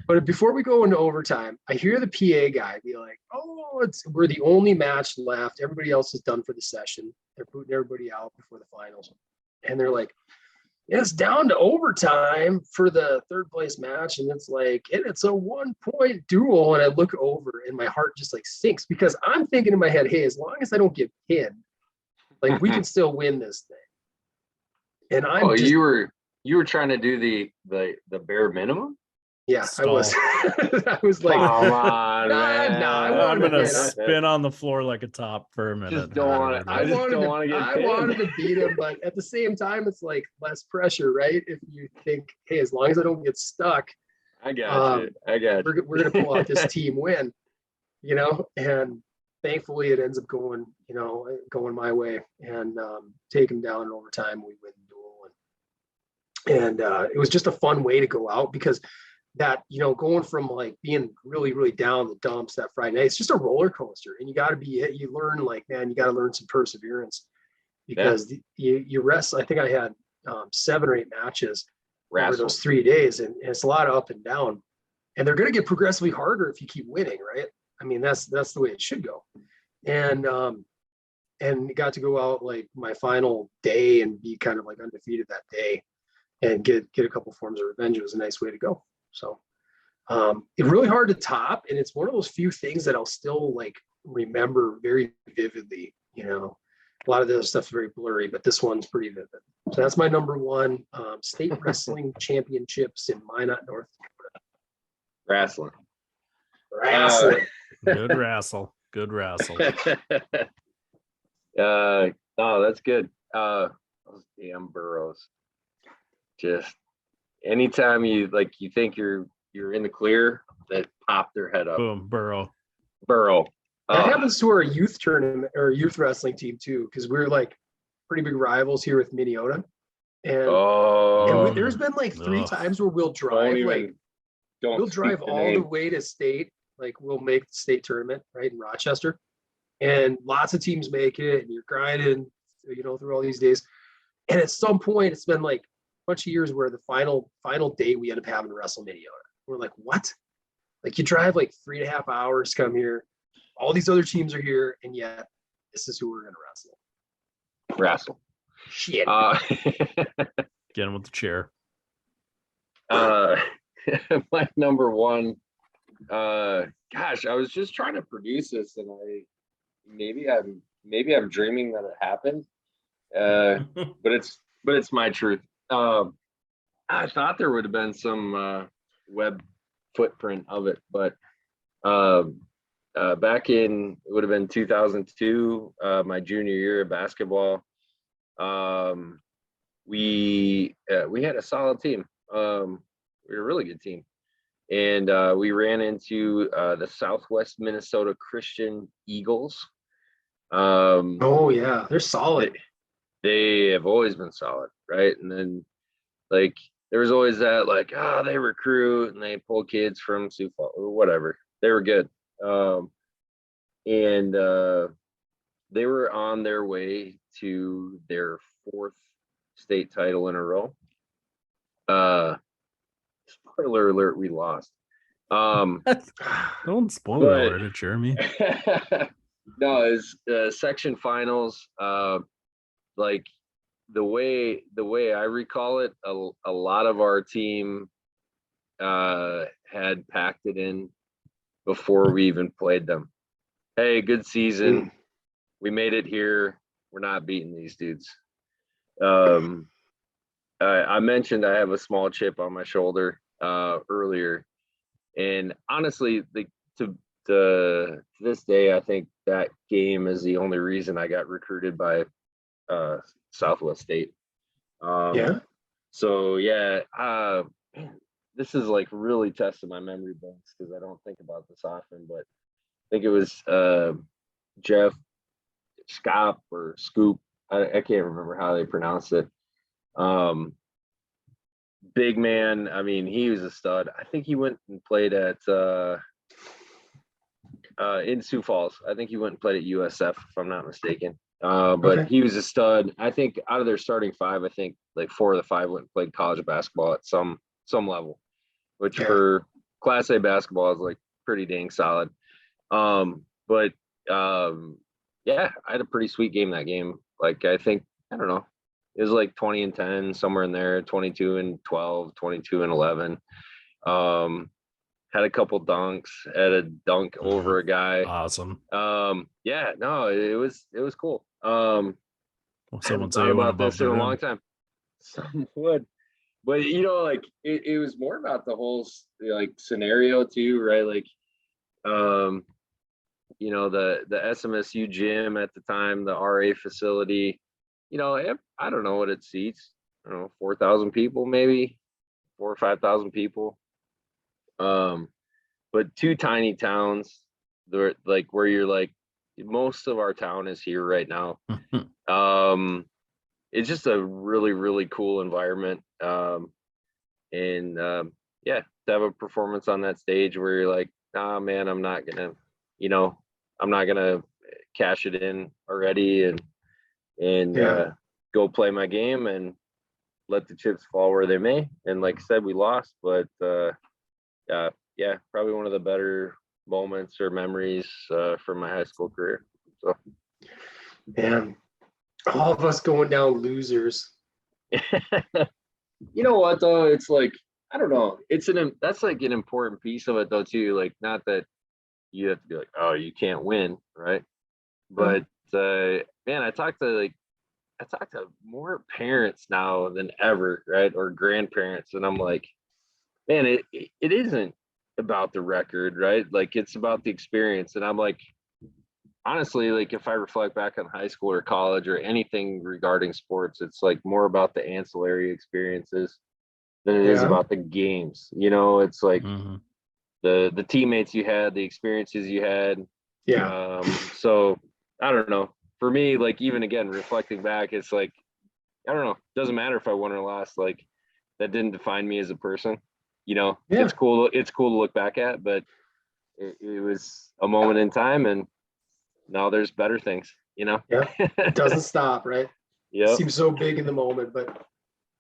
But before we go into overtime, I hear the PA guy be like, "Oh, we're the only match left. Everybody else is done for the session. They're booting everybody out before the finals." And they're like, "It's down to overtime for the 3rd place match." And it's like, it's a 1-point duel. And I look over and my heart just like sinks, because I'm thinking in my head, hey, as long as I don't get pinned, like, we can still win this thing. And you were trying to do the bare minimum? Yeah, I was. I was like, Come on, man. I I'm wanted to gonna win. spin on the floor like a top for a minute. Just don't want to. I just don't want to get I pinned. wanted to beat him, but at the same time, it's like less pressure, right? If you think, hey, as long as I don't get stuck, I got you. I got you. we're gonna pull out this team win, And thankfully, it ends up going my way, and take him down in overtime. We win the duel, and it was just a fun way to go out because that going from like being really really down the dumps that Friday night, it's just a roller coaster, and you learn like, man, you got to learn some perseverance because you rest. I think I had 7 or 8 matches over those 3 days, and it's a lot of up and down, and they're going to get progressively harder if you keep winning, right? I mean, that's the way it should go, and got to go out like my final day and be kind of like undefeated that day and get a couple forms of revenge. It was a nice way to go. So it's really hard to top, and it's one of those few things that I'll still like remember very vividly. A lot of the other stuff's very blurry, but this one's pretty vivid. So that's my number one, state wrestling championships in Minot, North Wrestling. Good wrestle. Good wrestle. Oh, that's good. Those damn burrows. Just anytime you think you're in the clear, they pop their head up. Boom, burrow. That happens to our youth tournament or youth wrestling team too, because we're like pretty big rivals here with Minneota. And there's been like 3 times where we'll drive all the way to state. Like we'll make the state tournament right in Rochester, and lots of teams make it, and you're grinding, through all these days. And at some point, it's been like a bunch of years where the final day we end up having to wrestle Minneota. We're like, what? Like you drive like 3.5 hours to come here. All these other teams are here, and yet this is who we're going to wrestle. Shit. Get him with the chair. My number one. Gosh, I was just trying to produce this, and maybe I'm dreaming that it happened. But it's my truth. I thought there would have been some web footprint of it, but back in, it would have been 2002, my junior year of basketball. We had a solid team. We were a really good team, and we ran into the Southwest Minnesota Christian Eagles. Oh yeah, they're solid. They have always been solid, right? And then like there was always that like, they recruit and they pull kids from Sioux Falls or whatever. They were good. And they were on their way to their 4th state title in a row. Spoiler alert, we lost. Don't spoiler alert it, Jeremy. No, it's section finals. Like the way I recall it, a lot of our team had packed it in before we even played them. Hey, good season. We made it here. We're not beating these dudes. I mentioned I have a small chip on my shoulder earlier, and honestly, to this day, I think that game is the only reason I got recruited by Southwest State. So yeah, this is like really testing my memory banks because I don't think about this often, but I think it was Jeff Scop or Scoop. I can't remember how they pronounced it. Big man. I mean, he was a stud. I think he went and played at in Sioux Falls. I think he went and played at USF, if I'm not mistaken. But he was a stud. I think out of their starting 5, I think like 4 of the 5 went and played college basketball at some level, which for Class A basketball is like pretty dang solid. But yeah, I had a pretty sweet game that game. Like I think, I don't know, it was like 20-10, somewhere in there, 22-12, 22-11. Had a couple dunks, had a dunk over a guy. Awesome. Yeah, no, it was cool. Someone say about this in a long time. Some would. But like it was more about the whole like scenario too, right? Like, the SMSU gym at the time, the RA facility, I don't know what it seats. I don't know, 4,000 people, maybe 4 or 5,000 people. But two tiny towns, like where you're like, most of our town is here right now. It's just a really, really cool environment. Yeah, to have a performance on that stage where you're like, nah, man, I'm not gonna cash it in already and go play my game and let the chips fall where they may. And like I said, we lost, but yeah, probably one of the better moments or memories from my high school career. So, man, all of us going down losers. You know what though? It's like, I don't know. That's like an important piece of it though too. Like, not that you have to be like, oh, you can't win, right? But man, I talk to more parents now than ever, right? Or grandparents, and I'm like, man, it isn't about the record, right? Like, it's about the experience. And I'm like, honestly, like if I reflect back on high school or college or anything regarding sports, it's like more about the ancillary experiences than it is about the games. It's like the teammates you had, the experiences you had. So I don't know. For me, like, even again, reflecting back, it's like, I don't know. It doesn't matter if I won or lost. Like, that didn't define me as a person. It's cool. It's cool to look back at, but it was a moment in time, and now there's better things. It doesn't stop, right? Yeah. Seems so big in the moment, but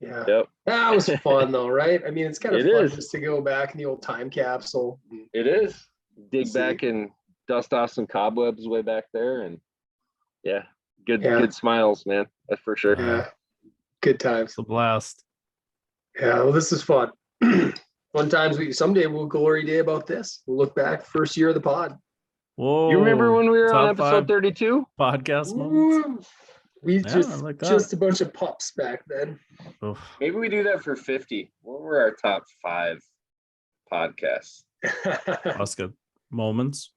yeah. Yep. That was fun though, right? I mean, it's kind of fun is. just to go back in the old time capsule. It is. Dig back and dust off some cobwebs way back there, and good smiles, man. That's for sure. Yeah. Good times. It's a blast. Yeah, well, this is fun. Fun times. Someday we'll glory day about this. We'll look back first year of the pod. Whoa! You remember when we were on Top episode 32? podcast moments? We like just a bunch of pups back then. Oof. Maybe we do that for 50. What were our top 5 podcasts? That's good. Moments.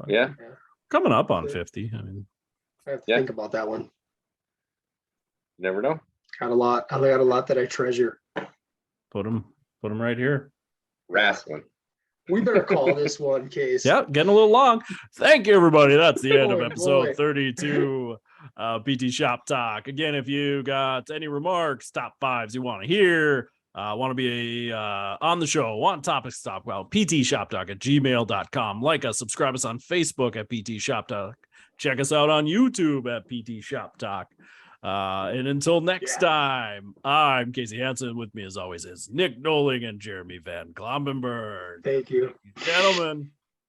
Yeah. Coming up on 50. I mean, I have to think about that one. You never know. Got a lot. I got a lot that I treasure. put them right here. Wrestling. We better call this one, Case. Yeah, getting a little long. Thank you, everybody. That's the end of Boy, episode boy. 32 PT Shop Talk. Again, if you got any remarks, top 5s you want to hear, want to be on the show, want topics to talk about, ptshoptalk@gmail.com. Like us, subscribe us on Facebook at PT Shop Talk. Check us out on YouTube at PT Shop Talk. And until next time, I'm Casey Hansen. With me, as always, is Nick Noling and Jeremy Van Klompenberg. Thank you. Gentlemen.